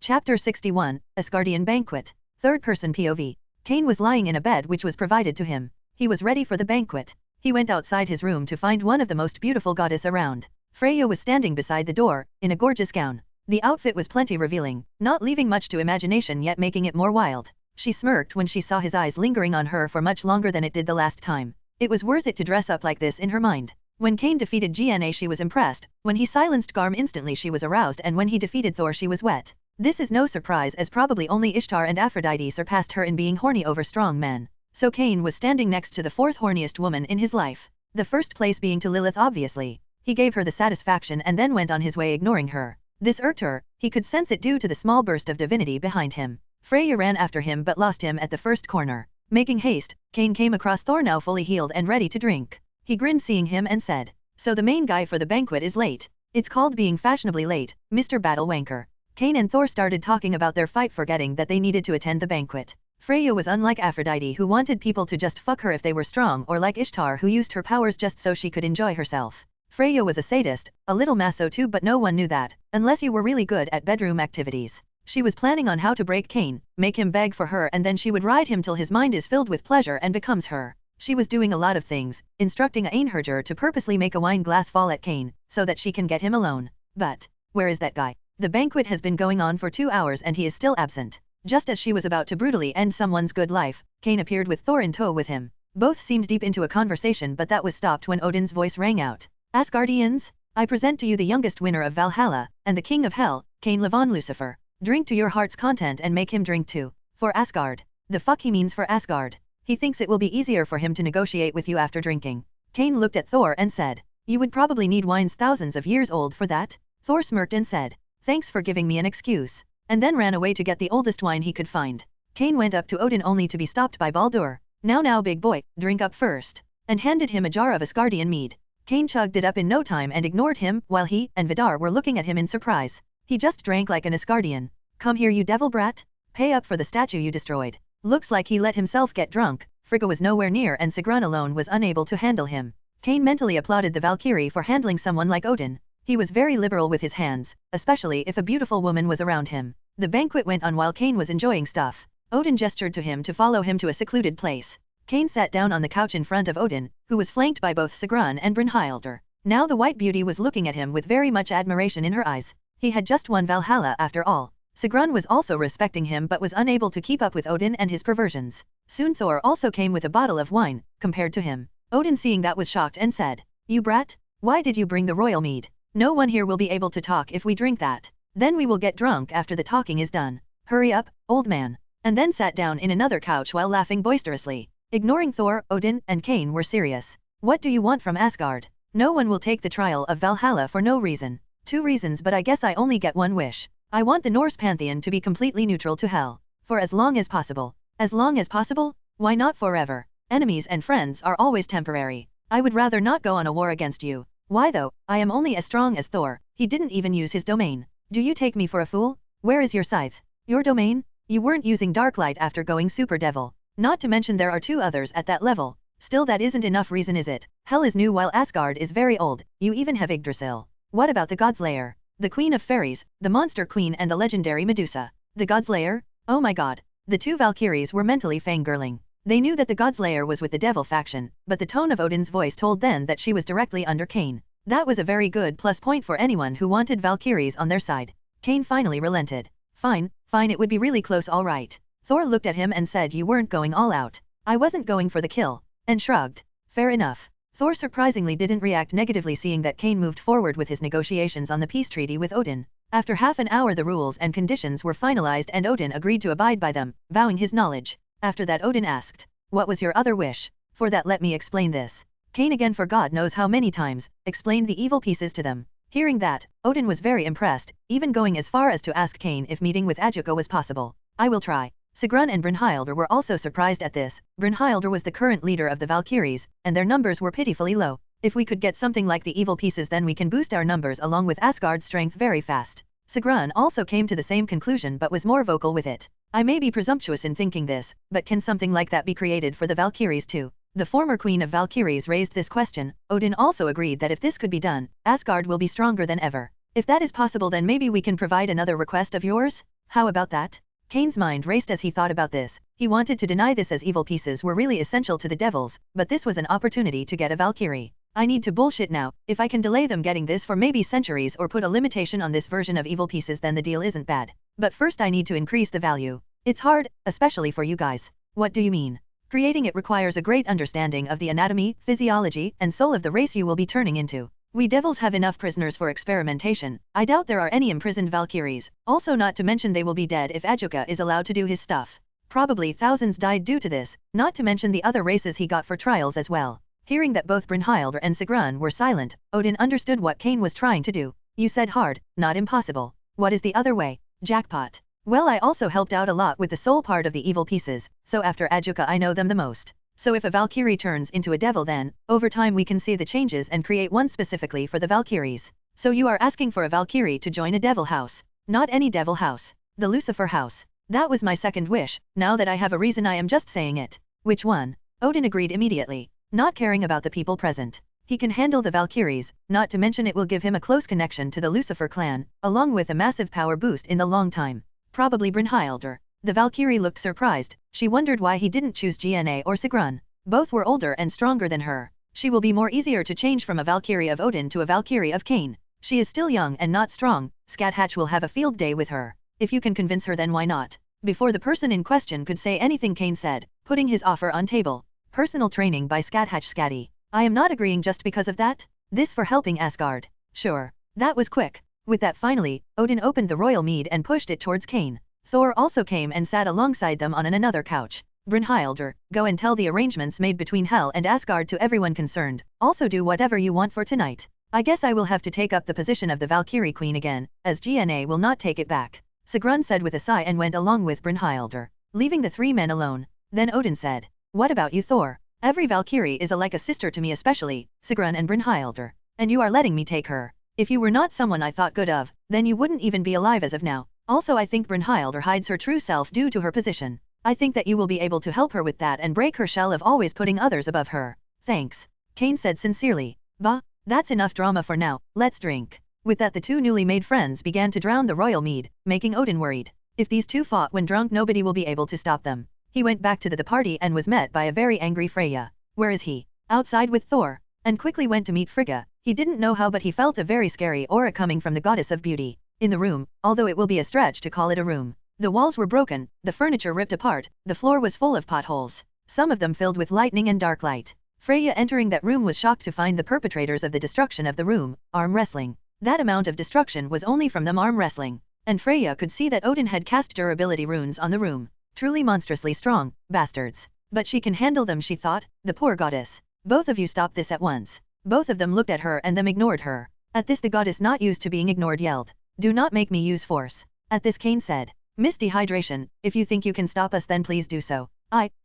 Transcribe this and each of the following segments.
Chapter 61, Asgardian Banquet. Third-person POV. Cain was lying in a bed which was provided to him. He was ready for the banquet. He went outside his room to find one of the most beautiful goddess around. Freya was standing beside the door, in a gorgeous gown. The outfit was plenty revealing, not leaving much to imagination yet making it more wild. She smirked when she saw his eyes lingering on her for much longer than it did the last time. It was worth it to dress up like this in her mind. When Cain defeated Gna she was impressed, when he silenced Garm instantly she was aroused, and when he defeated Thor she was wet. This is no surprise, as probably only Ishtar and Aphrodite surpassed her in being horny over strong men. So Cain was standing next to the fourth horniest woman in his life. The first place being to Lilith obviously. He gave her the satisfaction and then went on his way ignoring her. This irked her, he could sense it due to the small burst of divinity behind him. Freya ran after him but lost him at the first corner. Making haste, Cain came across Thor, now fully healed and ready to drink. He grinned seeing him and said, "So the main guy for the banquet is late. It's called being fashionably late, Mr. Battle Wanker." Cain and Thor started talking about their fight, forgetting that they needed to attend the banquet. Freya was unlike Aphrodite, who wanted people to just fuck her if they were strong, or like Ishtar, who used her powers just so she could enjoy herself. Freya was a sadist, a little maso too, but no one knew that, unless you were really good at bedroom activities. She was planning on how to break Cain, make him beg for her, and then she would ride him till his mind is filled with pleasure and becomes her. She was doing a lot of things, instructing Einherjar to purposely make a wine glass fall at Cain, so that she can get him alone. But where is that guy? The banquet has been going on for 2 hours and he is still absent. Just as she was about to brutally end someone's good life, Cain appeared with Thor in tow with him. Both seemed deep into a conversation, but that was stopped when Odin's voice rang out. "Asgardians, I present to you the youngest winner of Valhalla, and the king of hell, Cain Levon Lucifer. Drink to your heart's content and make him drink too. For Asgard." The fuck he means for Asgard. He thinks it will be easier for him to negotiate with you after drinking. Cain looked at Thor and said, "You would probably need wines thousands of years old for that." Thor smirked and said, "Thanks for giving me an excuse," and then ran away to get the oldest wine he could find. Cain went up to Odin only to be stopped by Baldur. Now big boy, drink up first," and handed him a jar of Asgardian mead. Cain chugged it up in no time and ignored him, while he and Vidar were looking at him in surprise. He just drank like an Asgardian. "Come here, you devil brat. Pay up for the statue you destroyed." Looks like he let himself get drunk. Frigga was nowhere near and Sigrun alone was unable to handle him. Cain mentally applauded the Valkyrie for handling someone like Odin. He was very liberal with his hands, especially if a beautiful woman was around him. The banquet went on while Cain was enjoying stuff. Odin gestured to him to follow him to a secluded place. Cain sat down on the couch in front of Odin, who was flanked by both Sigrun and Brynhildr. Now the white beauty was looking at him with very much admiration in her eyes. He had just won Valhalla after all. Sigrun was also respecting him but was unable to keep up with Odin and his perversions. Soon Thor also came with a bottle of wine, compared to him. Odin seeing that was shocked and said, "You brat, why did you bring the royal mead? No one here will be able to talk if we drink that. Then we will get drunk after the talking is done. Hurry up, old man." And then sat down in another couch while laughing boisterously. Ignoring Thor, Odin and Cain were serious. "What do you want from Asgard? No one will take the trial of Valhalla for no reason. 2 reasons, but I guess I only get 1 wish. I want the Norse pantheon to be completely neutral to hell. For as long as possible." As long as possible? Why not forever? Enemies and friends are always temporary. I would rather not go on a war against you. Why though? I am only as strong as Thor. He didn't even use his domain. Do you take me for a fool? Where is your scythe? Your domain? You weren't using Darklight after going Super Devil. Not to mention there are 2 others at that level. Still, that isn't enough reason, is it? Hell is new while Asgard is very old. You even have Yggdrasil. What about the Godslayer? The Queen of Fairies, the Monster Queen and the legendary Medusa. The Godslayer? Oh my god. The 2 Valkyries were mentally fangirling. They knew that the Godslayer was with the Devil faction, but the tone of Odin's voice told them that she was directly under Cain. That was a very good plus point for anyone who wanted Valkyries on their side. Cain finally relented. Fine, it would be really close, all right." Thor looked at him and said, "You weren't going all out." "I wasn't going for the kill," and shrugged. "Fair enough." Thor surprisingly didn't react negatively, seeing that Cain moved forward with his negotiations on the peace treaty with Odin. After half an hour the rules and conditions were finalized and Odin agreed to abide by them, vowing his knowledge. After that Odin asked, "What was your other wish?" "For that let me explain this." Cain again, for God knows how many times, explained the evil pieces to them. Hearing that, Odin was very impressed, even going as far as to ask Cain if meeting with Ajuka was possible. "I will try." Sigrun and Brynhildr were also surprised at this. Brynhildr was the current leader of the Valkyries, and their numbers were pitifully low. "If we could get something like the evil pieces, then we can boost our numbers along with Asgard's strength very fast." Sigrun also came to the same conclusion but was more vocal with it. "I may be presumptuous in thinking this, but can something like that be created for the Valkyries too?" The former Queen of Valkyries raised this question. Odin also agreed that if this could be done, Asgard will be stronger than ever. "If that is possible, then maybe we can provide another request of yours?" How about that? Cain's mind raced as he thought about this. He wanted to deny this as evil pieces were really essential to the devils, but this was an opportunity to get a Valkyrie. I need to bullshit now. If I can delay them getting this for maybe centuries or put a limitation on this version of evil pieces, then the deal isn't bad. But first I need to increase the value. It's hard, especially for you guys. What do you mean? Creating it requires a great understanding of the anatomy, physiology, and soul of the race you will be turning into. We devils have enough prisoners for experimentation. I doubt there are any imprisoned Valkyries, also not to mention they will be dead if Ajuka is allowed to do his stuff. Probably thousands died due to this, not to mention the other races he got for trials as well. Hearing that both Brynhildr and Sigrun were silent, Odin understood what Cain was trying to do. You said hard, not impossible. What is the other way? Jackpot. Well, I also helped out a lot with the soul part of the evil pieces, so after Ajuka I know them the most. So if a Valkyrie turns into a devil, then, over time we can see the changes and create one specifically for the Valkyries. So you are asking for a Valkyrie to join a devil house. Not any devil house. The Lucifer house. That was my second wish. Now that I have a reason I am just saying it. Which one? Odin agreed immediately, not caring about the people present. He can handle the Valkyries, not to mention it will give him a close connection to the Lucifer clan, along with a massive power boost in the long time. Probably Brynhildr. The Valkyrie looked surprised. She wondered why he didn't choose Gna or Sigrun. Both were older and stronger than her. She will be more easier to change from a Valkyrie of Odin to a Valkyrie of Cain. She is still young and not strong. Scathatch will have a field day with her. If you can convince her, then why not? Before the person in question could say anything, Cain said, putting his offer on table. Personal training by Scathatch Scatty. I am not agreeing just because of that. This for helping Asgard. Sure. That was quick. With that finally, Odin opened the royal mead and pushed it towards Cain. Thor also came and sat alongside them on another couch. Brynhildr, go and tell the arrangements made between Hel and Asgard to everyone concerned. Also do whatever you want for tonight. I guess I will have to take up the position of the Valkyrie Queen again, as Gna will not take it back. Sigrun said with a sigh and went along with Brynhildr, leaving the three men alone. Then Odin said, what about you, Thor? Every Valkyrie is like a sister to me, especially Sigrun and Brynhildr. And you are letting me take her. If you were not someone I thought good of, then you wouldn't even be alive as of now. Also, I think Brynhildr hides her true self due to her position. I think that you will be able to help her with that and break her shell of always putting others above her. Thanks. Cain said sincerely. Bah, that's enough drama for now, let's drink. With that the two newly made friends began to drown the royal mead, making Odin worried. If these two fought when drunk, nobody will be able to stop them. He went back to the party and was met by a very angry Freya. Where is he? Outside with Thor. And quickly went to meet Frigga. He didn't know how, but he felt a very scary aura coming from the goddess of beauty. In the room, although it will be a stretch to call it a room. The walls were broken, the furniture ripped apart, the floor was full of potholes, some of them filled with lightning and dark light. Freya entering that room was shocked to find the perpetrators of the destruction of the room, arm wrestling. That amount of destruction was only from them arm wrestling. And Freya could see that Odin had cast durability runes on the room. Truly monstrously strong, bastards. But she can handle them, she thought, the poor goddess. Both of you stop this at once. Both of them looked at her and then ignored her. At this the goddess, not used to being ignored, yelled. Do not make me use force. At this Cain said. Miss Dehydration, if you think you can stop us then please do so.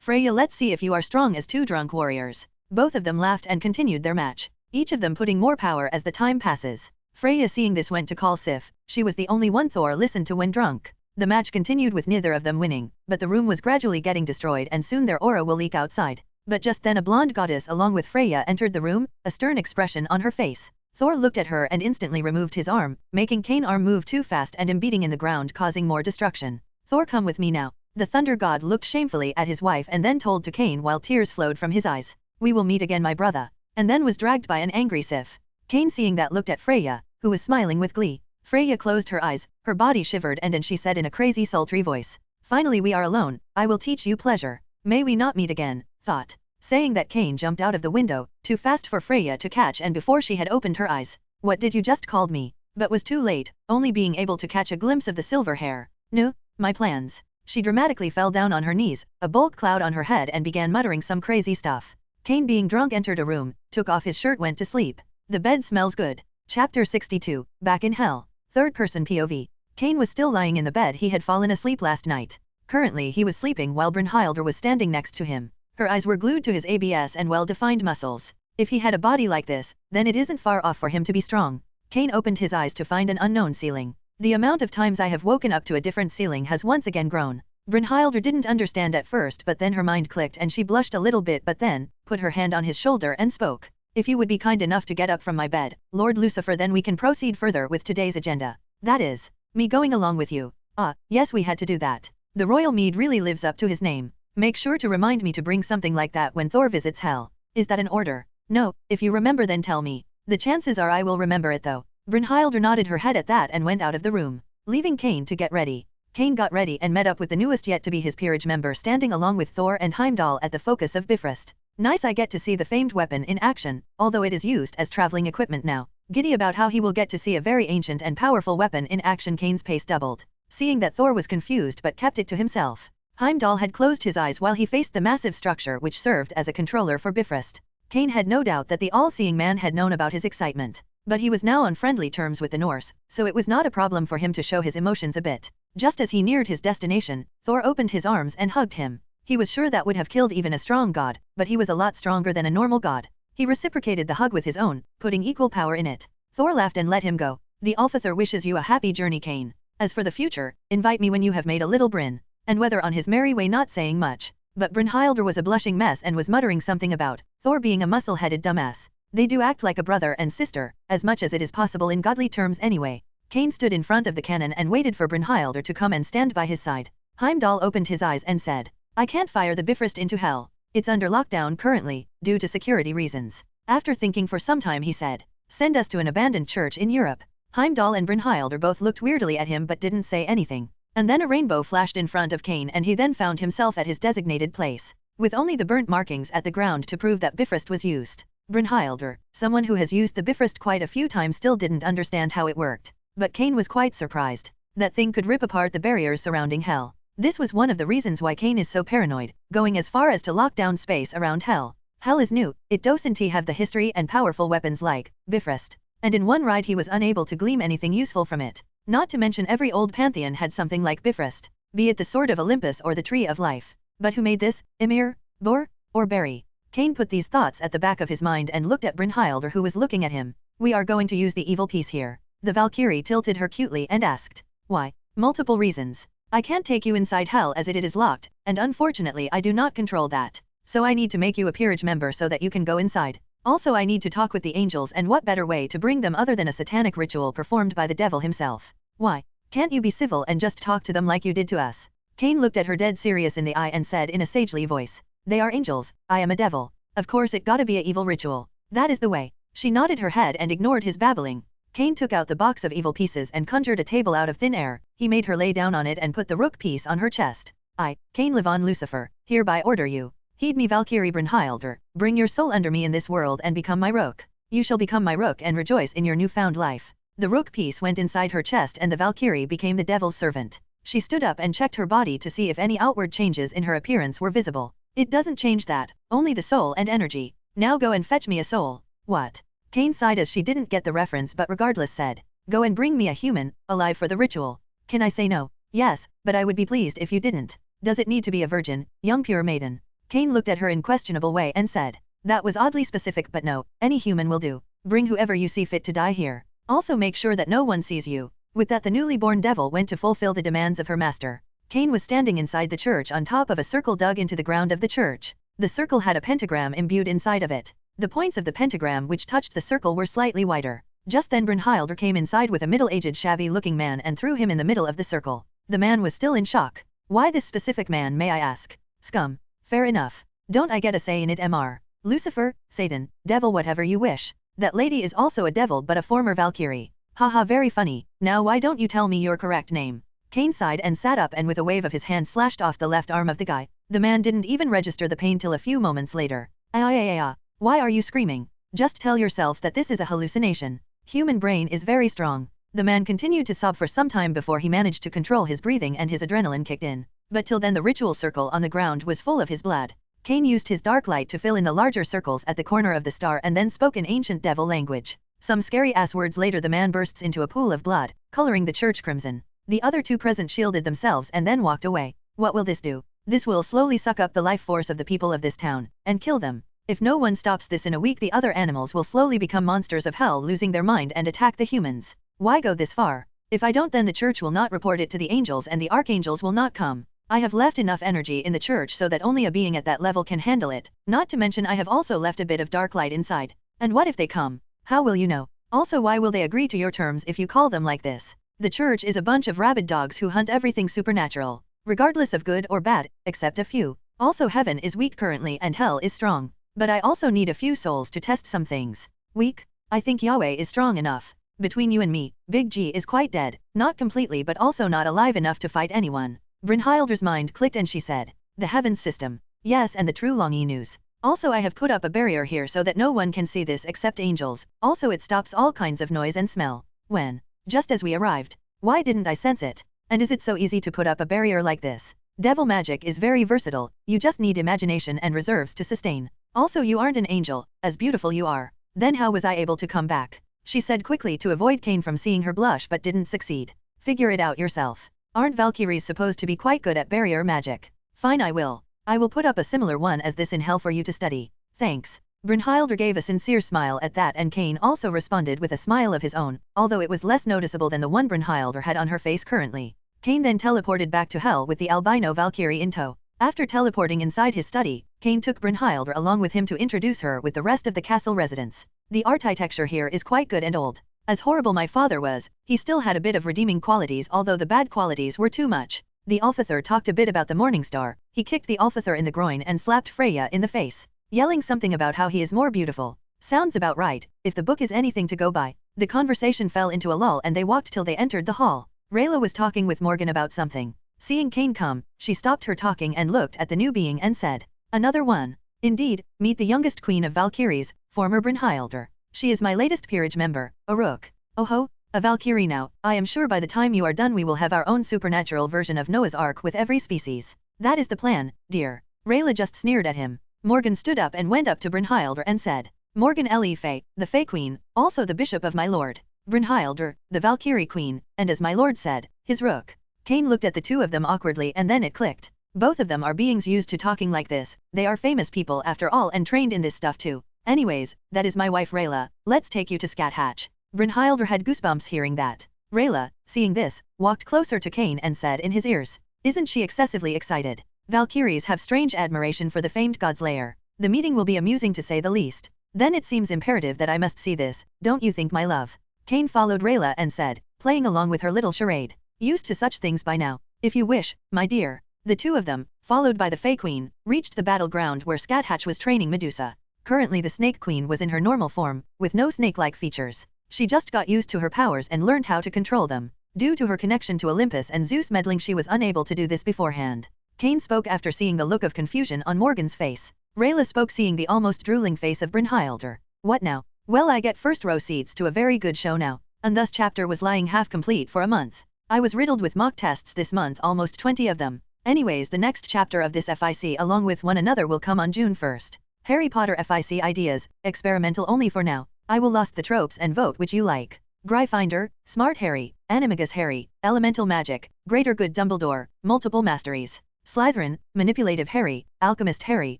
Freya, let's see if you are strong as two drunk warriors. Both of them laughed and continued their match, each of them putting more power as the time passes. Freya seeing this went to call Sif. She was the only one Thor listened to when drunk. The match continued with neither of them winning, but the room was gradually getting destroyed and soon their aura will leak outside. But just then a blonde goddess along with Freya entered the room, a stern expression on her face. Thor looked at her and instantly removed his arm, making Cain's arm move too fast and him beating in the ground, causing more destruction. Thor, come with me now. The thunder god looked shamefully at his wife and then told to Cain while tears flowed from his eyes. We will meet again, my brother. And then was dragged by an angry Sif. Cain seeing that looked at Freya, who was smiling with glee. Freya closed her eyes, her body shivered and then she said in a crazy sultry voice. Finally we are alone, I will teach you pleasure. May we not meet again, thought. Saying that Cain jumped out of the window, too fast for Freya to catch, and before she had opened her eyes. What did you just called me? But was too late, only being able to catch a glimpse of the silver hair. No, my plans. She dramatically fell down on her knees, a bulk cloud on her head and began muttering some crazy stuff. Cain being drunk entered a room, took off his shirt, went to sleep. The bed smells good. Chapter 62, Back in Hell. Third person POV. Cain was still lying in the bed he had fallen asleep last night. Currently he was sleeping while Brynhildr was standing next to him. Her eyes were glued to his abs and well-defined muscles. If he had a body like this, then it isn't far off for him to be strong. Cain opened his eyes to find an unknown ceiling. The amount of times I have woken up to a different ceiling has once again grown. Brynhildr didn't understand at first, but then her mind clicked and she blushed a little bit, but then put her hand on his shoulder and spoke. If you would be kind enough to get up from my bed, Lord Lucifer, then we can proceed further with today's agenda. That is, me going along with you. Ah, yes, we had to do that. The royal mead really lives up to his name. Make sure to remind me to bring something like that when Thor visits hell. Is that an order? No, if you remember then tell me. The chances are I will remember it though. Brynhildr nodded her head at that and went out of the room, leaving Cain to get ready. Cain got ready and met up with the newest yet to be his peerage member standing along with Thor and Heimdall at the focus of Bifrost. Nice, I get to see the famed weapon in action, although it is used as traveling equipment now. Giddy about how he will get to see a very ancient and powerful weapon in action, Cain's pace doubled. Seeing that Thor was confused but kept it to himself. Heimdall had closed his eyes while he faced the massive structure which served as a controller for Bifrost. Cain had no doubt that the all-seeing man had known about his excitement. But he was now on friendly terms with the Norse, so it was not a problem for him to show his emotions a bit. Just as he neared his destination, Thor opened his arms and hugged him. He was sure that would have killed even a strong god, but he was a lot stronger than a normal god. He reciprocated the hug with his own, putting equal power in it. Thor laughed and let him go. The Alfathor wishes you a happy journey, Cain. As for the future, invite me when you have made a little Bryn. And whether on his merry way, not saying much. But Brynhildr was a blushing mess and was muttering something about Thor being a muscle-headed dumbass. They do act like a brother and sister, as much as it is possible in godly terms anyway. Cain stood in front of the cannon and waited for Brynhildr to come and stand by his side. Heimdall opened his eyes and said, I can't fire the Bifrost into hell. It's under lockdown currently, due to security reasons. After thinking for some time he said, send us to an abandoned church in Europe. Heimdall and Brynhildr both looked weirdly at him but didn't say anything. And then a rainbow flashed in front of Cain and he then found himself at his designated place, with only the burnt markings at the ground to prove that Bifrost was used. Brynhildr, someone who has used the Bifrost quite a few times, still didn't understand how it worked. But Cain was quite surprised. That thing could rip apart the barriers surrounding hell. This was one of the reasons why Cain is so paranoid, going as far as to lock down space around hell. Hell is new, it doesn't have the history and powerful weapons like Bifrost. And in one ride he was unable to glean anything useful from it. Not to mention every old pantheon had something like Bifrost, be it the Sword of Olympus or the Tree of Life. But who made this, Ymir, Bor, or Barry? Cain put these thoughts at the back of his mind and looked at Brynhildr, who was looking at him. We are going to use the evil piece here. The Valkyrie tilted her cutely and asked, why? Multiple reasons. I can't take you inside hell as it is locked, and unfortunately I do not control that. So I need to make you a peerage member so that you can go inside. Also I need to talk with the angels, and what better way to bring them other than a satanic ritual performed by the devil himself? Why? Can't you be civil and just talk to them like you did to us? Cain looked at her dead serious in the eye and said in a sagely voice, they are angels, I am a devil. Of course it gotta be a evil ritual. That is the way. She nodded her head and ignored his babbling. Cain took out the box of evil pieces and conjured a table out of thin air. He made her lay down on it and put the rook piece on her chest. I, Cain Levon Lucifer, hereby order you. Heed me, Valkyrie Brynhildr, bring your soul under me in this world and become my rook. You shall become my rook and rejoice in your newfound life. The rook piece went inside her chest and the Valkyrie became the devil's servant. She stood up and checked her body to see if any outward changes in her appearance were visible. It doesn't change that, only the soul and energy. Now go and fetch me a soul. What? Cain sighed as she didn't get the reference but regardless said, go and bring me a human, alive for the ritual. Can I say no? Yes, but I would be pleased if you didn't. Does it need to be a virgin, young pure maiden? Cain looked at her in questionable way and said, that was oddly specific, but no, any human will do. Bring whoever you see fit to die here. Also make sure that no one sees you. With that the newly born devil went to fulfill the demands of her master. Cain was standing inside the church on top of a circle dug into the ground of the church. The circle had a pentagram imbued inside of it. The points of the pentagram which touched the circle were slightly wider. Just then Brynhildr came inside with a middle-aged shabby-looking man and threw him in the middle of the circle. The man was still in shock. Why this specific man, may I ask? Scum. Fair enough. Don't I get a say in it, Mr. Lucifer, Satan, devil, whatever you wish. That lady is also a devil but a former Valkyrie. Haha, very funny. Now why don't you tell me your correct name? Cain sighed and sat up and with a wave of his hand slashed off the left arm of the guy. The man didn't even register the pain till a few moments later. Why are you screaming? Just tell yourself that this is a hallucination. Human brain is very strong. The man continued to sob for some time before he managed to control his breathing and his adrenaline kicked in. But till then the ritual circle on the ground was full of his blood. Cain used his dark light to fill in the larger circles at the corner of the star and then spoke in ancient devil language. Some scary ass words later the man bursts into a pool of blood, coloring the church crimson. The other two present shielded themselves and then walked away. What will this do? This will slowly suck up the life force of the people of this town, and kill them. If no one stops this in a week the other animals will slowly become monsters of hell, losing their mind and attack the humans. Why go this far? If I don't then the church will not report it to the angels and the archangels will not come. I have left enough energy in the church so that only a being at that level can handle it, not to mention I have also left a bit of dark light inside. And what if they come? How will you know? Also why will they agree to your terms if you call them like this? The church is a bunch of rabid dogs who hunt everything supernatural, regardless of good or bad, except a few. Also heaven is weak currently and hell is strong. But I also need a few souls to test some things. Weak? I think Yahweh is strong enough. Between you and me, Big G is quite dead, not completely but also not alive enough to fight anyone. Brynhilder's mind clicked and she said, the heavens system. Yes, and the true Longy news. Also I have put up a barrier here so that no one can see this except angels. Also it stops all kinds of noise and smell. When? Just as we arrived. Why didn't I sense it? And is it so easy to put up a barrier like this? Devil magic is very versatile, you just need imagination and reserves to sustain. Also you aren't an angel, as beautiful you are. Then how was I able to come back? She said quickly to avoid Cain from seeing her blush but didn't succeed. Figure it out yourself. Aren't Valkyries supposed to be quite good at barrier magic? Fine, I will. I will put up a similar one as this in hell for you to study. Thanks. Brynhilder gave a sincere smile at that and Cain also responded with a smile of his own, although it was less noticeable than the one Brynhilder had on her face currently. Cain then teleported back to hell with the albino Valkyrie in tow. After teleporting inside his study, Cain took Brynhilder along with him to introduce her with the rest of the castle residents. The architecture here is quite good and old. As horrible my father was, he still had a bit of redeeming qualities although the bad qualities were too much. The Alfather talked a bit about the Morningstar. He kicked the Alfather in the groin and slapped Freya in the face, yelling something about how he is more beautiful. Sounds about right, if the book is anything to go by. The conversation fell into a lull and they walked till they entered the hall. Rayla was talking with Morgan about something. Seeing Cain come, she stopped her talking and looked at the new being and said, another one. Indeed, meet the youngest queen of Valkyries, former Brynhilder. She is my latest peerage member, a rook. Oh ho, a Valkyrie now. I am sure by the time you are done we will have our own supernatural version of Noah's Ark with every species. That is the plan, dear. Rayla just sneered at him. Morgan stood up and went up to Brynhilder and said, Morgan Ellie Faye, the Fae Queen, also the bishop of my lord. Brynhilder, the Valkyrie Queen, and as my lord said, his rook. Cain looked at the two of them awkwardly and then it clicked. Both of them are beings used to talking like this, they are famous people after all and trained in this stuff too. Anyways, that is my wife Rayla, let's take you to Scat Hatch. Brynhilder had goosebumps hearing that. Rayla, seeing this, walked closer to Cain and said in his ears, isn't she excessively excited? Valkyries have strange admiration for the famed god's lair. The meeting will be amusing to say the least. Then it seems imperative that I must see this, don't you think my love? Cain followed Rayla and said, playing along with her little charade. Used to such things by now. If you wish, my dear. The two of them, followed by the Fae Queen, reached the battleground where Scat Hatch was training Medusa. Currently the Snake Queen was in her normal form, with no snake-like features. She just got used to her powers and learned how to control them. Due to her connection to Olympus and Zeus meddling she was unable to do this beforehand. Cain spoke after seeing the look of confusion on Morgan's face. Rayla spoke seeing the almost drooling face of Brynhilder. What now? Well, I get first row seats to a very good show now. And thus chapter was lying half complete for a month. I was riddled with mock tests this month, almost 20 of them. Anyways, the next chapter of this FIC along with one another will come on June 1st. Harry Potter FIC ideas, experimental only for now. I will lost the tropes and vote which you like. Gryffindor, Smart Harry, Animagus Harry, Elemental Magic, Greater Good Dumbledore, Multiple Masteries. Slytherin, Manipulative Harry, Alchemist Harry,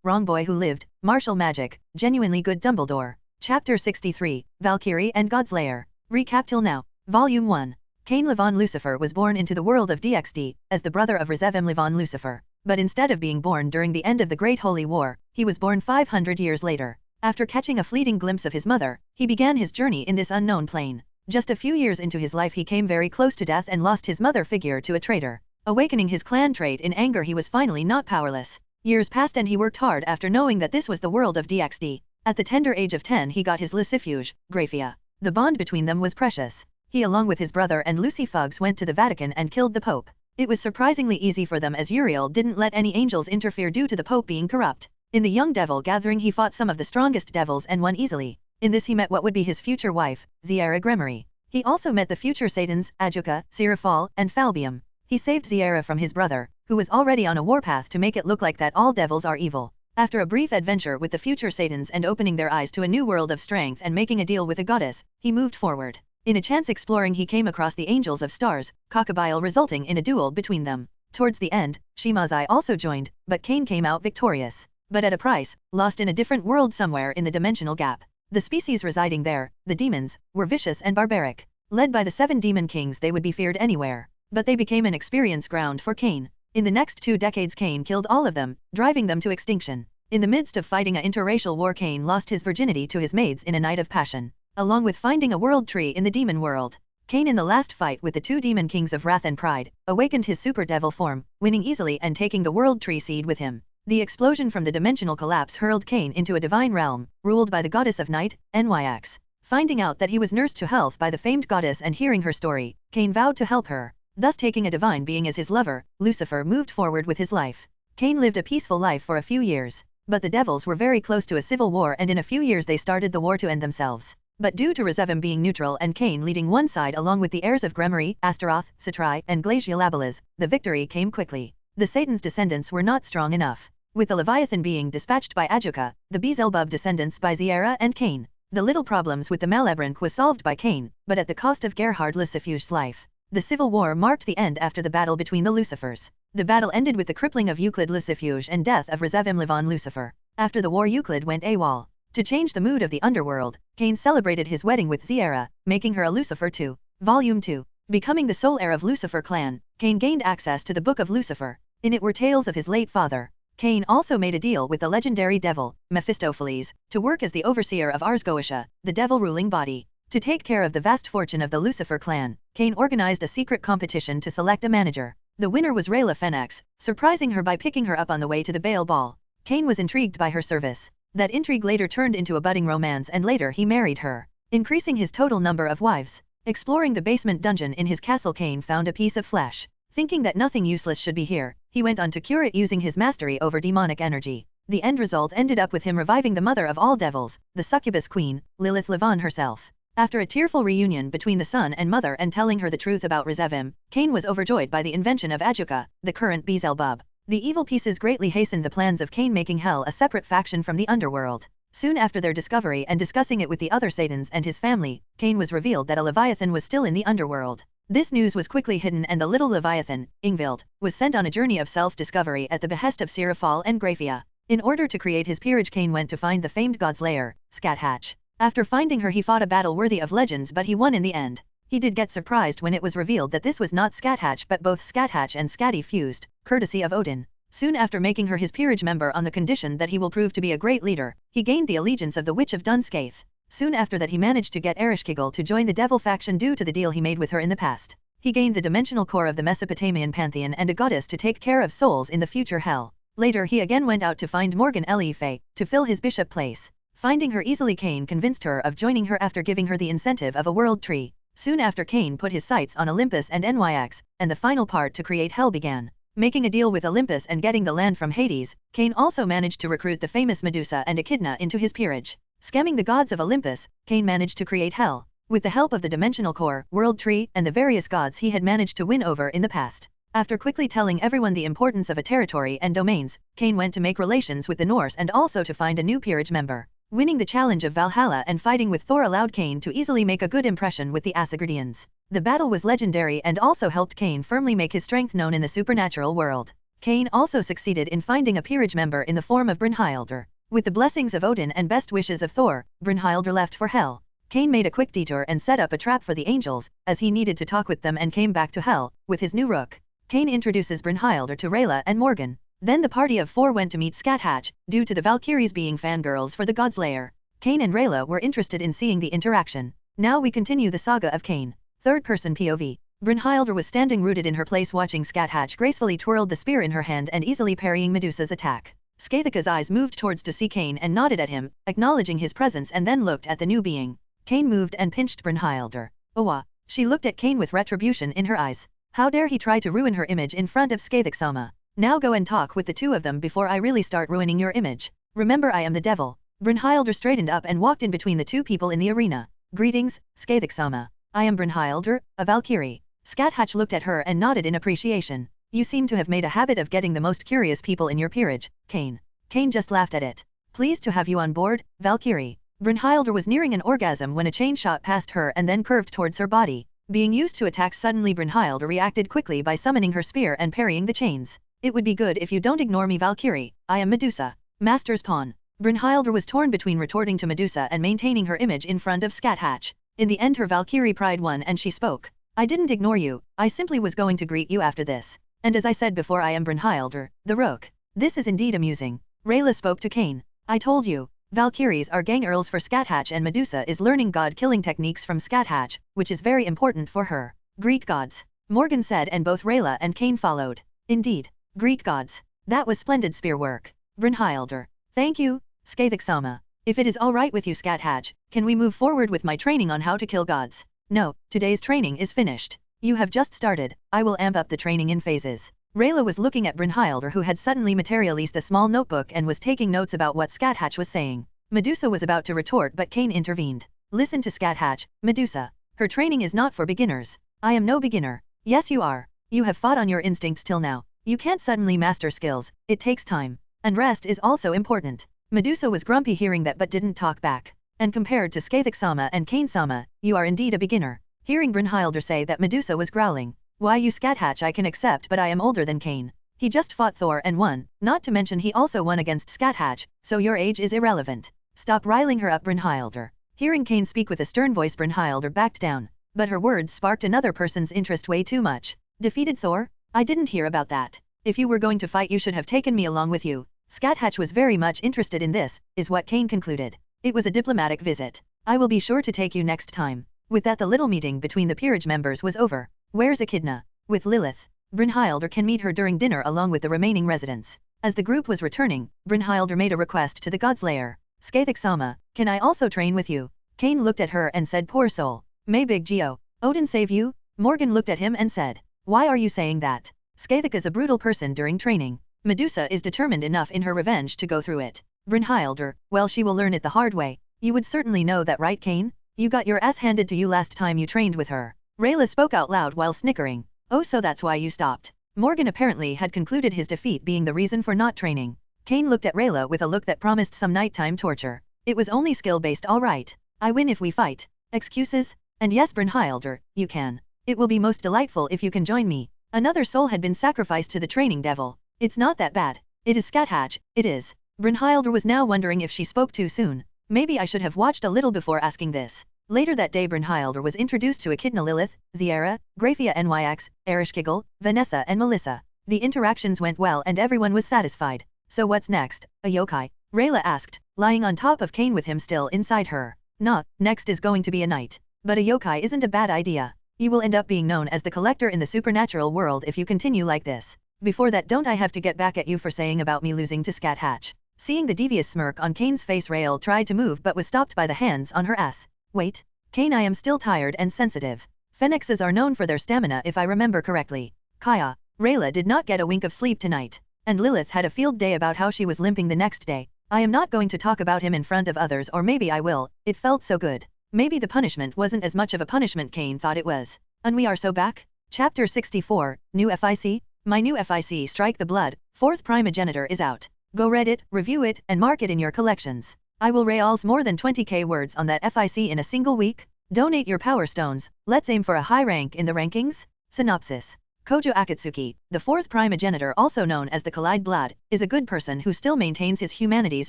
Wrong Boy Who Lived, Martial Magic, Genuinely Good Dumbledore. Chapter 63, Valkyrie and God's Lair. Recap till now. Volume 1. Cain Levon Lucifer was born into the world of DxD, as the brother of Rizevim Levon Lucifer. But instead of being born during the end of the Great Holy War, he was born 500 years later. After catching a fleeting glimpse of his mother, he began his journey in this unknown plane. Just a few years into his life he came very close to death and lost his mother figure to a traitor. Awakening his clan trait in anger, he was finally not powerless. Years passed and he worked hard after knowing that this was the world of DxD. At the tender age of 10 he got his Lucifuge, Graphia. The bond between them was precious. He along with his brother and Lucy Fuggs went to the Vatican and killed the Pope. It was surprisingly easy for them as Uriel didn't let any angels interfere due to the Pope being corrupt. In the Young Devil Gathering he fought some of the strongest devils and won easily. In this he met what would be his future wife, Ziera Gremory. He also met the future Satans, Ajuka, Seraphal, and Falbium. He saved Ziera from his brother, who was already on a warpath to make it look like that all devils are evil. After a brief adventure with the future Satans and opening their eyes to a new world of strength and making a deal with a goddess, he moved forward. In a chance exploring he came across the Angels of Stars, Cockabile resulting in a duel between them. Towards the end, Shimazai also joined, but Cain came out victorious. But at a price, lost in a different world somewhere in the dimensional gap. The species residing there, the demons, were vicious and barbaric. Led by the 7 demon kings they would be feared anywhere. But they became an experience ground for Cain. In the next 2 decades Cain killed all of them, driving them to extinction. In the midst of fighting an interracial war Cain lost his virginity to his maids in a night of passion. Along with finding a world tree in the demon world. Cain in the last fight with the two demon kings of Wrath and Pride, awakened his super devil form, winning easily and taking the world tree seed with him. The explosion from the dimensional collapse hurled Cain into a divine realm, ruled by the goddess of night, Nyx. Finding out that he was nursed to health by the famed goddess and hearing her story, Cain vowed to help her. Thus taking a divine being as his lover, Lucifer moved forward with his life. Cain lived a peaceful life for a few years. But the devils were very close to a civil war, and in a few years they started the war to end themselves. But due to Rizevim being neutral and Cain leading one side along with the heirs of Gremory, Astaroth, Satrai, and Glaciolabalas, the victory came quickly. The Satan's descendants were not strong enough. With the Leviathan being dispatched by Ajuka, the Beelzebub descendants by Zera and Cain. The little problems with the Malebranche was solved by Cain, but at the cost of Gerhard Lucifuge's life. The civil war marked the end after the battle between the Lucifers. The battle ended with the crippling of Euclid Lucifuge and death of Rizevim Livon Lucifer. After the war, Euclid went AWOL. To change the mood of the underworld, Cain celebrated his wedding with Zera, making her a Lucifer too. Volume 2. Becoming the sole heir of Lucifer clan, Cain gained access to the Book of Lucifer. In it were tales of his late father. Cain also made a deal with the legendary devil, Mephistopheles, to work as the overseer of Ars Goetia, the devil-ruling body. To take care of the vast fortune of the Lucifer clan, Cain organized a secret competition to select a manager. The winner was Rayla Phoenix, surprising her by picking her up on the way to the Baal ball. Cain was intrigued by her service. That intrigue later turned into a budding romance, and later he married her, increasing his total number of wives. Exploring the basement dungeon in his castle, Cain found a piece of flesh. Thinking that nothing useless should be here, he went on to cure it using his mastery over demonic energy. The end result ended up with him reviving the mother of all devils, the succubus queen, Lilith Livon herself. After a tearful reunion between the son and mother and telling her the truth about Rizevim, Cain was overjoyed by the invention of Ajuka, the current Beelzebub. The evil pieces greatly hastened the plans of Cain, making hell a separate faction from the underworld. Soon after their discovery and discussing it with the other Satans and his family, Cain was revealed that a Leviathan was still in the underworld. This news was quickly hidden, and the little Leviathan, Ingvild, was sent on a journey of self-discovery at the behest of Seraphal and Graphia. In order to create his peerage, Cain went to find the famed god's lair, Skathatch. After finding her, he fought a battle worthy of legends, but he won in the end. He did get surprised when it was revealed that this was not Skathatch but both Skathatch and Skadi fused, courtesy of Odin. Soon after making her his peerage member on the condition that he will prove to be a great leader, he gained the allegiance of the Witch of Dunskaith. Soon after that he managed to get Ereshkigal to join the devil faction due to the deal he made with her in the past. He gained the dimensional core of the Mesopotamian pantheon and a goddess to take care of souls in the future hell. Later he again went out to find Morgan Elife, to fill his bishop place. Finding her easily, Cain convinced her of joining her after giving her the incentive of a world tree. Soon after, Cain put his sights on Olympus and Nyx, and the final part to create hell began. Making a deal with Olympus and getting the land from Hades, Cain also managed to recruit the famous Medusa and Echidna into his peerage. Scamming the gods of Olympus, Cain managed to create hell. With the help of the dimensional core, world tree, and the various gods he had managed to win over in the past. After quickly telling everyone the importance of a territory and domains, Cain went to make relations with the Norse and also to find a new peerage member. Winning the challenge of Valhalla and fighting with Thor allowed Cain to easily make a good impression with the Asgardians. The battle was legendary and also helped Cain firmly make his strength known in the supernatural world. Cain also succeeded in finding a peerage member in the form of Brynhildr. With the blessings of Odin and best wishes of Thor, Brynhildr left for hell. Cain made a quick detour and set up a trap for the angels, as he needed to talk with them, and came back to hell, with his new rook. Cain introduces Brynhildr to Rayla and Morgan. Then the party of 4 went to meet Skathatch, due to the Valkyries being fangirls for the god's lair. Cain and Rayla were interested in seeing the interaction. Now we continue the saga of Cain. Third-person POV. Brynhildr was standing rooted in her place watching Skathatch gracefully twirled the spear in her hand and easily parrying Medusa's attack. Skathika's eyes moved towards to see Cain and nodded at him, acknowledging his presence, and then looked at the new being. Cain moved and pinched Brynhildr. Owa. She looked at Cain with retribution in her eyes. How dare he try to ruin her image in front of Skathik-sama. Now go and talk with the two of them before I really start ruining your image. Remember, I am the devil. Brynhildr straightened up and walked in between the two people in the arena. Greetings, Skathik-sama. I am Brynhildr, a Valkyrie. Skathatch looked at her and nodded in appreciation. You seem to have made a habit of getting the most curious people in your peerage, Cain. Cain just laughed at it. Pleased to have you on board, Valkyrie. Brynhildr was nearing an orgasm when a chain shot past her and then curved towards her body. Being used to attack suddenly, Brynhildr reacted quickly by summoning her spear and parrying the chains. It would be good if you don't ignore me, Valkyrie. I am Medusa. Master's pawn. Brynhildr was torn between retorting to Medusa and maintaining her image in front of Skathatch. In the end, her Valkyrie pride won and she spoke. I didn't ignore you, I simply was going to greet you after this. And as I said before, I am Brynhildr, the rook. This is indeed amusing. Rayla spoke to Cain. I told you. Valkyries are gang earls for Scathatch, and Medusa is learning god-killing techniques from Scathatch, which is very important for her. Greek gods, Morgan said, and both Rayla and Cain followed. Indeed, Greek gods. That was splendid spear work. Brynhildr. Thank you, Skaithak-sama. If it is all right with you, Scathatch, can we move forward with my training on how to kill gods? No, today's training is finished. You have just started. I will amp up the training in phases. Rayla was looking at Brynhildr, who had suddenly materialized a small notebook and was taking notes about what Scathatch was saying. Medusa was about to retort, but Cain intervened. Listen to Scathatch, Medusa. Her training is not for beginners. I am no beginner. Yes, you are. You have fought on your instincts till now. You can't suddenly master skills. It takes time. And rest is also important. Medusa was grumpy hearing that but didn't talk back. And compared to Skaithak-sama and Cain-sama, you are indeed a beginner. Hearing Brynhildr say that, Medusa was growling. Why, you Scathatch, I can accept, but I am older than Cain. He just fought Thor and won, not to mention he also won against Scathatch, so your age is irrelevant. Stop riling her up, Brynhildr. Hearing Cain speak with a stern voice, Brynhildr backed down. But her words sparked another person's interest way too much. Defeated Thor? I didn't hear about that. If you were going to fight, you should have taken me along with you. Scathatch was very much interested in this, is what Cain concluded. It was a diplomatic visit. I will be sure to take you next time. With that, the little meeting between the peerage members was over. Where's Echidna? With Lilith. Brynhildr can meet her during dinner along with the remaining residents. As the group was returning, Brynhildr made a request to the God's Lair. Skaithak-sama, can I also train with you? Cain looked at her and said, poor soul. May Big Geo. Odin save you? Morgan looked at him and said, why are you saying that? Skaithak is a brutal person during training. Medusa is determined enough in her revenge to go through it. Brynhildr, well, she will learn it the hard way. You would certainly know that, right, Cain? You got your ass handed to you last time you trained with her. Rayla spoke out loud while snickering. Oh, so that's why you stopped. Morgan apparently had concluded his defeat being the reason for not training. Cain looked at Rayla with a look that promised some nighttime torture. It was only skill-based, all right. I win if we fight. Excuses? And yes, Brynhildr, you can. It will be most delightful if you can join me. Another soul had been sacrificed to the training devil. It's not that bad. It is Scathatch, it is. Brynhildr was now wondering if she spoke too soon. Maybe I should have watched a little before asking this. Later that day, Brynhildr was introduced to Echidna, Lilith, Ziera, Graphia Nyx, Ereshkigal, Vanessa and Melissa. The interactions went well and everyone was satisfied. So what's next, a yokai? Rayla asked, lying on top of Cain with him still inside her. Nah, next is going to be a knight. But a yokai isn't a bad idea. You will end up being known as the collector in the supernatural world if you continue like this. Before that, don't I have to get back at you for saying about me losing to Scathatch? Seeing the devious smirk on Cain's face, Rayla tried to move but was stopped by the hands on her ass. Wait. Cain, I am still tired and sensitive. Phoenixes are known for their stamina if I remember correctly. Kaya. Rayla did not get a wink of sleep tonight. And Lilith had a field day about how she was limping the next day. I am not going to talk about him in front of others, or maybe I will. It felt so good. Maybe the punishment wasn't as much of a punishment Cain thought it was. And we are so back? Chapter 64, New FIC? My new FIC Strike the Blood, 4th Primogenitor is out. Go read it, review it, and mark it in your collections. I will rails more than 20k words on that FIC in a single week. Donate your power stones. Let's aim for a high rank in the rankings. Synopsis. Kojo Akatsuki, the 4th Primogenitor, also known as the Collide Blood, is a good person who still maintains his humanities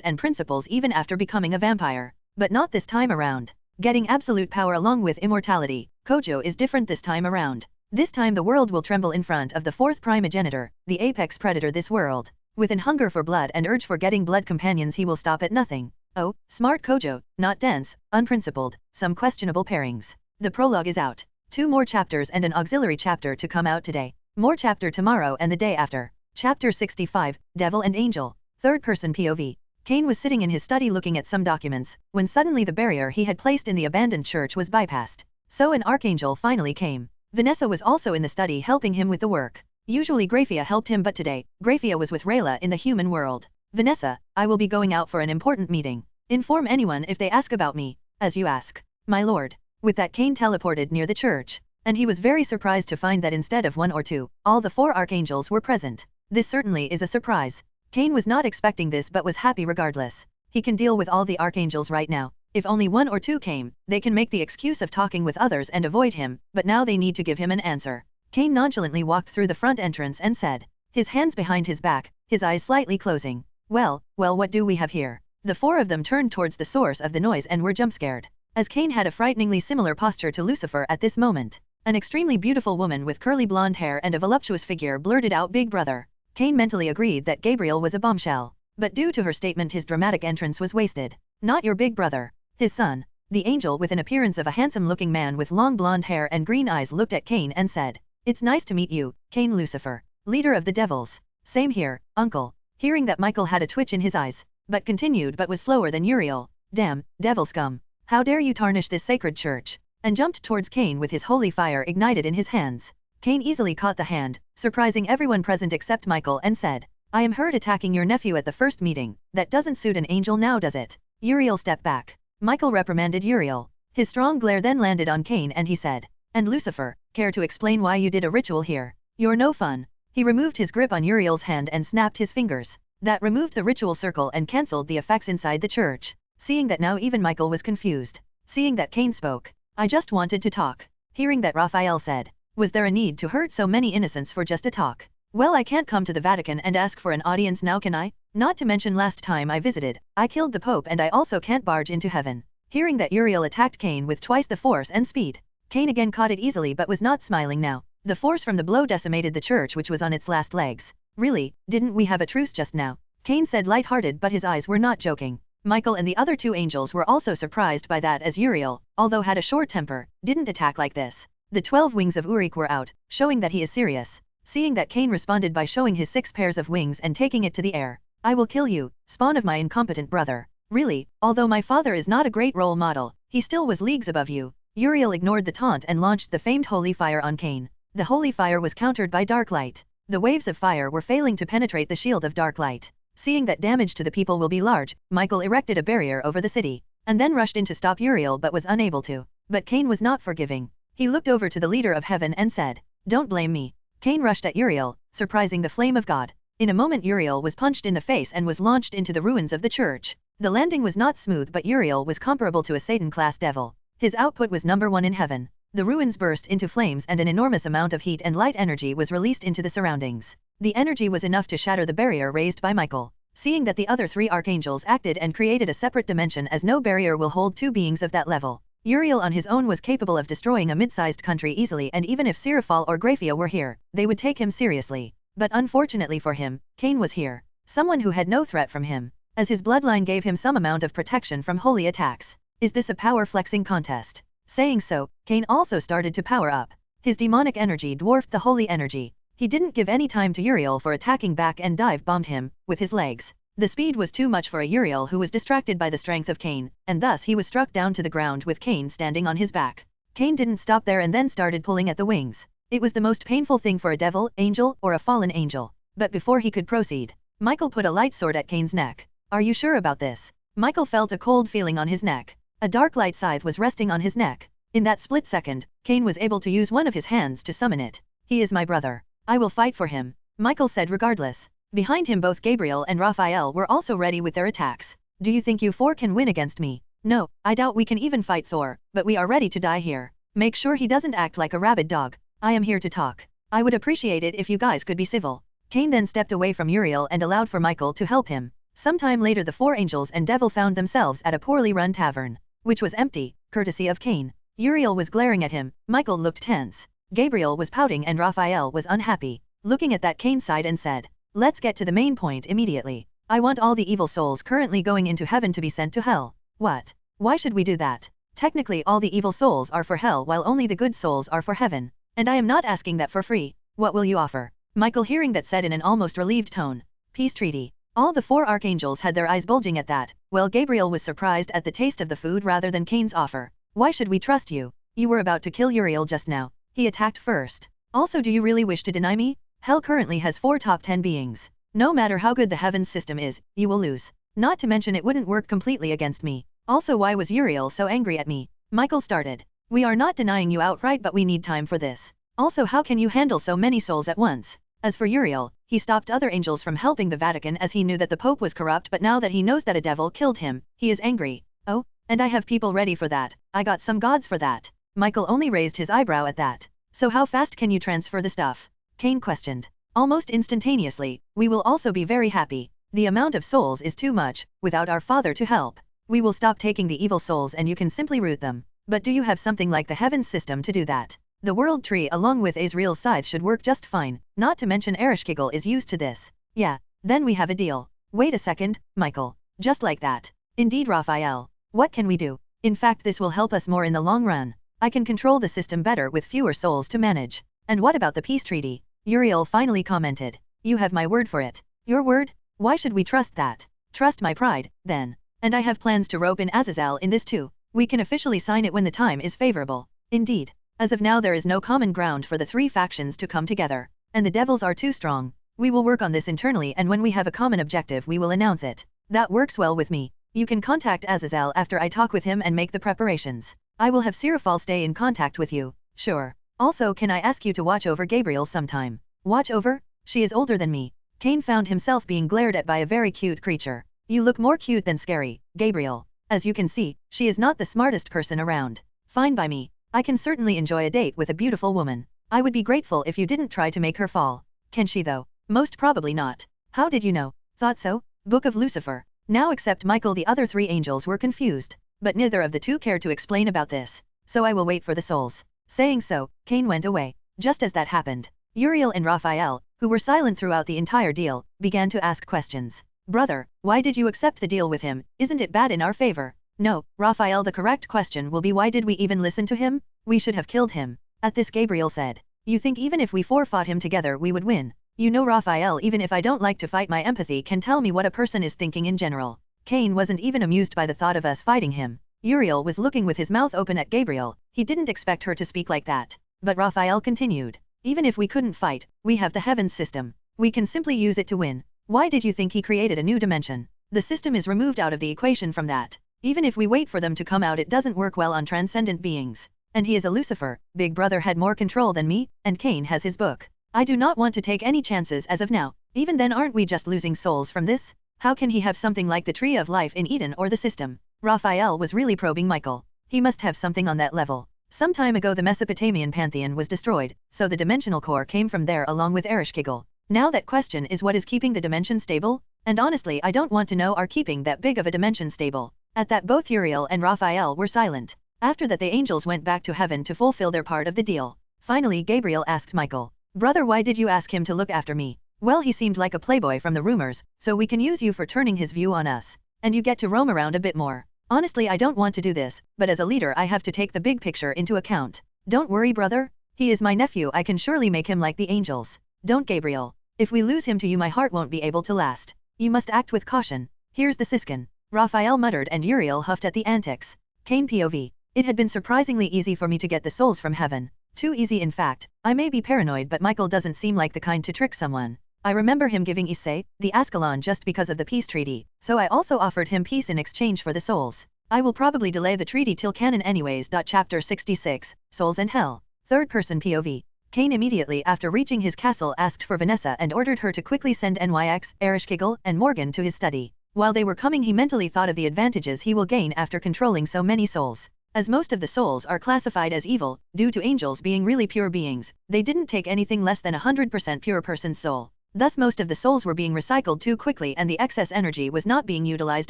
and principles even after becoming a vampire. But not this time around. Getting absolute power along with immortality, Kojo is different this time around. This time the world will tremble in front of the 4th Primogenitor, the apex predator this world. With an hunger for blood and urge for getting blood companions, he will stop at nothing. Oh, smart Kojo, not dense, unprincipled, some questionable pairings. The prologue is out. 2 more chapters and an auxiliary chapter to come out today. More chapter tomorrow and the day after. Chapter 65, Devil and Angel. 3rd person POV. Cain was sitting in his study looking at some documents, when suddenly the barrier he had placed in the abandoned church was bypassed. So an archangel finally came. Vanessa was also in the study helping him with the work. Usually Graphia helped him, but today, Graphia was with Rayla in the human world. Vanessa, I will be going out for an important meeting. Inform anyone if they ask about me, as you ask. My lord. With that, Cain teleported near the church. And he was very surprised to find that instead of 1 or 2, all the 4 archangels were present. This certainly is a surprise. Cain was not expecting this but was happy regardless. He can deal with all the archangels right now. If only 1 or 2 came, they can make the excuse of talking with others and avoid him, but now they need to give him an answer. Cain nonchalantly walked through the front entrance and said, his hands behind his back, his eyes slightly closing. Well, what do we have here? The 4 of them turned towards the source of the noise and were jump-scared. As Cain had a frighteningly similar posture to Lucifer at this moment. An extremely beautiful woman with curly blonde hair and a voluptuous figure blurted out, Big Brother. Cain mentally agreed that Gabriel was a bombshell. But due to her statement, his dramatic entrance was wasted. Not your big brother. His son. The angel with an appearance of a handsome-looking man with long blonde hair and green eyes looked at Cain and said, "It's nice to meet you, Cain Lucifer, leader of the devils." "Same here, uncle." Hearing that, Michael had a twitch in his eyes, but continued but was slower than Uriel. "Damn, devil scum. How dare you tarnish this sacred church?" And jumped towards Cain with his holy fire ignited in his hands. Cain easily caught the hand, surprising everyone present except Michael, and said, "I am hurt attacking your nephew at the first meeting. That doesn't suit an angel now, does it?" Uriel stepped back. Michael reprimanded Uriel. His strong glare then landed on Cain and he said, "And Lucifer, care to explain why you did a ritual here? You're no fun." He removed his grip on Uriel's hand and snapped his fingers. That removed the ritual circle and cancelled the effects inside the church. Seeing that now even Michael was confused. Seeing that Cain spoke, "I just wanted to talk." Hearing that, Raphael said, "Was there a need to hurt so many innocents for just a talk? Well, I can't come to the Vatican and ask for an audience now, can I? Not to mention last time I visited, I killed the Pope and I also can't barge into heaven." Hearing that, Uriel attacked Cain with twice the force and speed. Cain again caught it easily but was not smiling now. The force from the blow decimated the church which was on its last legs. "Really, didn't we have a truce just now?" Cain said light-hearted, but his eyes were not joking. Michael and the other two angels were also surprised by that, as Uriel, although had a short temper, didn't attack like this. The 12 wings of Uruk were out, showing that he is serious. Seeing that, Cain responded by showing his 6 pairs of wings and taking it to the air. "I will kill you, spawn of my incompetent brother. Really, although my father is not a great role model, he still was leagues above you." Uriel ignored the taunt and launched the famed holy fire on Cain. The holy fire was countered by dark light. The waves of fire were failing to penetrate the shield of dark light. Seeing that damage to the people will be large, Michael erected a barrier over the city, and then rushed in to stop Uriel but was unable to. But Cain was not forgiving. He looked over to the leader of heaven and said, "Don't blame me." Cain rushed at Uriel, surprising the flame of God. In a moment Uriel was punched in the face and was launched into the ruins of the church. The landing was not smooth, but Uriel was comparable to a Satan-class devil. His output was #1 in heaven. The ruins burst into flames and an enormous amount of heat and light energy was released into the surroundings. The energy was enough to shatter the barrier raised by Michael. Seeing that, the other 3 archangels acted and created a separate dimension, as no barrier will hold 2 beings of that level. Uriel on his own was capable of destroying a mid-sized country easily, and even if Seraphal or Graphia were here, they would take him seriously. But unfortunately for him, Cain was here. Someone who had no threat from him, as his bloodline gave him some amount of protection from holy attacks. Is this a power flexing contest? Saying so, Cain also started to power up. His demonic energy dwarfed the holy energy. He didn't give any time to Uriel for attacking back and dive-bombed him with his legs. The speed was too much for a Uriel who was distracted by the strength of Cain, and thus he was struck down to the ground with Cain standing on his back. Cain didn't stop there and then started pulling at the wings. It was the most painful thing for a devil, angel, or a fallen angel. But before he could proceed, Michael put a light sword at Cain's neck. "Are you sure about this?" Michael felt a cold feeling on his neck. A dark light scythe was resting on his neck. In that split second, Cain was able to use one of his hands to summon it. "He is my brother. I will fight for him," Michael said regardless. Behind him both Gabriel and Raphael were also ready with their attacks. "Do you think you 4 can win against me?" "No, I doubt we can even fight Thor, but we are ready to die here. Make sure he doesn't act like a rabid dog. I am here to talk. I would appreciate it if you guys could be civil." Cain then stepped away from Uriel and allowed for Michael to help him. Sometime later, the 4 angels and devil found themselves at a poorly run tavern, which was empty, courtesy of Cain. Uriel was glaring at him, Michael looked tense. Gabriel was pouting and Raphael was unhappy. Looking at that, Cain sighed and said, "Let's get to the main point immediately. I want all the evil souls currently going into heaven to be sent to hell." "What? Why should we do that? Technically all the evil souls are for hell while only the good souls are for heaven. And I am not asking that for free. What will you offer?" Michael, hearing that, said in an almost relieved tone, "Peace treaty." All the 4 archangels had their eyes bulging at that, while Gabriel was surprised at the taste of the food rather than Cain's offer. "Why should we trust you? You were about to kill Uriel just now. He attacked first. Also, do you really wish to deny me? Hell currently has 4 top 10 beings. No matter how good the heavens system is, you will lose. Not to mention it wouldn't work completely against me. Also, why was Uriel so angry at me?" Michael started. "We are not denying you outright, but we need time for this. Also, how can you handle so many souls at once?" As for Uriel, he stopped other angels from helping the Vatican as he knew that the Pope was corrupt, but now that he knows that a devil killed him, he is angry. "Oh, and I have people ready for that. I got some gods for that." Michael only raised his eyebrow at that. "So how fast can you transfer the stuff?" Cain questioned. "Almost instantaneously. We will also be very happy. The amount of souls is too much, without our Father to help. We will stop taking the evil souls and you can simply root them. But do you have something like the heavens system to do that? The world tree along with Azrael's scythe should work just fine, not to mention Ereshkigal is used to this." "Yeah, then we have a deal." "Wait a second, Michael. Just like that. Indeed, Raphael. What can we do? In fact, this will help us more in the long run. I can control the system better with fewer souls to manage. And what about the peace treaty? Uriel finally commented. You have my word for it. Your word? Why should we trust that? Trust my pride, then. And I have plans to rope in Azazel in this too. We can officially sign it when the time is favorable. Indeed. As of now there is no common ground for the three factions to come together. And the devils are too strong. We will work on this internally, and when we have a common objective we will announce it. That works well with me. You can contact Azazel after I talk with him and make the preparations. I will have Seraphal stay in contact with you. Sure. Also, can I ask you to watch over Gabriel sometime? Watch over? She is older than me. Cain found himself being glared at by a very cute creature. You look more cute than scary, Gabriel. As you can see, she is not the smartest person around. Fine by me. I can certainly enjoy a date with a beautiful woman. I would be grateful if you didn't try to make her fall. Can she though? Most probably not. How did you know? Thought so? Book of Lucifer. Now except Michael, the other three angels were confused. But neither of the two cared to explain about this. So I will wait for the souls. Saying so, Cain went away. Just as that happened, Uriel and Raphael, who were silent throughout the entire deal, began to ask questions. Brother, why did you accept the deal with him? Isn't it bad in our favor? No, Raphael, the correct question will be why did we even listen to him? We should have killed him. At this Gabriel said. You think even if we four fought him together we would win? You know, Raphael, even if I don't like to fight, my empathy can tell me what a person is thinking in general. Cain wasn't even amused by the thought of us fighting him. Uriel was looking with his mouth open at Gabriel. He didn't expect her to speak like that. But Raphael continued. Even if we couldn't fight, we have the heavens system. We can simply use it to win. Why did you think he created a new dimension? The system is removed out of the equation from that. Even if we wait for them to come out, it doesn't work well on transcendent beings. And he is a Lucifer. Big Brother had more control than me, and Cain has his book. I do not want to take any chances as of now. Even then, aren't we just losing souls from this? How can he have something like the Tree of Life in Eden or the system? Raphael was really probing Michael. He must have something on that level. Some time ago the Mesopotamian pantheon was destroyed, so the dimensional core came from there along with Ereshkigal. Now that question is what is keeping the dimension stable? And honestly I don't want to know are keeping that big of a dimension stable. At that both Uriel and Raphael were silent. After that the angels went back to heaven to fulfill their part of the deal. Finally Gabriel asked Michael. Brother, why did you ask him to look after me? Well, he seemed like a playboy from the rumors, so we can use you for turning his view on us. And you get to roam around a bit more. Honestly I don't want to do this, but as a leader I have to take the big picture into account. Don't worry, brother. He is my nephew, I can surely make him like the angels. Don't, Gabriel. If we lose him to you my heart won't be able to last. You must act with caution. Here's the siskin. Raphael muttered and Uriel huffed at the antics. Cain POV. It had been surprisingly easy for me to get the souls from heaven. Too easy in fact. I may be paranoid but Michael doesn't seem like the kind to trick someone. I remember him giving ISEKAI, the Ascalon, just because of the peace treaty, so I also offered him peace in exchange for the souls. I will probably delay the treaty till canon anyways. Chapter 66, Souls and Hell. Third person POV. Cain immediately after reaching his castle asked for Vanessa and ordered her to quickly send Nyx, Ereshkigal, and Morgan to his study. While they were coming he mentally thought of the advantages he will gain after controlling so many souls. As most of the souls are classified as evil, due to angels being really pure beings, they didn't take anything less than 100% pure person's soul. Thus most of the souls were being recycled too quickly and the excess energy was not being utilized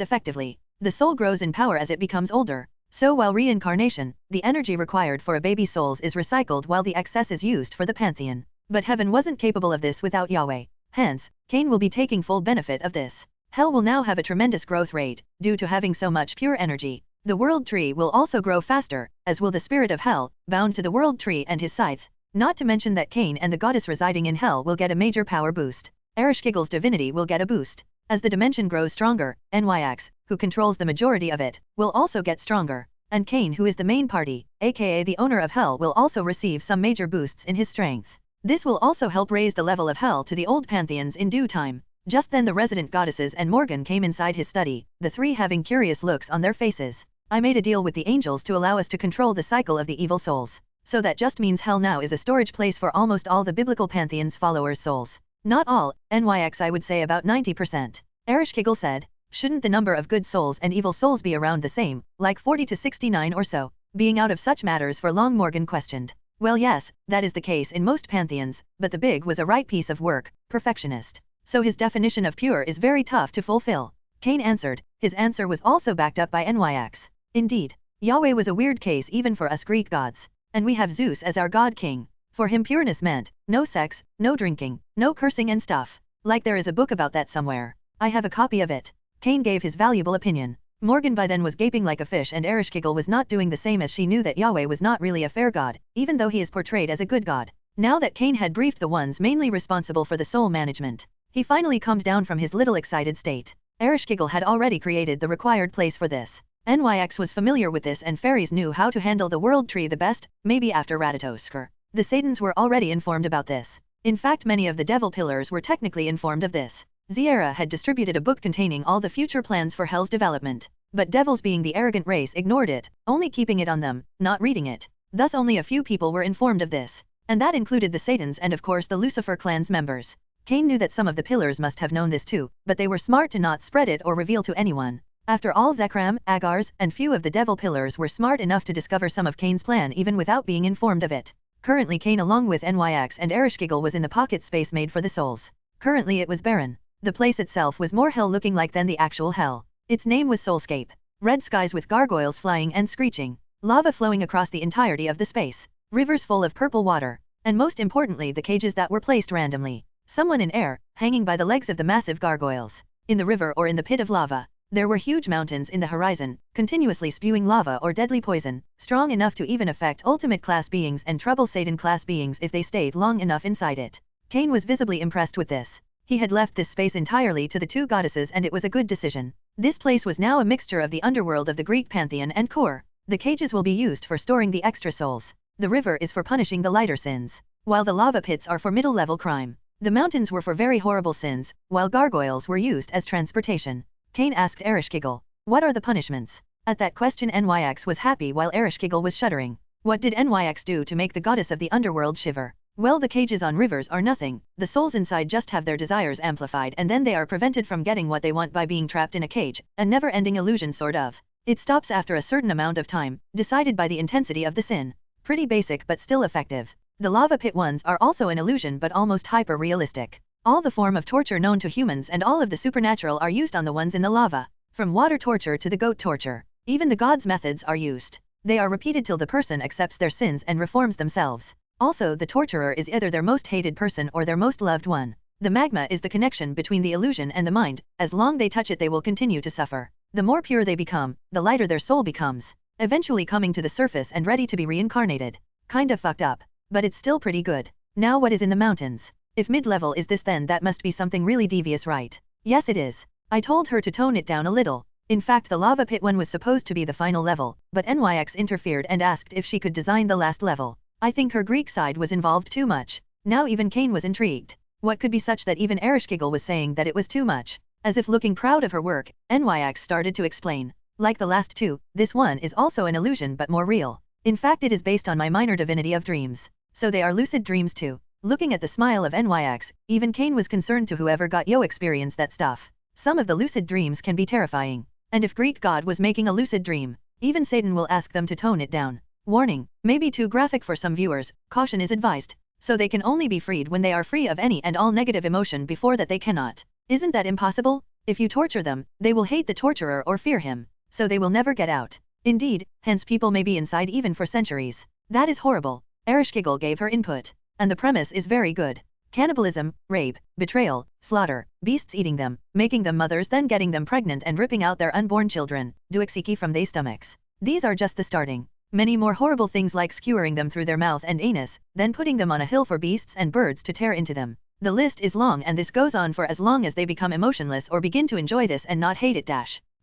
effectively. The soul grows in power as it becomes older. So while reincarnation, the energy required for a baby's souls is recycled while the excess is used for the pantheon. But heaven wasn't capable of this without Yahweh. Hence, Cain will be taking full benefit of this. Hell will now have a tremendous growth rate, due to having so much pure energy. The world tree will also grow faster, as will the spirit of hell, bound to the world tree and his scythe. Not to mention that Cain and the goddess residing in hell will get a major power boost. Ereshkigal's divinity will get a boost. As the dimension grows stronger, Nyx, who controls the majority of it, will also get stronger. And Cain, who is the main party, aka the owner of hell, will also receive some major boosts in his strength. This will also help raise the level of hell to the old pantheons in due time. Just then the resident goddesses and Morgan came inside his study, the three having curious looks on their faces. I made a deal with the angels to allow us to control the cycle of the evil souls. So that just means hell now is a storage place for almost all the biblical pantheon's followers' souls. Not all, Nyx, I would say about 90%. Ereshkigal said. Shouldn't the number of good souls and evil souls be around the same, like 40 to 69 or so? Being out of such matters for long, Morgan questioned. Well yes, that is the case in most pantheons, but the big was a right piece of work, perfectionist. So his definition of pure is very tough to fulfill. Cain answered. His answer was also backed up by Nyx. Indeed, Yahweh was a weird case even for us Greek gods. And we have Zeus as our god king. For him pureness meant, no sex, no drinking, no cursing and stuff. Like there is a book about that somewhere. I have a copy of it. Cain gave his valuable opinion. Morgan by then was gaping like a fish, and Ereshkigal was not doing the same, as she knew that Yahweh was not really a fair god, even though he is portrayed as a good god. Now that Cain had briefed the ones mainly responsible for the soul management, he finally calmed down from his little excited state. Ereshkigal had already created the required place for this. Nyx was familiar with this, and fairies knew how to handle the world tree the best, maybe after Ratatoskr. The Satans were already informed about this. In fact, many of the devil pillars were technically informed of this. Ziera had distributed a book containing all the future plans for Hell's development. But devils, being the arrogant race, ignored it, only keeping it on them, not reading it. Thus only a few people were informed of this. And that included the Satans and of course the Lucifer clan's members. Cain knew that some of the pillars must have known this too, but they were smart to not spread it or reveal to anyone. After all, Zekram, Agars, and few of the devil pillars were smart enough to discover some of Cain's plan even without being informed of it. Currently Cain, along with Nyx and Ereshkigal, was in the pocket space made for the souls. Currently it was barren. The place itself was more hell-looking like than the actual hell. Its name was Soulscape. Red skies with gargoyles flying and screeching. Lava flowing across the entirety of the space. Rivers full of purple water. And most importantly, the cages that were placed randomly. Someone in air, hanging by the legs of the massive gargoyles. In the river or in the pit of lava. There were huge mountains in the horizon, continuously spewing lava or deadly poison, strong enough to even affect ultimate class beings and trouble Satan class beings if they stayed long enough inside it. Cain was visibly impressed with this. He had left this space entirely to the two goddesses, and it was a good decision. This place was now a mixture of the underworld of the Greek pantheon and core. The cages will be used for storing the extra souls. The river is for punishing the lighter sins, while the lava pits are for middle-level crime. The mountains were for very horrible sins, while gargoyles were used as transportation. Cain asked Ereshkigal, "What are the punishments?" At that question Nyx was happy while Ereshkigal was shuddering. What did Nyx do to make the goddess of the underworld shiver? Well, the cages on rivers are nothing. The souls inside just have their desires amplified, and then they are prevented from getting what they want by being trapped in a cage, a never-ending illusion sort of. It stops after a certain amount of time, decided by the intensity of the sin. Pretty basic but still effective. The lava pit ones are also an illusion but almost hyper-realistic. All the form of torture known to humans and all of the supernatural are used on the ones in the lava. From water torture to the goat torture. Even the gods' methods are used. They are repeated till the person accepts their sins and reforms themselves. Also, the torturer is either their most hated person or their most loved one. The magma is the connection between the illusion and the mind. As long they touch it, they will continue to suffer. The more pure they become, the lighter their soul becomes, eventually coming to the surface and ready to be reincarnated. Kinda fucked up, but it's still pretty good. Now what is in the mountains? If mid-level is this, then that must be something really devious, right? Yes, it is. I told her to tone it down a little. In fact, the lava pit one was supposed to be the final level, but Nyx interfered and asked if she could design the last level. I think her Greek side was involved too much. Now even Cain was intrigued. What could be such that even Ereshkigal was saying that it was too much? As if looking proud of her work, Nyx started to explain. Like the last two, this one is also an illusion but more real. In fact, it is based on my minor divinity of dreams. So they are lucid dreams too. Looking at the smile of Nyx, even Cain was concerned to whoever got yo experience that stuff. Some of the lucid dreams can be terrifying. And if Greek god was making a lucid dream, even Satan will ask them to tone it down. Warning, may be too graphic for some viewers, caution is advised. So they can only be freed when they are free of any and all negative emotion, before that they cannot. Isn't that impossible? If you torture them, they will hate the torturer or fear him. So they will never get out. Indeed, hence people may be inside even for centuries. That is horrible. Ereshkigal gave her input. And the premise is very good. Cannibalism, rape, betrayal, slaughter, beasts eating them, making them mothers, then getting them pregnant and ripping out their unborn children, DxD from their stomachs. These are just the starting. Many more horrible things like skewering them through their mouth and anus, then putting them on a hill for beasts and birds to tear into them. The list is long, and this goes on for as long as they become emotionless or begin to enjoy this and not hate it.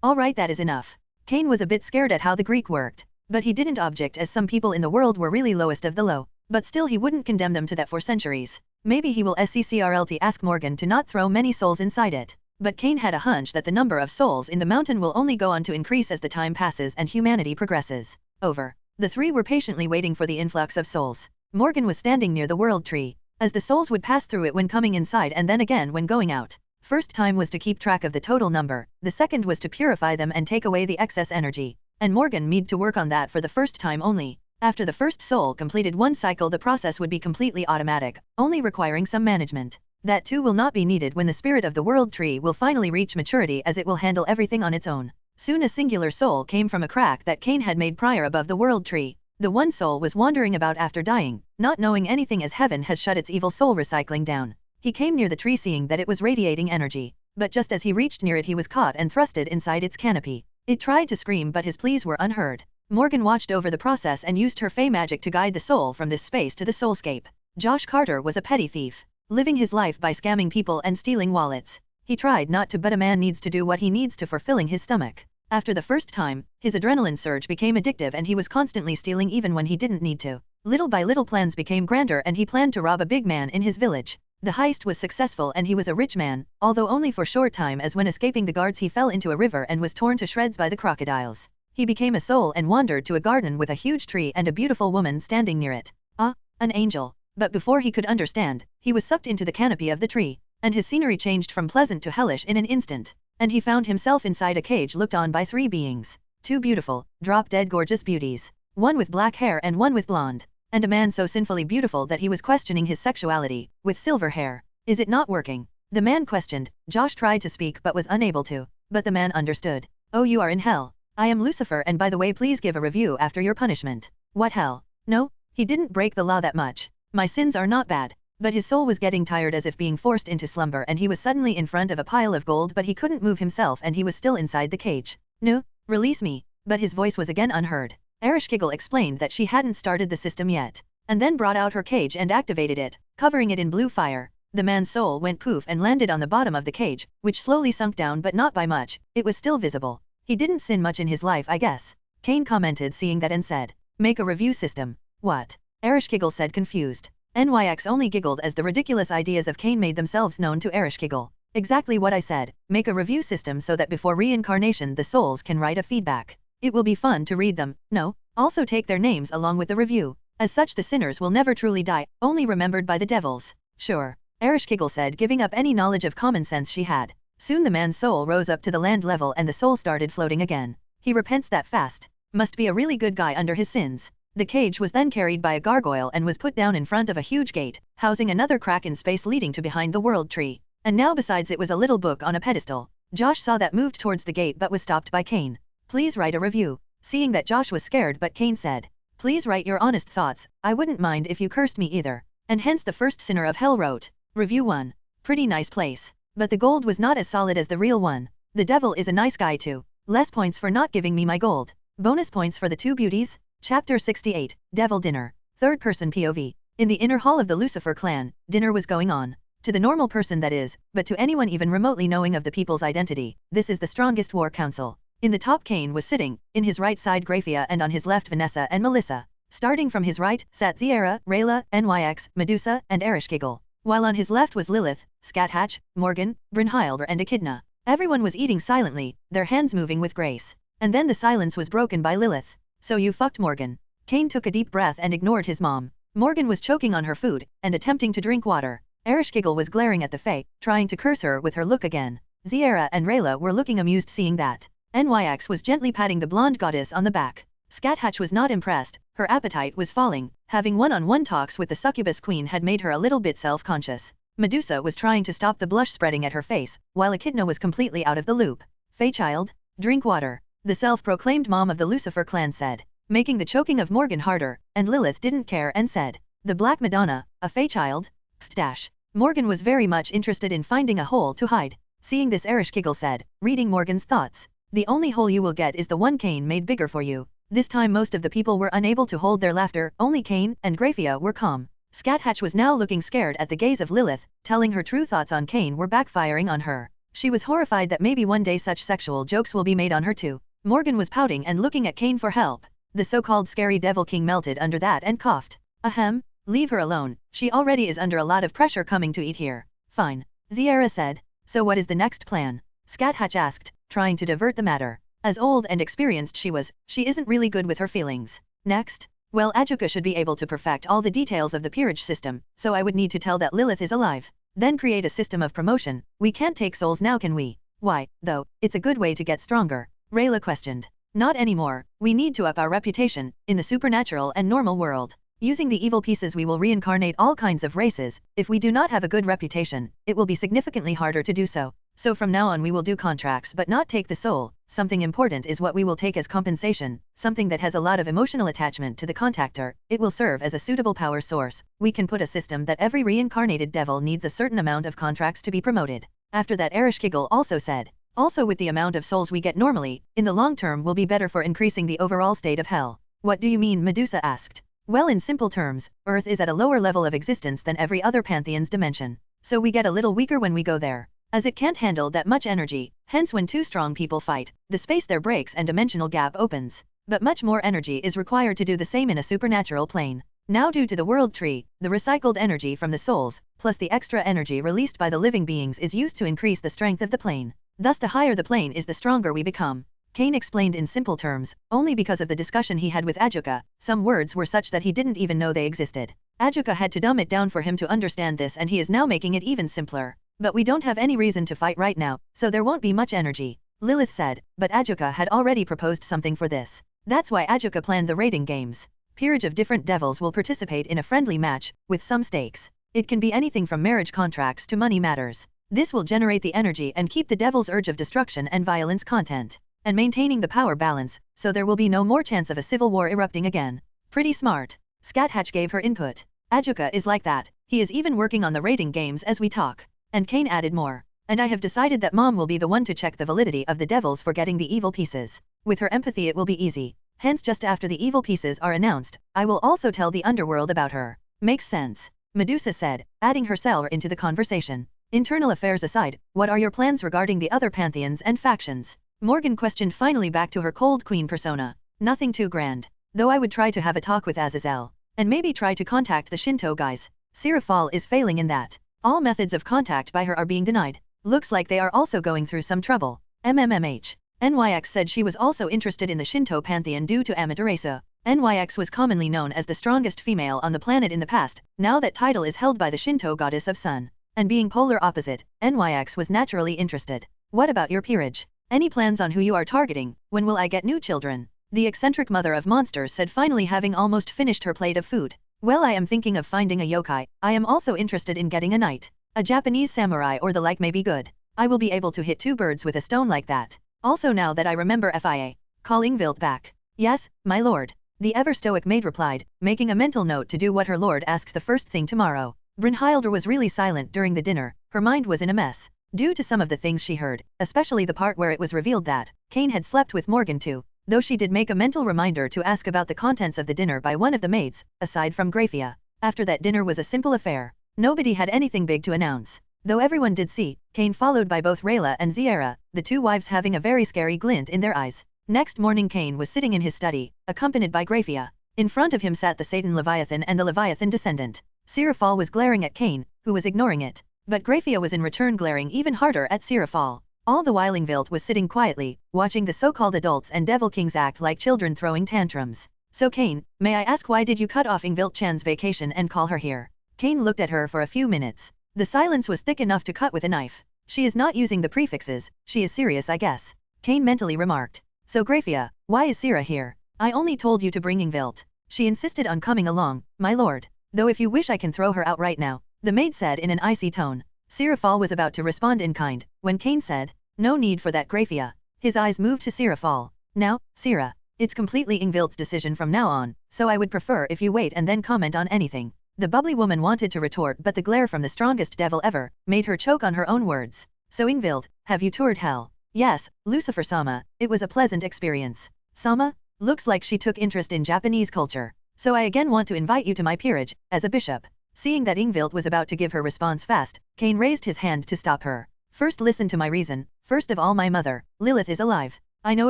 Alright, that is enough. Cain was a bit scared at how the Greek worked, but he didn't object, as some people in the world were really lowest of the low. But still he wouldn't condemn them to that for centuries. Maybe he will SCCRLT ask Morgan to not throw many souls inside it. But Cain had a hunch that the number of souls in the mountain will only go on to increase as the time passes and humanity progresses. Over. The three were patiently waiting for the influx of souls. Morgan was standing near the world tree, as the souls would pass through it when coming inside and then again when going out. First time was to keep track of the total number, the second was to purify them and take away the excess energy. And Morgan need to work on that for the first time only. After the first soul completed one cycle, the process would be completely automatic, only requiring some management. That too will not be needed when the spirit of the world tree will finally reach maturity, as it will handle everything on its own. Soon a singular soul came from a crack that Cain had made prior above the world tree. The one soul was wandering about after dying, not knowing anything, as heaven has shut its evil soul recycling down. He came near the tree, seeing that it was radiating energy, but just as he reached near it he was caught and thrusted inside its canopy. It tried to scream but his pleas were unheard. Morgan watched over the process and used her fey magic to guide the soul from this space to the soulscape. Josh Carter was a petty thief, living his life by scamming people and stealing wallets. He tried not to, but a man needs to do what he needs to for filling his stomach. After the first time, his adrenaline surge became addictive and he was constantly stealing even when he didn't need to. Little by little plans became grander and he planned to rob a big man in his village. The heist was successful and he was a rich man, although only for short time, as when escaping the guards he fell into a river and was torn to shreds by the crocodiles. He became a soul and wandered to a garden with a huge tree and a beautiful woman standing near it. Ah, an angel. But before he could understand, he was sucked into the canopy of the tree, and his scenery changed from pleasant to hellish in an instant. And he found himself inside a cage looked on by 3 beings. 2 beautiful, drop-dead gorgeous beauties. One with black hair and one with blonde. And a man so sinfully beautiful that he was questioning his sexuality, with silver hair. Is it not working? The man questioned. Josh tried to speak but was unable to. But the man understood. Oh, you are in hell. I am Lucifer, and by the way, please give a review after your punishment. What hell? No, he didn't break the law that much. My sins are not bad. But his soul was getting tired, as if being forced into slumber, and he was suddenly in front of a pile of gold, but he couldn't move himself and he was still inside the cage. No, release me. But his voice was again unheard. Ereshkigal explained that she hadn't started the system yet, and then brought out her cage and activated it, covering it in blue fire. The man's soul went poof and landed on the bottom of the cage, which slowly sunk down but not by much. It was still visible. He didn't sin much in his life, I guess. Cain commented, seeing that, and said, make a review system. What? Ereshkigal said, confused. NYX only giggled as the ridiculous ideas of Cain made themselves known to Ereshkigal. Exactly what I said. Make a review system so that before reincarnation the souls can write a feedback. It will be fun to read them. No, also take their names along with the review. As such, the sinners will never truly die, only remembered by the devils. Sure, Ereshkigal said, giving up any knowledge of common sense she had. Soon the man's soul rose up to the land level and the soul started floating again. He repents that fast. Must be a really good guy under his sins. The cage was then carried by a gargoyle and was put down in front of a huge gate, housing another crack in space leading to behind the world tree. And now besides it was a little book on a pedestal. Josh saw that, moved towards the gate but was stopped by Cain. Please write a review. Seeing that Josh was scared, but Cain said, please write your honest thoughts. I wouldn't mind if you cursed me either. And hence the first sinner of hell wrote, Review 1. Pretty nice place. But the gold was not as solid as the real one. The devil is a nice guy too. Less points for not giving me my gold. Bonus points for the 2 beauties. Chapter 68, Devil Dinner. Third person POV. In the inner hall of the Lucifer clan, dinner was going on. To the normal person, that is, but to anyone even remotely knowing of the people's identity, this is the strongest war council. In the top, Cain was sitting, in his right side Graphia, and on his left Vanessa and Melissa. Starting from his right, sat Ziera, Rayla, NYX, Medusa, and Ereshkigal. While on his left was Lilith, Scathatch, Morgan, Brynhildr and Echidna. Everyone was eating silently, their hands moving with grace. And then the silence was broken by Lilith. So you fucked Morgan. Cain took a deep breath and ignored his mom. Morgan was choking on her food, and attempting to drink water. Ereshkigal was glaring at the Fae, trying to curse her with her look again. Ziera and Rayla were looking amused seeing that. NYX was gently patting the blonde goddess on the back. Scathatch was not impressed, her appetite was falling. Having one-on-one talks with the succubus queen had made her a little bit self-conscious. Medusa was trying to stop the blush spreading at her face, while Echidna was completely out of the loop. Fae child, drink water, the self-proclaimed mom of the Lucifer clan said, making the choking of Morgan harder, and Lilith didn't care and said, the Black Madonna, a Fae child? Pfft. Morgan was very much interested in finding a hole to hide. Seeing this, Ereshkigal said, reading Morgan's thoughts, the only hole you will get is the one Cain made bigger for you. This time most of the people were unable to hold their laughter, only Cain and Graphia were calm. Scathatch was now looking scared at the gaze of Lilith, telling her true thoughts on Cain were backfiring on her. She was horrified that maybe one day such sexual jokes will be made on her too. Morgan was pouting and looking at Cain for help. The so-called scary devil king melted under that and coughed. Ahem, leave her alone, she already is under a lot of pressure coming to eat here. Fine. Ziera said. So what is the next plan? Scathatch asked, trying to divert the matter. As old and experienced she was, she isn't really good with her feelings. Next? Well, Ajuka should be able to perfect all the details of the peerage system, so I would need to tell that Lilith is alive. Then create a system of promotion. We can't take souls now, can we? Why, though, it's a good way to get stronger. Rayla questioned. Not anymore, we need to up our reputation, in the supernatural and normal world. Using the evil pieces we will reincarnate all kinds of races. If we do not have a good reputation, it will be significantly harder to do so. So from now on we will do contracts but not take the soul. Something important is what we will take as compensation, something that has a lot of emotional attachment to the contactor. It will serve as a suitable power source. We can put a system that every reincarnated devil needs a certain amount of contracts to be promoted. After that, Ereshkigal also said, Also with the amount of souls we get normally, in the long term will be better for increasing the overall state of hell. What do you mean? Medusa asked. Well, in simple terms, Earth is at a lower level of existence than every other pantheon's dimension. So we get a little weaker when we go there, as it can't handle that much energy. Hence when two strong people fight, the space there breaks and dimensional gap opens. But much more energy is required to do the same in a supernatural plane. Now due to the world tree, the recycled energy from the souls, plus the extra energy released by the living beings is used to increase the strength of the plane. Thus the higher the plane is the stronger we become. Cain explained in simple terms, only because of the discussion he had with Ajuka, some words were such that he didn't even know they existed. Ajuka had to dumb it down for him to understand this, and he is now making it even simpler. But we don't have any reason to fight right now, so there won't be much energy, Lilith said, but Ajuka had already proposed something for this. That's why Ajuka planned the raiding games. Peerage of different devils will participate in a friendly match, with some stakes. It can be anything from marriage contracts to money matters. This will generate the energy and keep the devil's urge of destruction and violence content, and maintaining the power balance, so there will be no more chance of a civil war erupting again. Pretty smart. Scathatch gave her input. Ajuka is like that, he is even working on the raiding games as we talk. And Cain added more. And I have decided that Mom will be the one to check the validity of the devils for getting the evil pieces. With her empathy it will be easy. Hence just after the evil pieces are announced, I will also tell the underworld about her. Makes sense, Medusa said, adding herself into the conversation. Internal affairs aside, what are your plans regarding the other pantheons and factions? Morgan questioned, finally back to her cold queen persona. Nothing too grand. Though I would try to have a talk with Azazel. And maybe try to contact the Shinto guys. Sirafal is failing in that. All methods of contact by her are being denied. Looks like they are also going through some trouble. MMMH. NYX said she was also interested in the Shinto pantheon due to Amaterasu. NYX was commonly known as the strongest female on the planet in the past. Now that title is held by the Shinto goddess of sun. And being polar opposite, NYX was naturally interested. What about your peerage? Any plans on who you are targeting? When will I get new children? The eccentric mother of monsters said, finally having almost finished her plate of food. Well, I am thinking of finding a yokai. I am also interested in getting a knight. A Japanese samurai or the like may be good. I will be able to hit two birds with a stone like that. Also now that I remember FIA. Call Ingvild back. Yes, my lord. The ever-stoic maid replied, making a mental note to do what her lord asked the first thing tomorrow. Brynhildr was really silent during the dinner. Her mind was in a mess. Due to some of the things she heard, especially the part where it was revealed that Cain had slept with Morgan too. Though she did make a mental reminder to ask about the contents of the dinner by one of the maids, aside from Graphia. After that dinner was a simple affair. Nobody had anything big to announce. Though everyone did see Cain followed by both Rayla and Ziera, the two wives having a very scary glint in their eyes. Next morning Cain was sitting in his study, accompanied by Graphia. In front of him sat the Satan Leviathan and the Leviathan descendant. Sirafal was glaring at Cain, who was ignoring it. But Graphia was in return glaring even harder at Sirafal. All the while Ingvild was sitting quietly, watching the so-called adults and Devil Kings act like children throwing tantrums. So Cain, may I ask why did you cut off Ingvild Chan's vacation and call her here? Cain looked at her for a few minutes. The silence was thick enough to cut with a knife. She is not using the prefixes, she is serious I guess. Cain mentally remarked. So Graphia, why is Sira here? I only told you to bring Ingvild. She insisted on coming along, my lord. Though if you wish I can throw her out right now, the maid said in an icy tone. Sirafal was about to respond in kind, when Cain said, no need for that Graphia. His eyes moved to Sirafal. Now, Sira, it's completely Ingvild's decision from now on, so I would prefer if you wait and then comment on anything. The bubbly woman wanted to retort, but the glare from the strongest devil ever made her choke on her own words. So Ingvild, have you toured hell? Yes, Lucifer Sama, it was a pleasant experience. Sama? Looks like she took interest in Japanese culture. So I again want to invite you to my peerage, as a bishop. Seeing that Ingvild was about to give her response fast, Cain raised his hand to stop her. First listen to my reason. First of all, my mother, Lilith, is alive. I know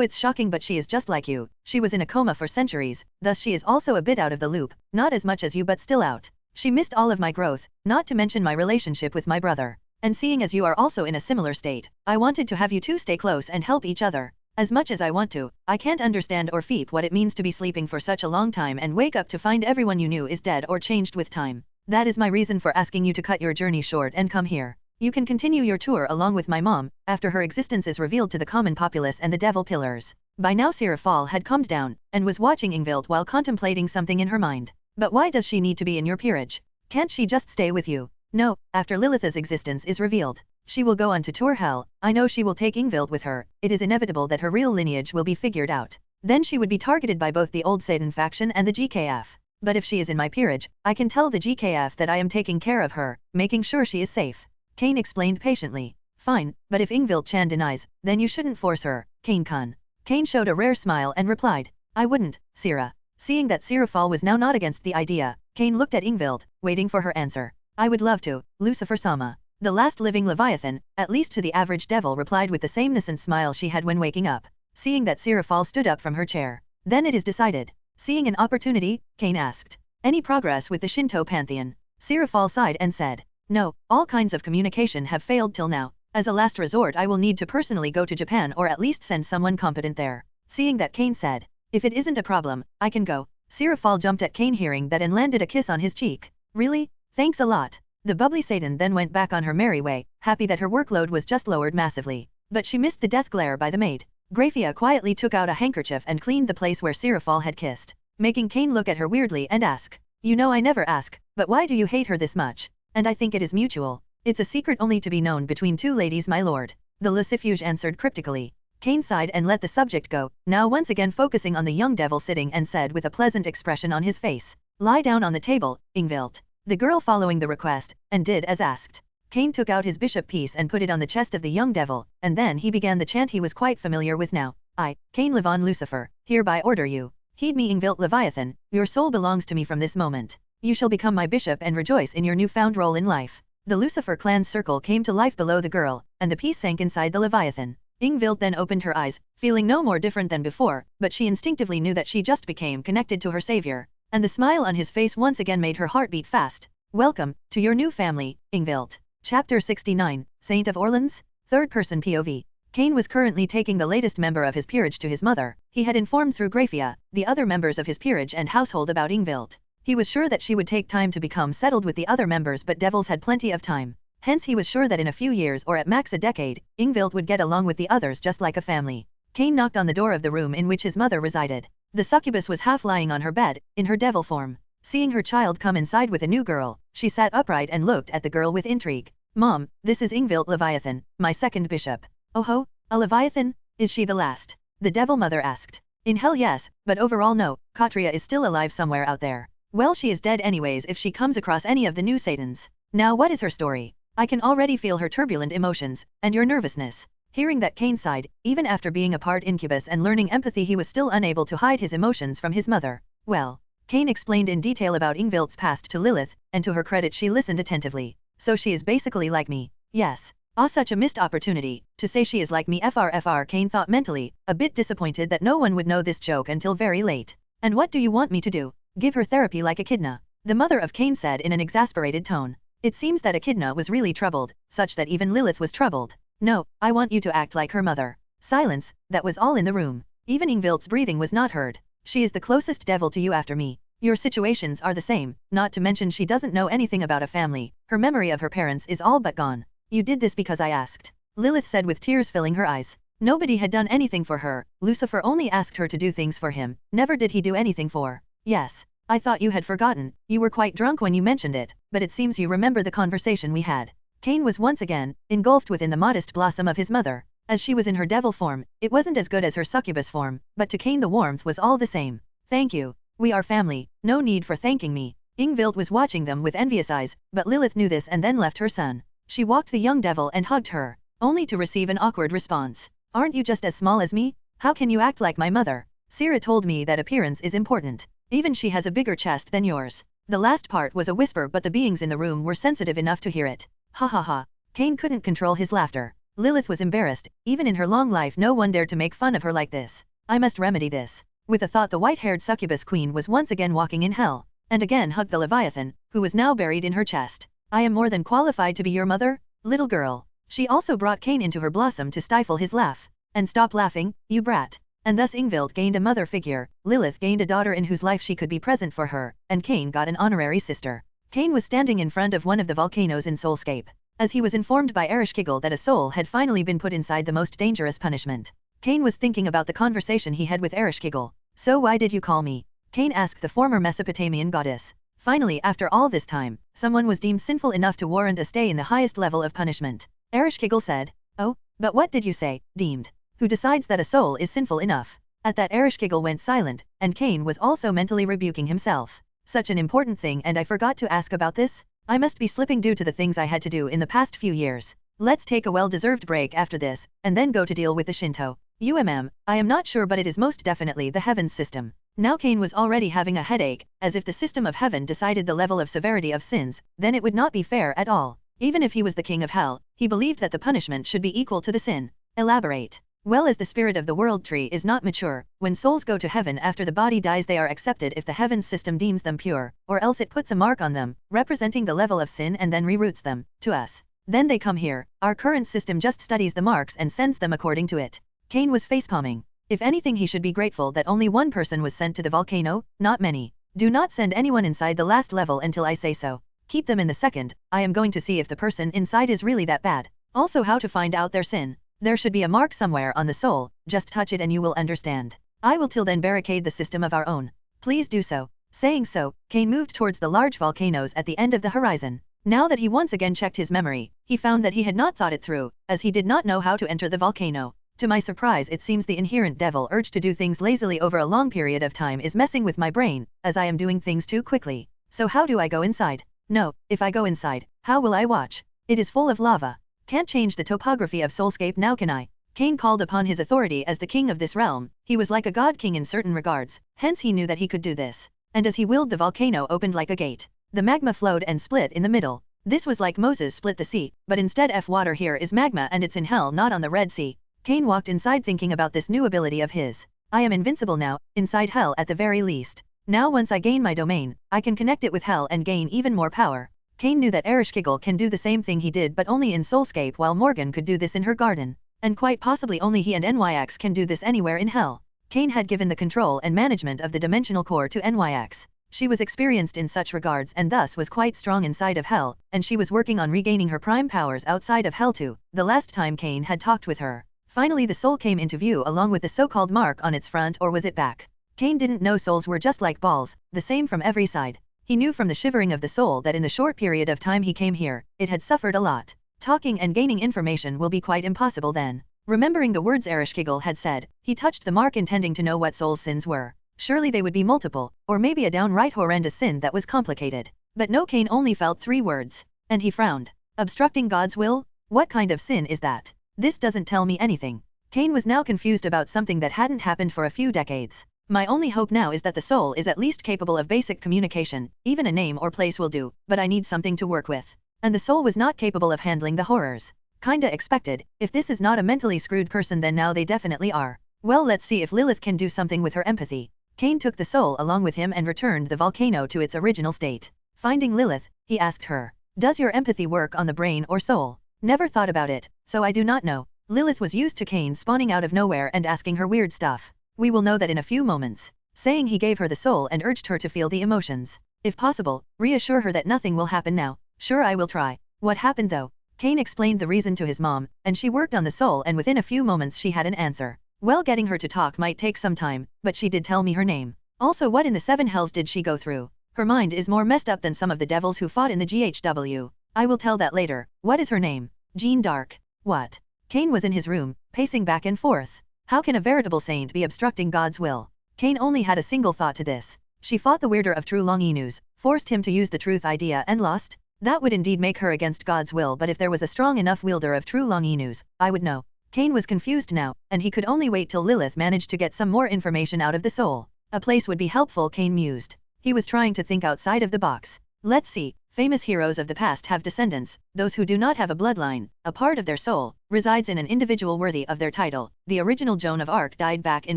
it's shocking, but she is just like you. She was in a coma for centuries, thus she is also a bit out of the loop, not as much as you but still out. She missed all of my growth, not to mention my relationship with my brother. And seeing as you are also in a similar state, I wanted to have you two stay close and help each other. As much as I want to, I can't understand or feep what it means to be sleeping for such a long time and wake up to find everyone you knew is dead or changed with time. That is my reason for asking you to cut your journey short and come here. You can continue your tour along with my mom, after her existence is revealed to the common populace and the devil pillars. By now Sirafal had calmed down, and was watching Ingvild while contemplating something in her mind. But why does she need to be in your peerage? Can't she just stay with you? No, after Lilith's existence is revealed, she will go on to tour hell. I know she will take Ingvild with her. It is inevitable that her real lineage will be figured out. Then she would be targeted by both the old Satan faction and the GKF. But if she is in my peerage, I can tell the GKF that I am taking care of her, making sure she is safe. Cain explained patiently. Fine, but if Ingvild-chan denies, then you shouldn't force her, Cain-kun. Cain showed a rare smile and replied, I wouldn't, Sira. Seeing that Sirafal was now not against the idea, Cain looked at Ingvild, waiting for her answer. I would love to, Lucifer-sama. The last living Leviathan, at least to the average devil, replied with the same innocent smile she had when waking up. Seeing that Sirafal stood up from her chair. Then it is decided. Seeing an opportunity, Cain asked. Any progress with the Shinto pantheon? Sirafal sighed and said. No, all kinds of communication have failed till now. As a last resort I will need to personally go to Japan or at least send someone competent there. Seeing that, Cain said. If it isn't a problem, I can go. Sirafal jumped at Cain hearing that and landed a kiss on his cheek. Really? Thanks a lot. The bubbly Satan then went back on her merry way, happy that her workload was just lowered massively. But she missed the death glare by the maid. Grafia quietly took out a handkerchief and cleaned the place where Sirafal had kissed, making Cain look at her weirdly and ask, You know I never ask, but why do you hate her this much? And I think it is mutual. It's a secret only to be known between two ladies, my lord. The Lucifuge answered cryptically. Cain sighed and let the subject go, now once again focusing on the young devil sitting, and said with a pleasant expression on his face, Lie down on the table, Ingvild. The girl following the request, and did as asked. Cain took out his bishop piece and put it on the chest of the young devil, and then he began the chant he was quite familiar with now. I, Cain Levon Lucifer, hereby order you. Heed me, Ingvild Leviathan, your soul belongs to me from this moment. You shall become my bishop and rejoice in your newfound role in life. The Lucifer clan's circle came to life below the girl, and the piece sank inside the Leviathan. Ingvild then opened her eyes, feeling no more different than before, but she instinctively knew that she just became connected to her savior, and the smile on his face once again made her heart beat fast. Welcome to your new family, Ingvild. Chapter 69, Saint of Orleans? Third-person POV. Cain was currently taking the latest member of his peerage to his mother. He had informed through Grafia, the other members of his peerage and household, about Ingvild. He was sure that she would take time to become settled with the other members, but devils had plenty of time. Hence he was sure that in a few years, or at max a decade, Ingvild would get along with the others just like a family. Cain knocked on the door of the room in which his mother resided. The succubus was half lying on her bed, in her devil form. Seeing her child come inside with a new girl, she sat upright and looked at the girl with intrigue. Mom, this is Ingvild Leviathan, my second bishop. Oh ho, a Leviathan? Is she the last? The devil mother asked. In hell yes, but overall no, Katria is still alive somewhere out there. Well, she is dead anyways if she comes across any of the new Satans. Now what is her story? I can already feel her turbulent emotions, and your nervousness. Hearing that, Cain sighed. Even after being a part incubus and learning empathy, he was still unable to hide his emotions from his mother. Well, Cain explained in detail about Ingvild's past to Lilith, and to her credit she listened attentively. So she is basically like me. Yes. Ah, such a missed opportunity. To say she is like me, FR, Cain thought mentally, a bit disappointed that no one would know this joke until very late. And what do you want me to do? Give her therapy like Echidna? The mother of Cain said in an exasperated tone. It seems that Echidna was really troubled, such that even Lilith was troubled. No, I want you to act like her mother. Silence, that was all in the room. Even Ingvild's breathing was not heard. She is the closest devil to you after me. Your situations are the same, not to mention she doesn't know anything about a family. Her memory of her parents is all but gone. You did this because I asked. Lilith said with tears filling her eyes. Nobody had done anything for her. Lucifer only asked her to do things for him. Never did he do anything for. Yes. I thought you had forgotten. You were quite drunk when you mentioned it, but it seems you remember the conversation we had. Cain was once again engulfed within the modest blossom of his mother. As she was in her devil form, it wasn't as good as her succubus form, but to Cain the warmth was all the same. Thank you. We are family, no need for thanking me. Ingvild was watching them with envious eyes, but Lilith knew this and then left her son. She walked the young devil and hugged her, only to receive an awkward response. Aren't you just as small as me? How can you act like my mother? Sira told me that appearance is important. Even she has a bigger chest than yours. The last part was a whisper, but the beings in the room were sensitive enough to hear it. Ha ha ha. Cain couldn't control his laughter. Lilith was embarrassed. Even in her long life no one dared to make fun of her like this. I must remedy this. With a thought, the white-haired succubus queen was once again walking in hell, and again hugged the Leviathan, who was now buried in her chest. I am more than qualified to be your mother, little girl. She also brought Cain into her blossom to stifle his laugh. And stop laughing, you brat. And thus Ingvild gained a mother figure, Lilith gained a daughter in whose life she could be present for her, and Cain got an honorary sister. Cain was standing in front of one of the volcanoes in Soulscape, as he was informed by Ereshkigal that a soul had finally been put inside the most dangerous punishment. Cain was thinking about the conversation he had with Ereshkigal. So why did you call me? Cain asked the former Mesopotamian goddess. Finally, after all this time, someone was deemed sinful enough to warrant a stay in the highest level of punishment. Ereshkigal said, Oh, but what did you say, deemed? Who decides that a soul is sinful enough? At that Ereshkigal went silent, and Cain was also mentally rebuking himself. Such an important thing, and I forgot to ask about this? I must be slipping due to the things I had to do in the past few years. Let's take a well-deserved break after this, and then go to deal with the Shinto. I am not sure, but it is most definitely the heavens system. Now Cain was already having a headache, as if the system of heaven decided the level of severity of sins, then it would not be fair at all. Even if he was the king of hell, he believed that the punishment should be equal to the sin. Elaborate. Well, as the spirit of the world tree is not mature, when souls go to heaven after the body dies, they are accepted if the heavens system deems them pure, or else it puts a mark on them, representing the level of sin, and then reroutes them to us. Then they come here. Our current system just studies the marks and sends them according to it. Cain was facepalming. If anything, he should be grateful that only one person was sent to the volcano, not many. Do not send anyone inside the last level until I say so. Keep them in the second. I am going to see if the person inside is really that bad. Also, how to find out their sin. There should be a mark somewhere on the soul, just touch it and you will understand. I will till then barricade the system of our own. Please do so. Saying so, Cain moved towards the large volcanoes at the end of the horizon. Now that he once again checked his memory, he found that he had not thought it through, as he did not know how to enter the volcano. To my surprise, it seems the inherent devil urge to do things lazily over a long period of time is messing with my brain, as I am doing things too quickly. So how do I go inside? No, if I go inside, how will I watch? It is full of lava. Can't change the topography of Soulscape now, can I? Cain called upon his authority as the king of this realm. He was like a god king in certain regards, hence he knew that he could do this. And as he willed, the volcano opened like a gate. The magma flowed and split in the middle. This was like Moses split the sea, but instead water here is magma and it's in hell, not on the Red Sea. Cain walked inside thinking about this new ability of his. I am invincible now, inside hell at the very least. Now once I gain my domain, I can connect it with hell and gain even more power. Cain knew that Ereshkigal can do the same thing he did, but only in Soulscape, while Morgan could do this in her garden. And quite possibly only he and Nyx can do this anywhere in hell. Cain had given the control and management of the dimensional core to Nyx. She was experienced in such regards and thus was quite strong inside of hell, and she was working on regaining her prime powers outside of hell too, the last time Cain had talked with her. Finally the soul came into view along with the so-called mark on its front, or was it back? Cain didn't know souls were just like balls, the same from every side. He knew from the shivering of the soul that in the short period of time he came here, it had suffered a lot. Talking and gaining information will be quite impossible then. Remembering the words Ereshkigal had said, he touched the mark intending to know what soul's sins were. Surely they would be multiple, or maybe a downright horrendous sin that was complicated. But no, Cain only felt 3 words. And he frowned. Obstructing God's will? What kind of sin is that? This doesn't tell me anything. Cain was now confused about something that hadn't happened for a few decades. My only hope now is that the soul is at least capable of basic communication, even a name or place will do, but I need something to work with. And the soul was not capable of handling the horrors. Kinda expected. If this is not a mentally screwed person, then now they definitely are. Well, let's see if Lilith can do something with her empathy. Cain took the soul along with him and returned the volcano to its original state. Finding Lilith, he asked her, "Does your empathy work on the brain or soul?" "Never thought about it, so I do not know." Lilith was used to Cain spawning out of nowhere and asking her weird stuff. "We will know that in a few moments." Saying, he gave her the soul and urged her to feel the emotions. If possible, reassure her that nothing will happen now. "Sure, I will try." What happened though? Cain explained the reason to his mom, and she worked on the soul, and within a few moments she had an answer. Well, getting her to talk might take some time, but she did tell me her name. Also, what in the 7 hells did she go through? Her mind is more messed up than some of the devils who fought in the GHW. I will tell that later. What is her name? Jean d'Arc. What? Cain was in his room, pacing back and forth. How can a veritable saint be obstructing God's will? Cain only had a single thought to this. She fought the weirder of true Longinus, forced him to use the truth idea and lost? That would indeed make her against God's will, but if there was a strong enough wielder of true Longinus, I would know. Cain was confused now, and he could only wait till Lilith managed to get some more information out of the soul. A place would be helpful, Cain mused. He was trying to think outside of the box. Let's see. Famous heroes of the past have descendants. Those who do not have a bloodline, a part of their soul, resides in an individual worthy of their title. The original Joan of Arc died back in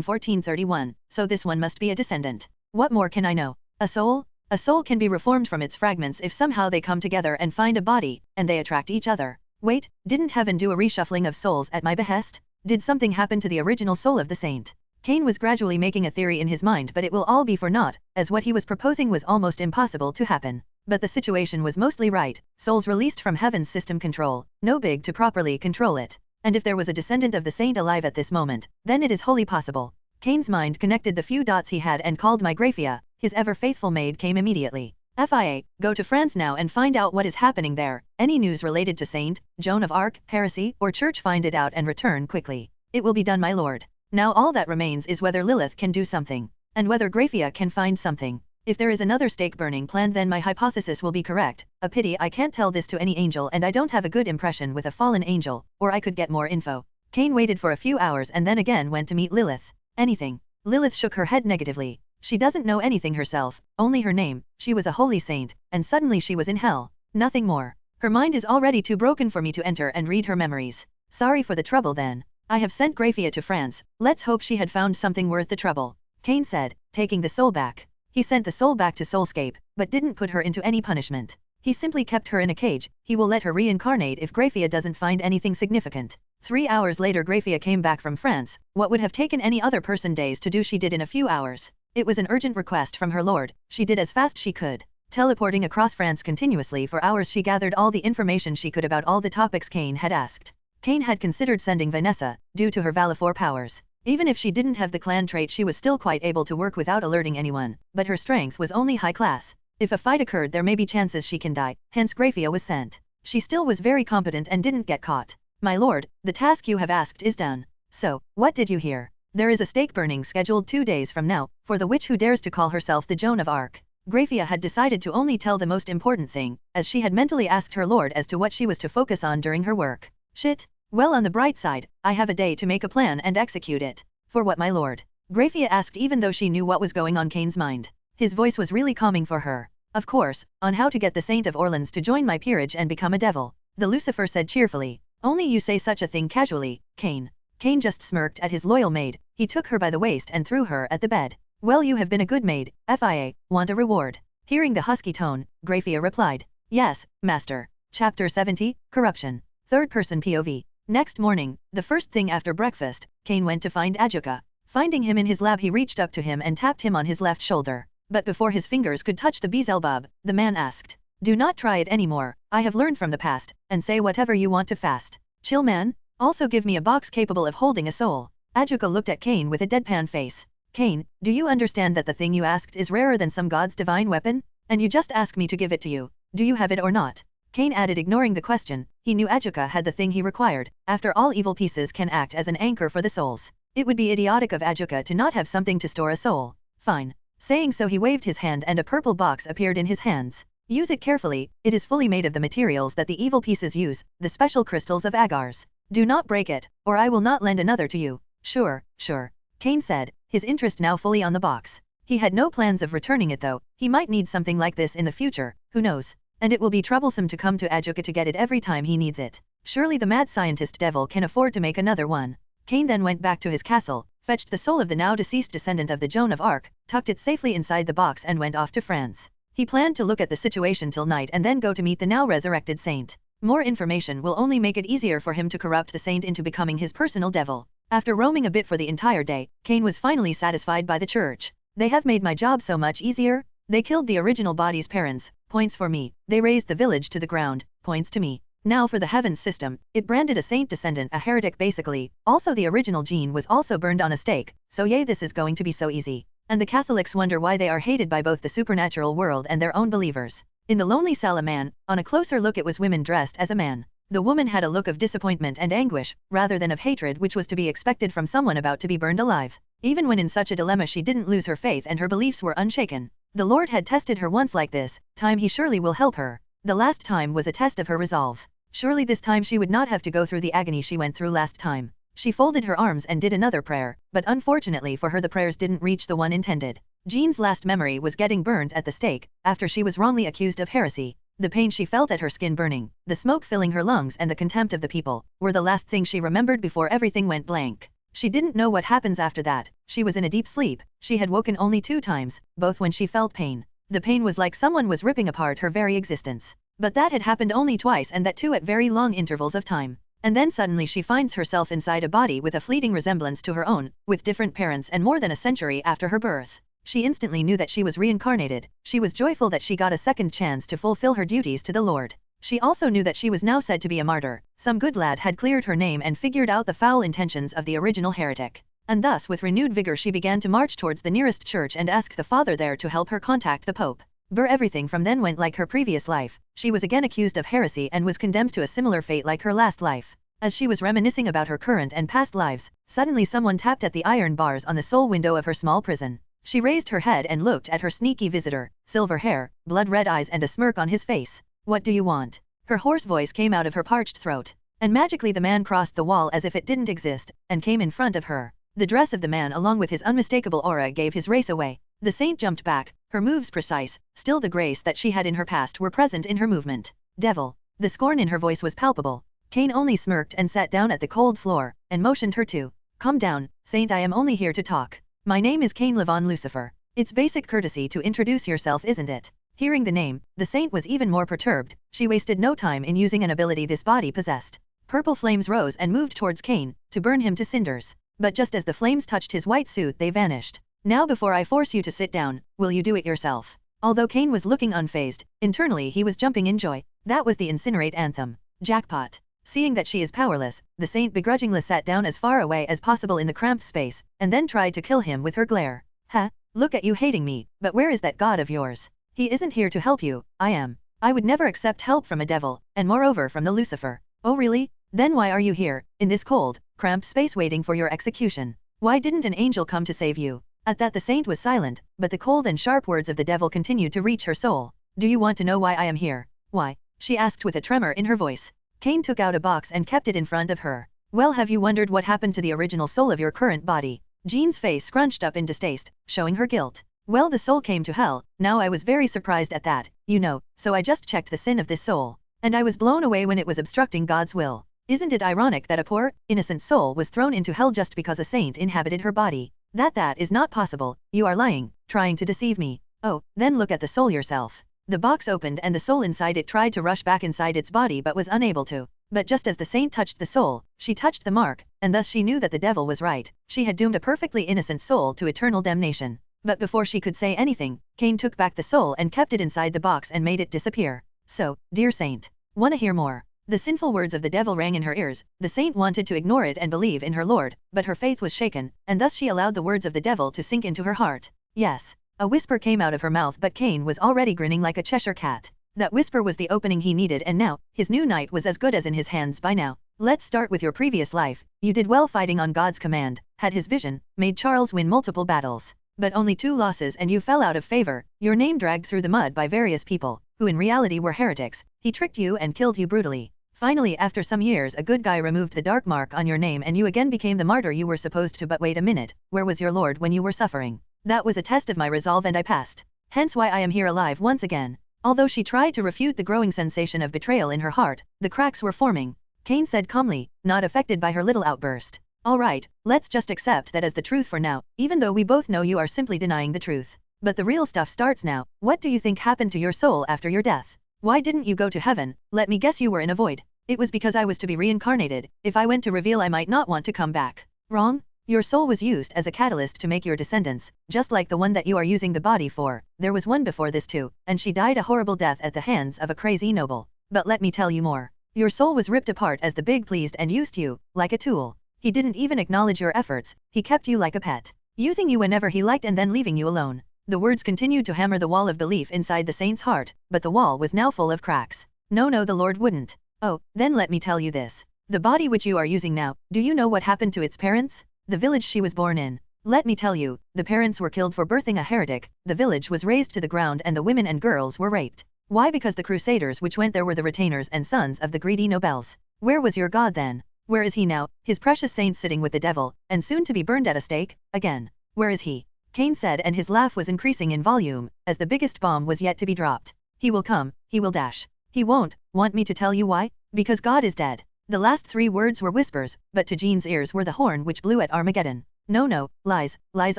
1431, so this one must be a descendant. What more can I know? A soul? A soul can be reformed from its fragments if somehow they come together and find a body, and they attract each other. Wait, didn't heaven do a reshuffling of souls at my behest? Did something happen to the original soul of the saint? Cain was gradually making a theory in his mind, but it will all be for naught, as what he was proposing was almost impossible to happen. But the situation was mostly right. Souls released from heaven's system control, no big to properly control it. And if there was a descendant of the saint alive at this moment, then it is wholly possible. Cain's mind connected the few dots he had and called my Graphia. His ever-faithful maid came immediately. FIA, go to France now and find out what is happening there. Any news related to Saint, Joan of Arc, heresy, or church, find it out and return quickly. It will be done, my lord. Now all that remains is whether Lilith can do something, and whether Graphia can find something. If there is another stake burning planned, then my hypothesis will be correct. A pity I can't tell this to any angel, and I don't have a good impression with a fallen angel, or I could get more info. Cain waited for a few hours and then again went to meet Lilith. Anything? Lilith shook her head negatively. She doesn't know anything herself, only her name. She was a holy saint, and suddenly she was in hell. Nothing more. Her mind is already too broken for me to enter and read her memories. Sorry for the trouble then. I have sent Grafia to France. Let's hope she had found something worth the trouble. Cain said, taking the soul back. He sent the soul back to Soulscape, but didn't put her into any punishment. He simply kept her in a cage. He will let her reincarnate if Grafia doesn't find anything significant. 3 hours later Grafia came back from France. What would have taken any other person days to do she did in a few hours. It was an urgent request from her lord. She did as fast she could. Teleporting across France continuously for hours, she gathered all the information she could about all the topics Cain had asked. Cain had considered sending Vanessa, due to her Valifor powers. Even if she didn't have the clan trait, she was still quite able to work without alerting anyone, but her strength was only high class. If a fight occurred, there may be chances she can die, hence Grafia was sent. She still was very competent and didn't get caught. My lord, the task you have asked is done. So, what did you hear? There is a stake burning scheduled 2 days from now, for the witch who dares to call herself the Joan of Arc. Grafia had decided to only tell the most important thing, as she had mentally asked her lord as to what she was to focus on during her work. Shit. Well, on the bright side, I have a day to make a plan and execute it. For what, my lord? Grafia asked, even though she knew what was going on Cain's mind. His voice was really calming for her. Of course, on how to get the Saint of Orleans to join my peerage and become a devil. The Lucifer said cheerfully. Only you say such a thing casually, Cain. Cain just smirked at his loyal maid. He took her by the waist and threw her at the bed. Well, you have been a good maid, FIA, want a reward? Hearing the husky tone, Grafia replied. Yes, master. Chapter 70, Corruption. Third-person POV. Next morning, the first thing after breakfast, Cain went to find Ajuka. Finding him in his lab, he reached up to him and tapped him on his left shoulder. But before his fingers could touch the Beelzebub, the man asked. Do not try it anymore. I have learned from the past, and say whatever you want to fast. Chill, man. Also give me a box capable of holding a soul. Ajuka looked at Cain with a deadpan face. Cain, do you understand that the thing you asked is rarer than some god's divine weapon? And you just ask me to give it to you. Do you have it or not? Cain added, ignoring the question. He knew Ajuka had the thing he required. After all, evil pieces can act as an anchor for the souls. It would be idiotic of Ajuka to not have something to store a soul. Fine. Saying so, he waved his hand and a purple box appeared in his hands. Use it carefully. It is fully made of the materials that the evil pieces use, the special crystals of Agars. Do not break it, or I will not lend another to you. Sure, sure. Cain said, his interest now fully on the box. He had no plans of returning it though. He might need something like this in the future, who knows? And it will be troublesome to come to Ajuka to get it every time he needs it. Surely the mad scientist devil can afford to make another one. Cain then went back to his castle, fetched the soul of the now deceased descendant of the Joan of Arc, tucked it safely inside the box and went off to France. He planned to look at the situation till night and then go to meet the now resurrected saint. More information will only make it easier for him to corrupt the saint into becoming his personal devil. After roaming a bit for the entire day, Cain was finally satisfied by the church. They have made my job so much easier. They killed the original body's parents, points for me. They razed the village to the ground, points to me. Now for the heavens system, it branded a saint descendant a heretic basically. Also the original gene was also burned on a stake, so yay, this is going to be so easy. And the Catholics wonder why they are hated by both the supernatural world and their own believers. In the lonely cell, a man, on a closer look it was women dressed as a man. The woman had a look of disappointment and anguish, rather than of hatred, which was to be expected from someone about to be burned alive. Even when in such a dilemma, she didn't lose her faith and her beliefs were unshaken. The Lord had tested her once like this, time he surely will help her. The last time was a test of her resolve. Surely this time she would not have to go through the agony she went through last time. She folded her arms and did another prayer, but unfortunately for her the prayers didn't reach the one intended. Jean's last memory was getting burned at the stake, after she was wrongly accused of heresy. The pain she felt at her skin burning, the smoke filling her lungs and the contempt of the people, were the last things she remembered before everything went blank. She didn't know what happens after that. She was in a deep sleep. She had woken only 2 times, both when she felt pain. The pain was like someone was ripping apart her very existence. But that had happened only twice, and that too at very long intervals of time. And then suddenly she finds herself inside a body with a fleeting resemblance to her own, with different parents and more than a century after her birth. She instantly knew that she was reincarnated. She was joyful that she got a second chance to fulfill her duties to the Lord. She also knew that she was now said to be a martyr. Some good lad had cleared her name and figured out the foul intentions of the original heretic. And thus with renewed vigor she began to march towards the nearest church and ask the Father there to help her contact the Pope. Everything from then went like her previous life. She was again accused of heresy and was condemned to a similar fate like her last life. As she was reminiscing about her current and past lives, suddenly someone tapped at the iron bars on the sole window of her small prison. She raised her head and looked at her sneaky visitor, silver hair, blood-red eyes and a smirk on his face. What do you want? Her hoarse voice came out of her parched throat. And magically the man crossed the wall as if it didn't exist, and came in front of her. The dress of the man along with his unmistakable aura gave his race away. The saint jumped back, her moves precise, still the grace that she had in her past were present in her movement. Devil. The scorn in her voice was palpable. Cain only smirked and sat down at the cold floor, and motioned her to calm down, Saint. I am only here to talk. My name is Cain Levon Lucifer. It's basic courtesy to introduce yourself, isn't it? Hearing the name, the saint was even more perturbed. She wasted no time in using an ability this body possessed. Purple flames rose and moved towards Cain, to burn him to cinders. But just as the flames touched his white suit they vanished. Now before I force you to sit down, will you do it yourself? Although Cain was looking unfazed, internally he was jumping in joy. That was the incinerate anthem. Jackpot. Seeing that she is powerless, the saint begrudgingly sat down as far away as possible in the cramped space, and then tried to kill him with her glare. Huh? Look at you hating me, but where is that god of yours? He isn't here to help you, I am. I would never accept help from a devil, and moreover from the Lucifer. Oh really? Then why are you here, in this cold, cramped space waiting for your execution? Why didn't an angel come to save you? At that the saint was silent, but the cold and sharp words of the devil continued to reach her soul. Do you want to know why I am here? Why? She asked with a tremor in her voice. Cain took out a box and kept it in front of her. Well, have you wondered what happened to the original soul of your current body? Jean's face scrunched up in distaste, showing her guilt. Well, the soul came to hell. Now I was very surprised at that, you know, so I just checked the sin of this soul. And I was blown away when it was obstructing God's will. Isn't it ironic that a poor, innocent soul was thrown into hell just because a saint inhabited her body? That is not possible. You are lying, trying to deceive me. Oh, then look at the soul yourself. The box opened and the soul inside it tried to rush back inside its body but was unable to. But just as the saint touched the soul, she touched the mark, and thus she knew that the devil was right. She had doomed a perfectly innocent soul to eternal damnation. But before she could say anything, Cain took back the soul and kept it inside the box and made it disappear. So, dear saint, wanna hear more? The sinful words of the devil rang in her ears. The saint wanted to ignore it and believe in her Lord, but her faith was shaken, and thus she allowed the words of the devil to sink into her heart. Yes. A whisper came out of her mouth, but Cain was already grinning like a Cheshire cat. That whisper was the opening he needed, and now, his new night was as good as in his hands by now. Let's start with your previous life. You did well fighting on God's command, had his vision, made Charles win multiple battles. But only 2 losses and you fell out of favor, your name dragged through the mud by various people, who in reality were heretics. He tricked you and killed you brutally. Finally, after some years, a good guy removed the dark mark on your name and you again became the martyr you were supposed to. But wait a minute, where was your Lord when you were suffering? That was a test of my resolve and I passed. Hence why I am here alive once again. Although she tried to refute the growing sensation of betrayal in her heart, the cracks were forming. Cain said calmly, not affected by her little outburst. All right, let's just accept that as the truth for now, even though we both know you are simply denying the truth. But the real stuff starts now. What do you think happened to your soul after your death? Why didn't you go to heaven? Let me guess, you were in a void. It was because I was to be reincarnated. If I went to reveal, I might not want to come back. Wrong? Your soul was used as a catalyst to make your descendants, just like the one that you are using the body for. There was one before this too, and she died a horrible death at the hands of a crazy noble. But let me tell you more. Your soul was ripped apart as the big pleased and used you, like a tool. He didn't even acknowledge your efforts, he kept you like a pet, using you whenever he liked and then leaving you alone. The words continued to hammer the wall of belief inside the saint's heart, but the wall was now full of cracks. No, the Lord wouldn't. Oh, then let me tell you this. The body which you are using now, do you know what happened to its parents? The village she was born in. Let me tell you, the parents were killed for birthing a heretic, the village was razed to the ground and the women and girls were raped. Why? Because the crusaders which went there were the retainers and sons of the greedy nobles. Where was your God then? Where is he now, his precious saint sitting with the devil, and soon to be burned at a stake? Again. Where is he? Cain said, and his laugh was increasing in volume, as the biggest bomb was yet to be dropped. He will come, he will dash. He won't. Want me to tell you why? Because God is dead. The last 3 words were whispers, but to Jean's ears were the horn which blew at Armageddon. No, lies,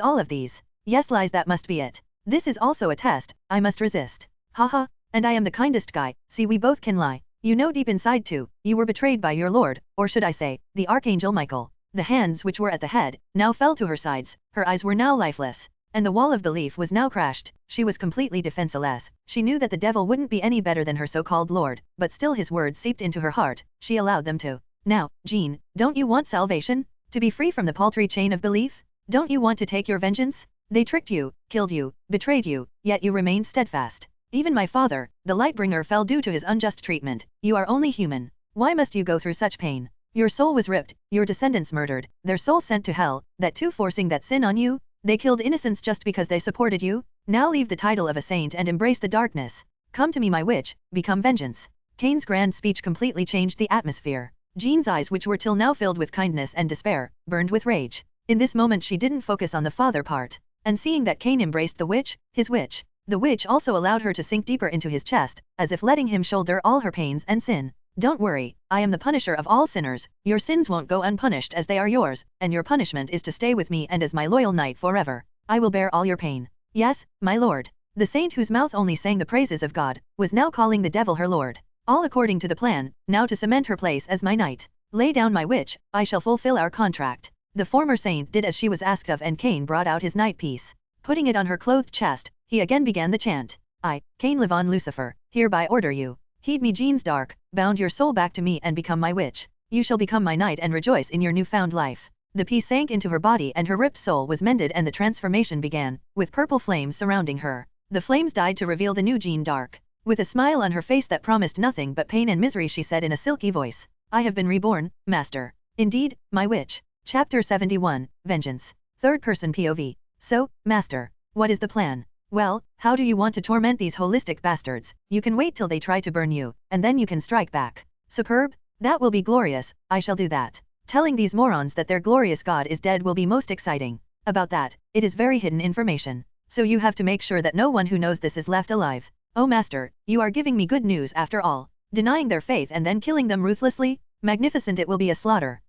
all of these. Yes, lies, that must be it. This is also a test, I must resist. Haha, and I am the kindest guy, see, we both can lie. You know deep inside too, you were betrayed by your Lord, or should I say, the Archangel Michael. The hands which were at the head, now fell to her sides, her eyes were now lifeless. And the wall of belief was now crashed. She was completely defenseless. She knew that the devil wouldn't be any better than her so-called Lord, but still his words seeped into her heart. She allowed them to. Now, Jean, don't you want salvation? To be free from the paltry chain of belief? Don't you want to take your vengeance? They tricked you, killed you, betrayed you, yet you remained steadfast. Even my father, the Lightbringer, fell due to his unjust treatment. You are only human. Why must you go through such pain? Your soul was ripped, your descendants murdered, their souls sent to hell, that too forcing that sin on you? They killed innocents just because they supported you? Now leave the title of a saint and embrace the darkness. Come to me, my witch, become vengeance. Cain's grand speech completely changed the atmosphere. Jean's eyes, which were till now filled with kindness and despair, burned with rage. In this moment she didn't focus on the father part. And seeing that Cain embraced the witch, his witch, the witch also allowed her to sink deeper into his chest, as if letting him shoulder all her pains and sin. Don't worry, I am the punisher of all sinners, your sins won't go unpunished as they are yours, and your punishment is to stay with me and as my loyal knight forever. I will bear all your pain. Yes, my lord. The saint, whose mouth only sang the praises of God, was now calling the devil her lord. All according to the plan, now to cement her place as my knight. Lay down, my witch, I shall fulfill our contract. The former saint did as she was asked of, and Cain brought out his knight piece. Putting it on her clothed chest, he again began the chant. I, Cain livian Lucifer, hereby order you. Heed me, Jean's dark, bound your soul back to me and become my witch. You shall become my knight and rejoice in your newfound life. The piece sank into her body and her ripped soul was mended, and the transformation began, with purple flames surrounding her. The flames died to reveal the new Jean dark. With a smile on her face that promised nothing but pain and misery, she said in a silky voice, I have been reborn, master. Indeed, my witch. Chapter 71, Vengeance. Third person POV. So, master, what is the plan? Well, how do you want to torment these holistic bastards? You can wait till they try to burn you, and then you can strike back. Superb? That will be glorious, I shall do that. Telling these morons that their glorious god is dead will be most exciting. About that, it is very hidden information. So you have to make sure that no one who knows this is left alive. Oh master, you are giving me good news after all. Denying their faith and then killing them ruthlessly? Magnificent, it will be a slaughter.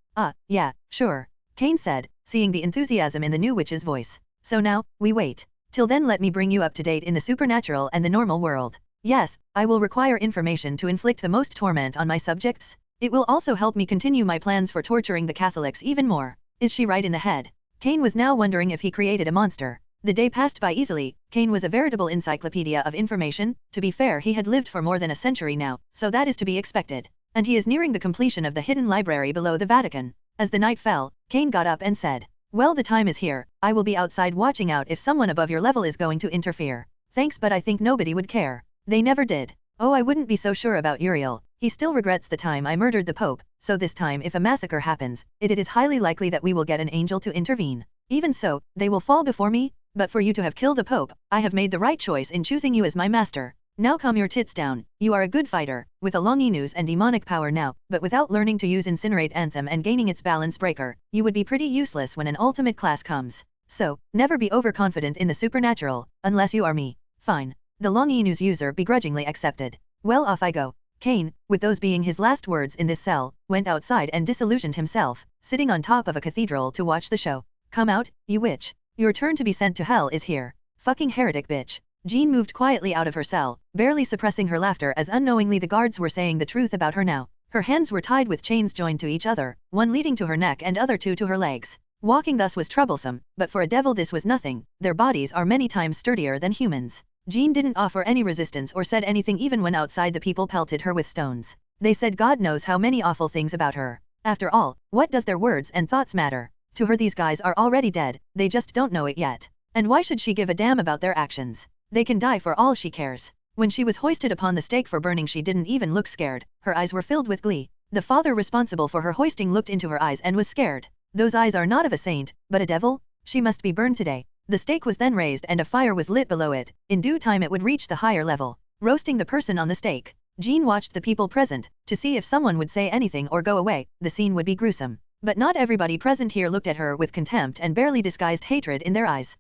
Yeah, sure. Cain said, seeing the enthusiasm in the new witch's voice. So now, we wait. Till then let me bring you up to date in the supernatural and the normal world. Yes, I will require information to inflict the most torment on my subjects. It will also help me continue my plans for torturing the Catholics even more. Is she right in the head? Cain was now wondering if he created a monster. The day passed by easily. Cain was a veritable encyclopedia of information. To be fair, he had lived for more than a century now, so that is to be expected. And he is nearing the completion of the hidden library below the Vatican. As the night fell, Cain got up and said, well, the time is here. I will be outside watching out if someone above your level is going to interfere. Thanks, but I think nobody would care. They never did. Oh, I wouldn't be so sure about Uriel. He still regrets the time I murdered the Pope, so this time if a massacre happens, it is highly likely that we will get an angel to intervene. Even so, they will fall before me? But for you to have killed the Pope, I have made the right choice in choosing you as my master. Now calm your tits down. You are a good fighter, with a Longinus and demonic power now, but without learning to use Incinerate Anthem and gaining its balance breaker, you would be pretty useless when an ultimate class comes. So, never be overconfident in the supernatural, unless you are me. Fine. The Longinus user begrudgingly accepted. Well, off I go. Cain, with those being his last words in this cell, went outside and disillusioned himself, sitting on top of a cathedral to watch the show. Come out, you witch. Your turn to be sent to hell is here. Fucking heretic bitch. Jean moved quietly out of her cell, barely suppressing her laughter as unknowingly the guards were saying the truth about her now. Her hands were tied with chains joined to each other, one leading to her neck and other two to her legs. Walking thus was troublesome, but for a devil this was nothing. Their bodies are many times sturdier than humans. Jean didn't offer any resistance or said anything even when outside the people pelted her with stones. They said God knows how many awful things about her. After all, what does their words and thoughts matter? To her these guys are already dead, they just don't know it yet. And why should she give a damn about their actions? They can die for all she cares. When she was hoisted upon the stake for burning, she didn't even look scared. Her eyes were filled with glee. The father responsible for her hoisting looked into her eyes and was scared. Those eyes are not of a saint, but a devil? She must be burned today. The stake was then raised and a fire was lit below it. In due time it would reach the higher level, roasting the person on the stake. Jean watched the people present, to see if someone would say anything or go away. The scene would be gruesome. But not everybody present here looked at her with contempt and barely disguised hatred in their eyes.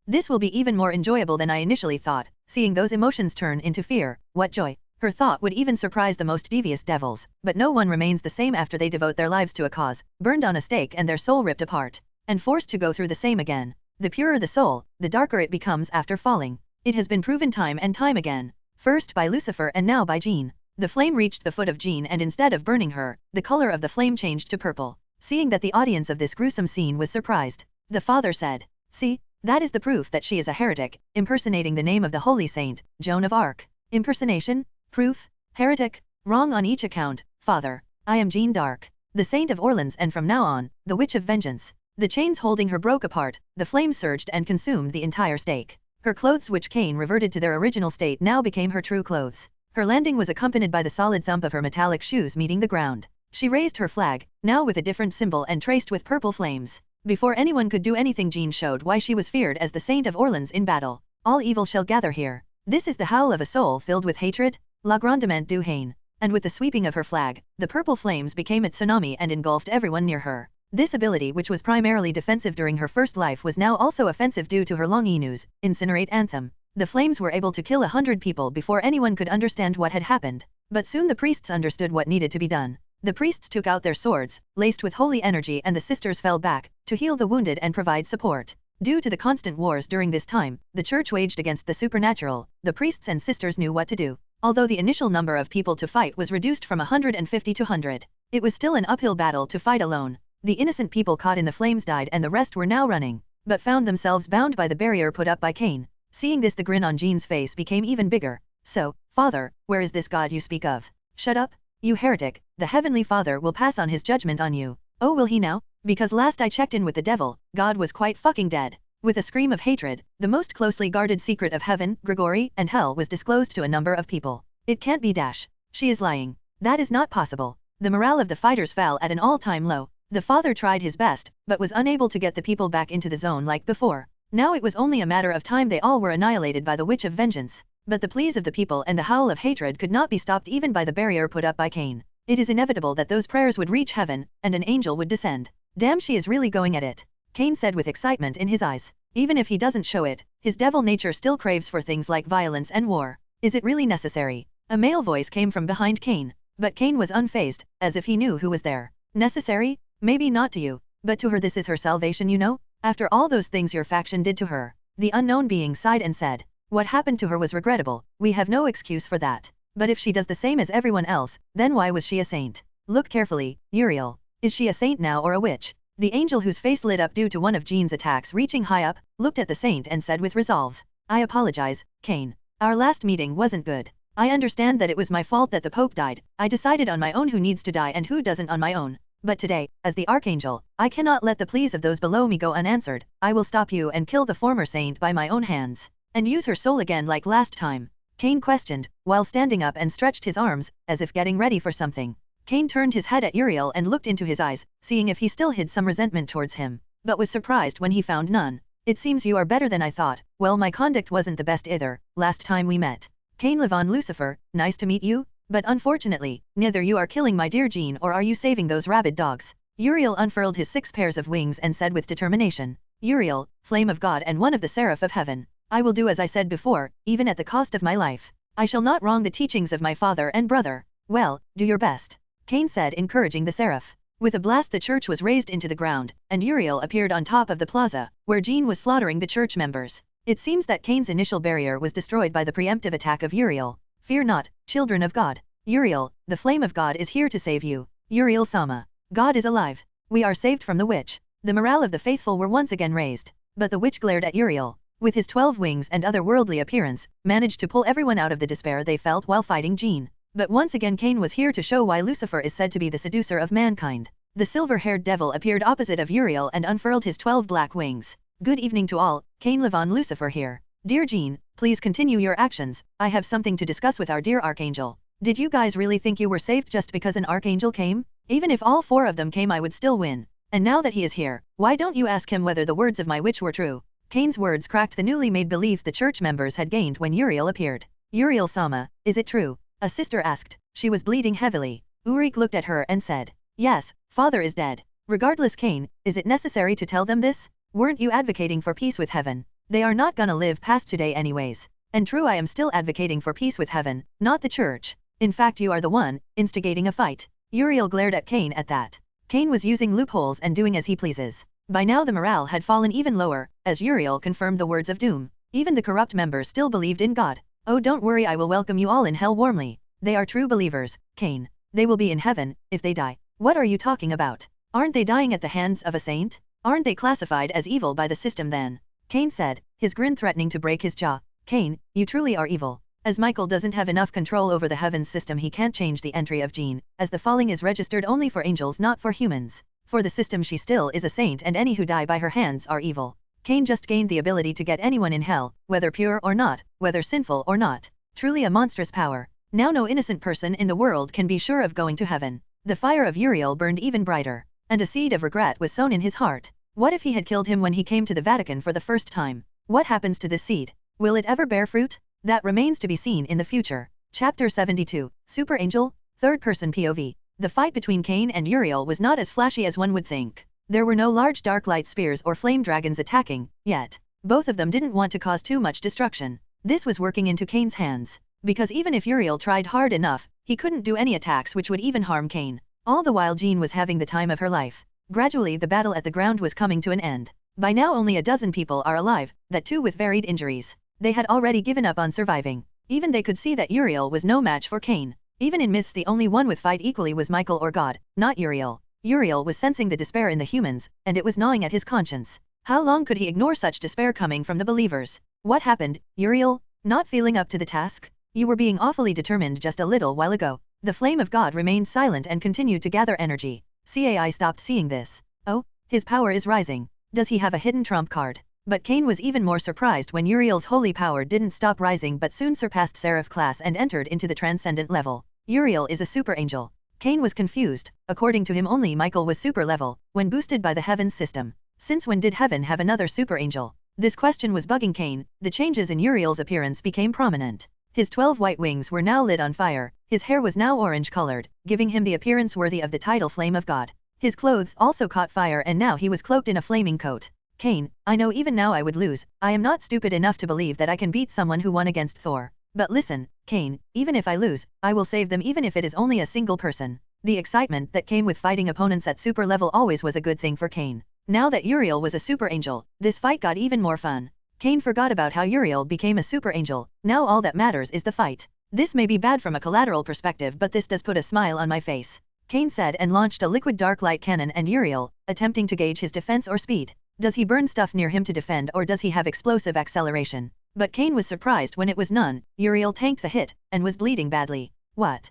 This will be even more enjoyable than I initially thought, seeing those emotions turn into fear. What joy! Her thought would even surprise the most devious devils, but no one remains the same after they devote their lives to a cause, burned on a stake and their soul ripped apart, and forced to go through the same again. The purer the soul, the darker it becomes after falling. It has been proven time and time again, first by Lucifer and now by Jean. The flame reached the foot of Jean, and instead of burning her, the color of the flame changed to purple. Seeing that the audience of this gruesome scene was surprised, the father said, "See, that is the proof that she is a heretic, impersonating the name of the holy saint, Joan of Arc." Impersonation? Proof? Heretic? Wrong on each account, father. I am Jeanne d'Arc, the saint of Orleans, and from now on, the witch of vengeance. The chains holding her broke apart, the flames surged and consumed the entire stake. Her clothes, which Cain reverted to their original state, now became her true clothes. Her landing was accompanied by the solid thump of her metallic shoes meeting the ground. She raised her flag, now with a different symbol and traced with purple flames. Before anyone could do anything, Jean showed why she was feared as the Saint of Orleans in battle. All evil shall gather here. This is the howl of a soul filled with hatred, La Grandement du Haine. And with the sweeping of her flag, the purple flames became a tsunami and engulfed everyone near her. This ability, which was primarily defensive during her first life, was now also offensive due to her long Inu's incinerate anthem. The flames were able to kill 100 people before anyone could understand what had happened. But soon the priests understood what needed to be done. The priests took out their swords, laced with holy energy, and the sisters fell back to heal the wounded and provide support. Due to the constant wars during this time, the church waged against the supernatural. The priests and sisters knew what to do. Although the initial number of people to fight was reduced from 150 to 100, it was still an uphill battle to fight alone. The innocent people caught in the flames died and the rest were now running, but found themselves bound by the barrier put up by Cain. Seeing this, the grin on Jean's face became even bigger. So, Father, where is this God you speak of? Shut up, you heretic, the Heavenly Father will pass on his judgment on you. Oh, will he now? Because last I checked in with the devil, God was quite fucking dead. With a scream of hatred, the most closely guarded secret of heaven, Gregory, and hell was disclosed to a number of people. It can't be dash. She is lying. That is not possible. The morale of the fighters fell at an all-time low. The father tried his best, but was unable to get the people back into the zone like before. Now it was only a matter of time they all were annihilated by the witch of vengeance. But the pleas of the people and the howl of hatred could not be stopped even by the barrier put up by Cain. It is inevitable that those prayers would reach heaven, and an angel would descend. Damn, she is really going at it, Cain said with excitement in his eyes. Even if he doesn't show it, his devil nature still craves for things like violence and war. Is it really necessary? A male voice came from behind Cain, but Cain was unfazed, as if he knew who was there. Necessary? Maybe not to you, but to her this is her salvation, you know? After all those things your faction did to her. The unknown being sighed and said, what happened to her was regrettable, we have no excuse for that. But if she does the same as everyone else, then why was she a saint? Look carefully, Uriel. Is she a saint now or a witch? The angel, whose face lit up due to one of Jean's attacks reaching high up, looked at the saint and said with resolve, I apologize, Cain. Our last meeting wasn't good. I understand that it was my fault that the Pope died. I decided on my own who needs to die and who doesn't on my own. But today, as the Archangel, I cannot let the pleas of those below me go unanswered. I will stop you and kill the former saint by my own hands. And use her soul again like last time? Cain questioned, while standing up and stretched his arms, as if getting ready for something. Cain turned his head at Uriel and looked into his eyes, seeing if he still hid some resentment towards him, but was surprised when he found none. It seems you are better than I thought. Well, my conduct wasn't the best either, last time we met. Cain Levon Lucifer, nice to meet you, but unfortunately, neither you are killing my dear Jean or are you saving those rabid dogs. Uriel unfurled his 6 pairs of wings and said with determination, Uriel, flame of God and one of the seraph of heaven, I will do as I said before, even at the cost of my life. I shall not wrong the teachings of my father and brother. Well, do your best, Cain said, encouraging the seraph. With a blast the church was razed into the ground, and Uriel appeared on top of the plaza, where Jean was slaughtering the church members. It seems that Cain's initial barrier was destroyed by the preemptive attack of Uriel. Fear not, children of God. Uriel, the flame of God is here to save you. Uriel Sama. God is alive. We are saved from the witch. The morale of the faithful were once again raised. But the witch glared at Uriel, with his 12 wings and otherworldly appearance, managed to pull everyone out of the despair they felt while fighting Jean. But once again Cain was here to show why Lucifer is said to be the seducer of mankind. The silver-haired devil appeared opposite of Uriel and unfurled his 12 black wings. Good evening to all, Cain Levon Lucifer here. Dear Jean, please continue your actions. I have something to discuss with our dear Archangel. Did you guys really think you were saved just because an Archangel came? Even if all 4 of them came I would still win. And now that he is here, why don't you ask him whether the words of my witch were true? Cain's words cracked the newly made belief the church members had gained when Uriel appeared. Uriel Sama, is it true? A sister asked. She was bleeding heavily. Ulrich looked at her and said, yes, father is dead. Regardless Cain, is it necessary to tell them this? Weren't you advocating for peace with heaven? They are not gonna live past today anyways. And true, I am still advocating for peace with heaven, not the church. In fact you are the one, instigating a fight. Uriel glared at Cain at that. Cain was using loopholes and doing as he pleases. By now the morale had fallen even lower, as Uriel confirmed the words of doom. Even the corrupt members still believed in God. Oh, don't worry, I will welcome you all in hell warmly. They are true believers, Cain. They will be in heaven, if they die. What are you talking about? Aren't they dying at the hands of a saint? Aren't they classified as evil by the system then? Cain said, his grin threatening to break his jaw. Cain, you truly are evil. As Michael doesn't have enough control over the heavens system, he can't change the entry of Jean, as the falling is registered only for angels, not for humans. For the system she still is a saint and any who die by her hands are evil. Cain just gained the ability to get anyone in hell, whether pure or not, whether sinful or not. Truly a monstrous power. Now no innocent person in the world can be sure of going to heaven. The fire of Uriel burned even brighter, and a seed of regret was sown in his heart. What if he had killed him when he came to the Vatican for the first time? What happens to this seed? Will it ever bear fruit? That remains to be seen in the future. Chapter 72, Super Angel, Third-Person POV. The fight between Cain and Uriel was not as flashy as one would think. There were no large dark light spears or flame dragons attacking, yet. Both of them didn't want to cause too much destruction. This was working into Cain's hands. Because even if Uriel tried hard enough, he couldn't do any attacks which would even harm Cain. All the while Jean was having the time of her life. Gradually the battle at the ground was coming to an end. By now only a dozen people are alive, that too with varied injuries. They had already given up on surviving. Even they could see that Uriel was no match for Cain. Even in myths the only one with fight equally was Michael or God, not Uriel. Uriel was sensing the despair in the humans, and it was gnawing at his conscience. How long could he ignore such despair coming from the believers? What happened, Uriel? Not feeling up to the task? You were being awfully determined just a little while ago. The flame of God remained silent and continued to gather energy. CAI stopped seeing this. Oh, his power is rising. Does he have a hidden trump card? But Cain was even more surprised when Uriel's holy power didn't stop rising but soon surpassed Seraph class and entered into the transcendent level. Uriel is a super angel. Cain was confused. According to him only Michael was super level, when boosted by the heavens system. Since when did heaven have another super angel? This question was bugging Cain. The changes in Uriel's appearance became prominent. His 12 white wings were now lit on fire, his hair was now orange-colored, giving him the appearance worthy of the title Flame of God. His clothes also caught fire and now he was cloaked in a flaming coat. Cain, I know even now I would lose. I am not stupid enough to believe that I can beat someone who won against Thor. But listen, Cain, even if I lose, I will save them even if it is only a single person. The excitement that came with fighting opponents at super level always was a good thing for Cain. Now that Uriel was a super angel, this fight got even more fun. Cain forgot about how Uriel became a super angel. Now all that matters is the fight. This may be bad from a collateral perspective but this does put a smile on my face. Cain said and launched a liquid dark light cannon and Uriel, attempting to gauge his defense or speed. Does he burn stuff near him to defend or does he have explosive acceleration? But Cain was surprised when it was none. Uriel tanked the hit, and was bleeding badly. What?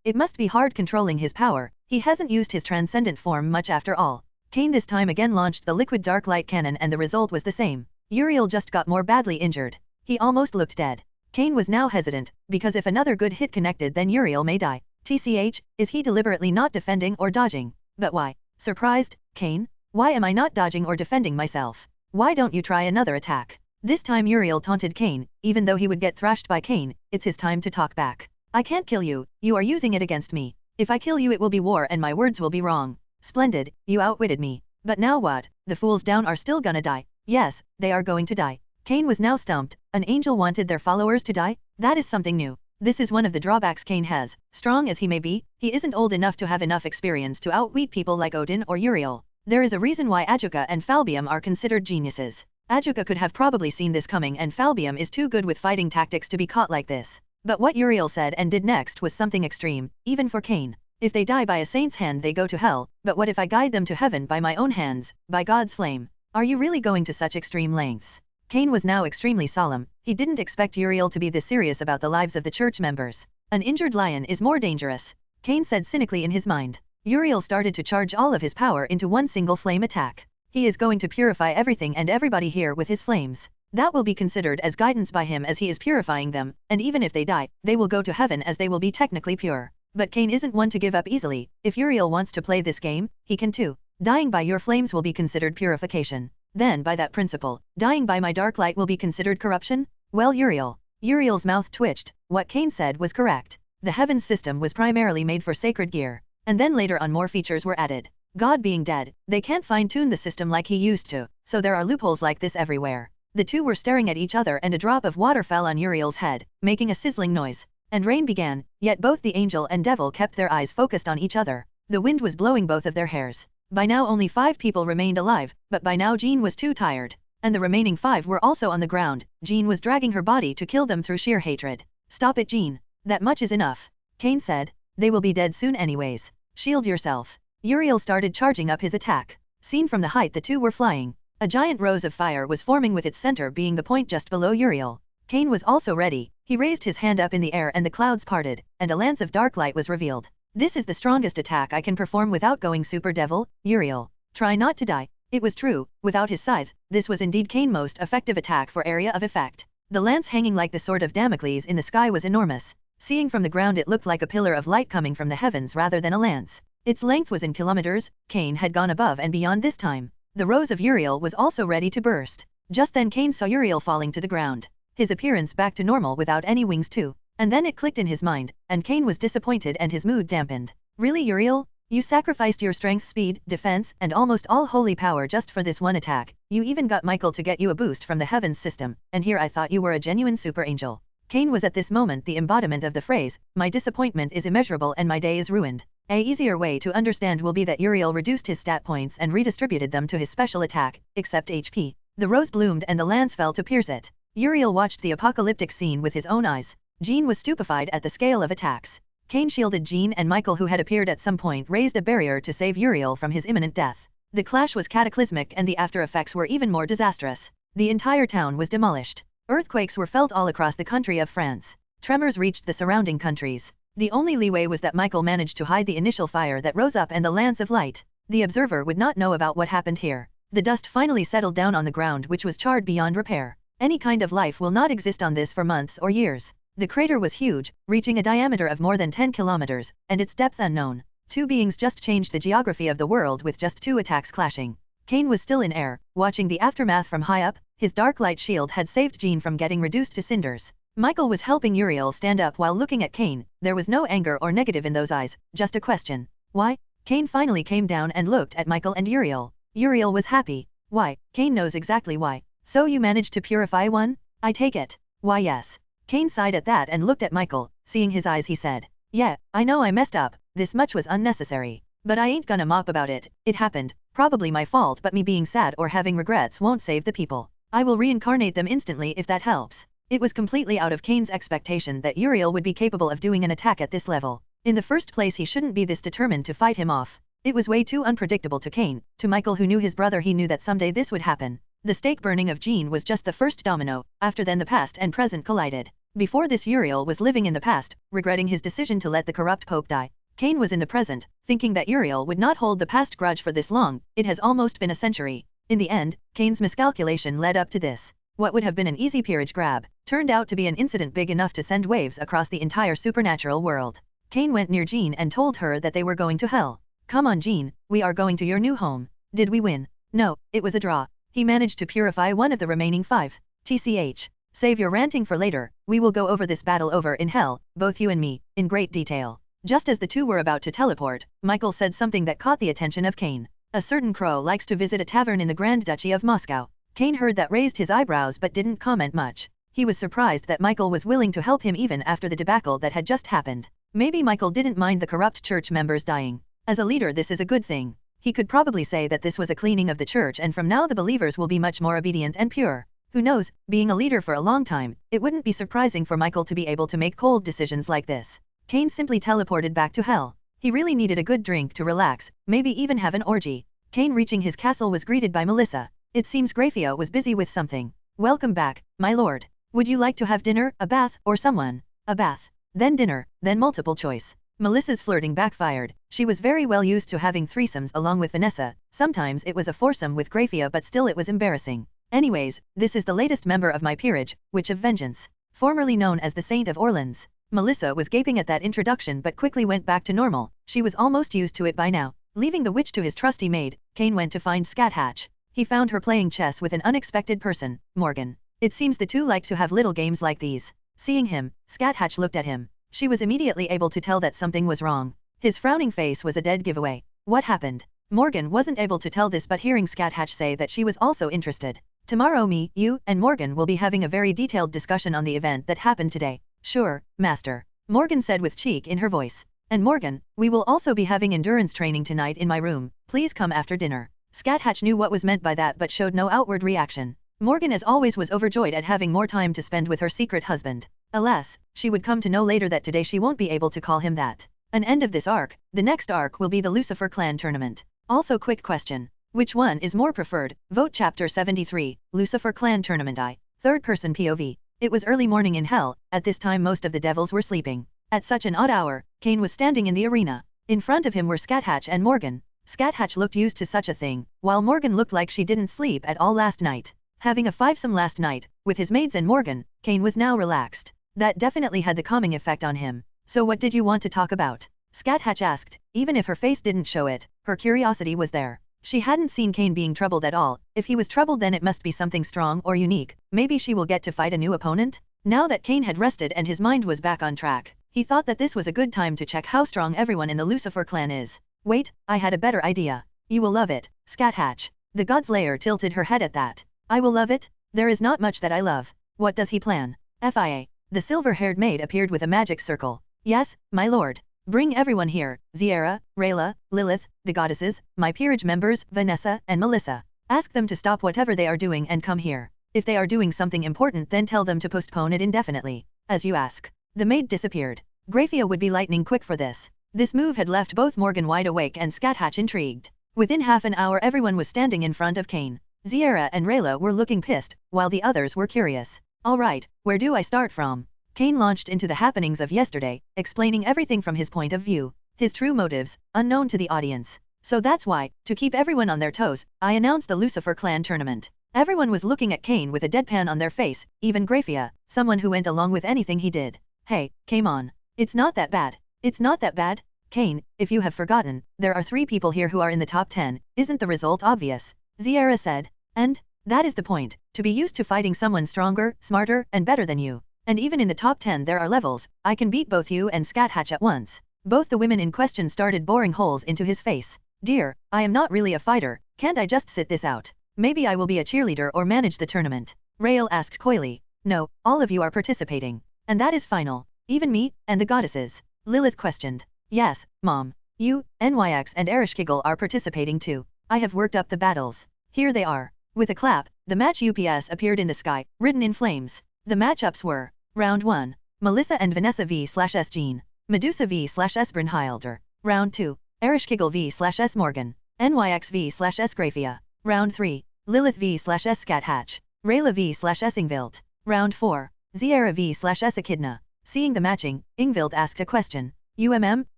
It must be hard controlling his power. He hasn't used his transcendent form much after all. Cain this time again launched the liquid dark light cannon and the result was the same. Uriel just got more badly injured. He almost looked dead. Cain was now hesitant, because if another good hit connected then Uriel may die. TCH, is he deliberately not defending or dodging? But why? Surprised, Cain? Why am I not dodging or defending myself? Why don't you try another attack? This time Uriel taunted Cain, even though he would get thrashed by Cain, it's his time to talk back. I can't kill you, you are using it against me. If I kill you it will be war and my words will be wrong. Splendid, you outwitted me. But now what? The fools down are still gonna die. Yes, they are going to die. Cain was now stumped. An angel wanted their followers to die? That is something new. This is one of the drawbacks Cain has. Strong as he may be, he isn't old enough to have enough experience to outwit people like Odin or Uriel. There is a reason why Ajuka and Falbium are considered geniuses. Ajuka could have probably seen this coming and Falbium is too good with fighting tactics to be caught like this. But what Uriel said and did next was something extreme, even for Cain. If they die by a saint's hand they go to hell, but what if I guide them to heaven by my own hands, by God's flame? Are you really going to such extreme lengths? Cain was now extremely solemn. He didn't expect Uriel to be this serious about the lives of the church members. An injured lion is more dangerous, Cain said cynically in his mind. Uriel started to charge all of his power into one single flame attack. He is going to purify everything and everybody here with his flames. That will be considered as guidance by him as he is purifying them, and even if they die, they will go to heaven as they will be technically pure. But Cain isn't one to give up easily. If Uriel wants to play this game, he can too. Dying by your flames will be considered purification. Then by that principle, dying by my dark light will be considered corruption? Well Uriel's mouth twitched. What Cain said was correct. The heavens system was primarily made for sacred gear. And then later on more features were added. God being dead, they can't fine-tune the system like he used to, so there are loopholes like this everywhere. The two were staring at each other and a drop of water fell on Uriel's head, making a sizzling noise. And rain began, yet both the angel and devil kept their eyes focused on each other. The wind was blowing both of their hairs. By now only 5 people remained alive, but by now Jean was too tired. And the remaining 5 were also on the ground. Jean was dragging her body to kill them through sheer hatred. Stop it Jean. That much is enough. Cain said. They will be dead soon anyways. Shield yourself. Uriel started charging up his attack. Seen from the height the two were flying. A giant rose of fire was forming with its center being the point just below Uriel. Cain was also ready. He raised his hand up in the air and the clouds parted, and a lance of dark light was revealed. This is the strongest attack I can perform without going super devil, Uriel. Try not to die. It was true, without his scythe, this was indeed Cain's most effective attack for area of effect. The lance hanging like the sword of Damocles in the sky was enormous. Seeing from the ground it looked like a pillar of light coming from the heavens rather than a lance. Its length was in kilometers. Cain had gone above and beyond this time. The rose of Uriel was also ready to burst. Just then Cain saw Uriel falling to the ground. His appearance back to normal without any wings too. And then it clicked in his mind, and Cain was disappointed and his mood dampened. Really, Uriel? You sacrificed your strength, speed, defense, and almost all holy power just for this one attack. You even got Michael to get you a boost from the heavens system, and here I thought you were a genuine super angel. Cain was at this moment the embodiment of the phrase, my disappointment is immeasurable and my day is ruined. A easier way to understand will be that Uriel reduced his stat points and redistributed them to his special attack, except HP. The rose bloomed and the lance fell to pierce it. Uriel watched the apocalyptic scene with his own eyes. Jean was stupefied at the scale of attacks. Cain shielded Jean, and Michael, who had appeared at some point, raised a barrier to save Uriel from his imminent death. The clash was cataclysmic and the after effects were even more disastrous. The entire town was demolished. Earthquakes were felt all across the country of France. Tremors reached the surrounding countries. The only leeway was that Michael managed to hide the initial fire that rose up and the lance of light. The observer would not know about what happened here. The dust finally settled down on the ground, which was charred beyond repair. Any kind of life will not exist on this for months or years. The crater was huge, reaching a diameter of more than 10 kilometers, and its depth unknown. Two beings just changed the geography of the world with just two attacks clashing. Cain was still in air, watching the aftermath from high up. His dark light shield had saved Jean from getting reduced to cinders. Michael was helping Uriel stand up while looking at Cain. There was no anger or negative in those eyes, just a question. Why? Cain finally came down and looked at Michael and Uriel. Uriel was happy. Why? Cain knows exactly why. So you managed to purify one? I take it. Why, yes. Cain sighed at that and looked at Michael. Seeing his eyes, he said, yeah, I know I messed up. This much was unnecessary. But I ain't gonna mop about it. It happened. Probably my fault, but me being sad or having regrets won't save the people. I will reincarnate them instantly if that helps. It was completely out of Cain's expectation that Uriel would be capable of doing an attack at this level. In the first place, he shouldn't be this determined to fight him off. It was way too unpredictable to Cain. To Michael, who knew his brother, he knew that someday this would happen. The stake burning of Jean was just the first domino. After then the past and present collided. Before this, Uriel was living in the past, regretting his decision to let the corrupt pope die. Cain was in the present, thinking that Uriel would not hold the past grudge for this long. It has almost been a century. In the end, Cain's miscalculation led up to this. What would have been an easy peerage grab turned out to be an incident big enough to send waves across the entire supernatural world. Cain went near Jean and told her that they were going to hell. Come on, Jean, we are going to your new home. Did we win? No, it was a draw. He managed to purify one of the remaining 5. TCH. Save your ranting for later. We will go over this battle over in hell, both you and me, in great detail. Just as the two were about to teleport, Michael said something that caught the attention of Cain. A certain crow likes to visit a tavern in the Grand Duchy of Moscow. Cain heard that, raised his eyebrows but didn't comment much. He was surprised that Michael was willing to help him even after the debacle that had just happened. Maybe Michael didn't mind the corrupt church members dying. As a leader, this is a good thing. He could probably say that this was a cleaning of the church, and from now the believers will be much more obedient and pure. Who knows, being a leader for a long time, it wouldn't be surprising for Michael to be able to make cold decisions like this. Cain simply teleported back to hell. He really needed a good drink to relax, maybe even have an orgy. Cain, reaching his castle, was greeted by Melissa. It seems Grafia was busy with something. Welcome back, my lord. Would you like to have dinner, a bath, or someone? A bath. Then dinner, then multiple choice. Melissa's flirting backfired. She was very well used to having threesomes along with Vanessa. Sometimes it was a foursome with Grafia, but still it was embarrassing. Anyways, this is the latest member of my peerage, Witch of Vengeance. Formerly known as the Saint of Orleans. Melissa was gaping at that introduction but quickly went back to normal. She was almost used to it by now. Leaving the witch to his trusty maid, Cain went to find Scat Hatch. He found her playing chess with an unexpected person, Morgan. It seems the two liked to have little games like these. Seeing him, Scat Hatch looked at him. She was immediately able to tell that something was wrong. His frowning face was a dead giveaway. What happened? Morgan wasn't able to tell this, but hearing Scat Hatch say that she was also interested. Tomorrow me, you, and Morgan will be having a very detailed discussion on the event that happened today. Sure, master. Morgan said with cheek in her voice. And Morgan, we will also be having endurance training tonight in my room. Please come after dinner. Scat Hatch knew what was meant by that but showed no outward reaction. Morgan, as always, was overjoyed at having more time to spend with her secret husband. Alas, she would come to know later that today she won't be able to call him that. An end of this arc. The next arc will be the Lucifer clan tournament. Also, quick question. Which one is more preferred? Vote. Chapter 73, Lucifer Clan Tournament. Third-person POV. It was early morning in hell. At this time most of the devils were sleeping. At such an odd hour, Cain was standing in the arena. In front of him were Scat Hatch and Morgan. Scat Hatch looked used to such a thing, while Morgan looked like she didn't sleep at all last night. Having a fivesome last night, with his maids and Morgan, Cain was now relaxed. That definitely had the calming effect on him. So what did you want to talk about? Scat Hatch asked. Even if her face didn't show it, her curiosity was there. She hadn't seen Cain being troubled at all. If he was troubled, then it must be something strong or unique. Maybe she will get to fight a new opponent? Now that Cain had rested and his mind was back on track, he thought that this was a good time to check how strong everyone in the Lucifer clan is. Wait, I had a better idea. You will love it, Scat Hatch. The Godslayer tilted her head at that. I will love it? There is not much that I love. What does he plan? FIA. The silver-haired maid appeared with a magic circle. Yes, my lord. Bring everyone here, Ziera, Rayla, Lilith, the goddesses, my peerage members, Vanessa and Melissa. Ask them to stop whatever they are doing and come here. If they are doing something important, then tell them to postpone it indefinitely. As you ask. The maid disappeared. Graphia would be lightning quick for this. This move had left both Morgan wide awake and Scat Hatch intrigued. Within half an hour everyone was standing in front of Cain. Ziera and Rayla were looking pissed, while the others were curious. Alright, where do I start from? Cain launched into the happenings of yesterday, explaining everything from his point of view. His true motives, unknown to the audience. So that's why, to keep everyone on their toes, I announced the Lucifer clan tournament. Everyone was looking at Cain with a deadpan on their face, even Graphia, someone who went along with anything he did. Hey, came on. It's not that bad. It's not that bad. Cain, if you have forgotten, there are 3 people here who are in the top 10, isn't the result obvious? Ziera said. And? That is the point, to be used to fighting someone stronger, smarter, and better than you. And even in the top 10 there are levels. I can beat both you and Scat Hatch at once. Both the women in question started boring holes into his face. Dear, I am not really a fighter, can't I just sit this out? Maybe I will be a cheerleader or manage the tournament. Rael asked coyly. No, all of you are participating. And that is final. Even me, and the goddesses. Lilith questioned. Yes, Mom. You, Nyx and Ereshkigal are participating too. I have worked up the battles. Here they are. With a clap, the match UPS appeared in the sky, written in flames. The matchups were Round 1. Melissa and Vanessa v/S Jean. Medusa v/S Brynhilder. Round 2. Ereshkigal v/S Morgan. Nyx v/S Graphia. Round 3. Lilith v/S Scat Hatch. Rayla v/S Ingvild. Round 4. Ziera v/S Echidna. Seeing the matching, Ingvild asked a question.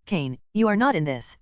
Cain, you are not in this.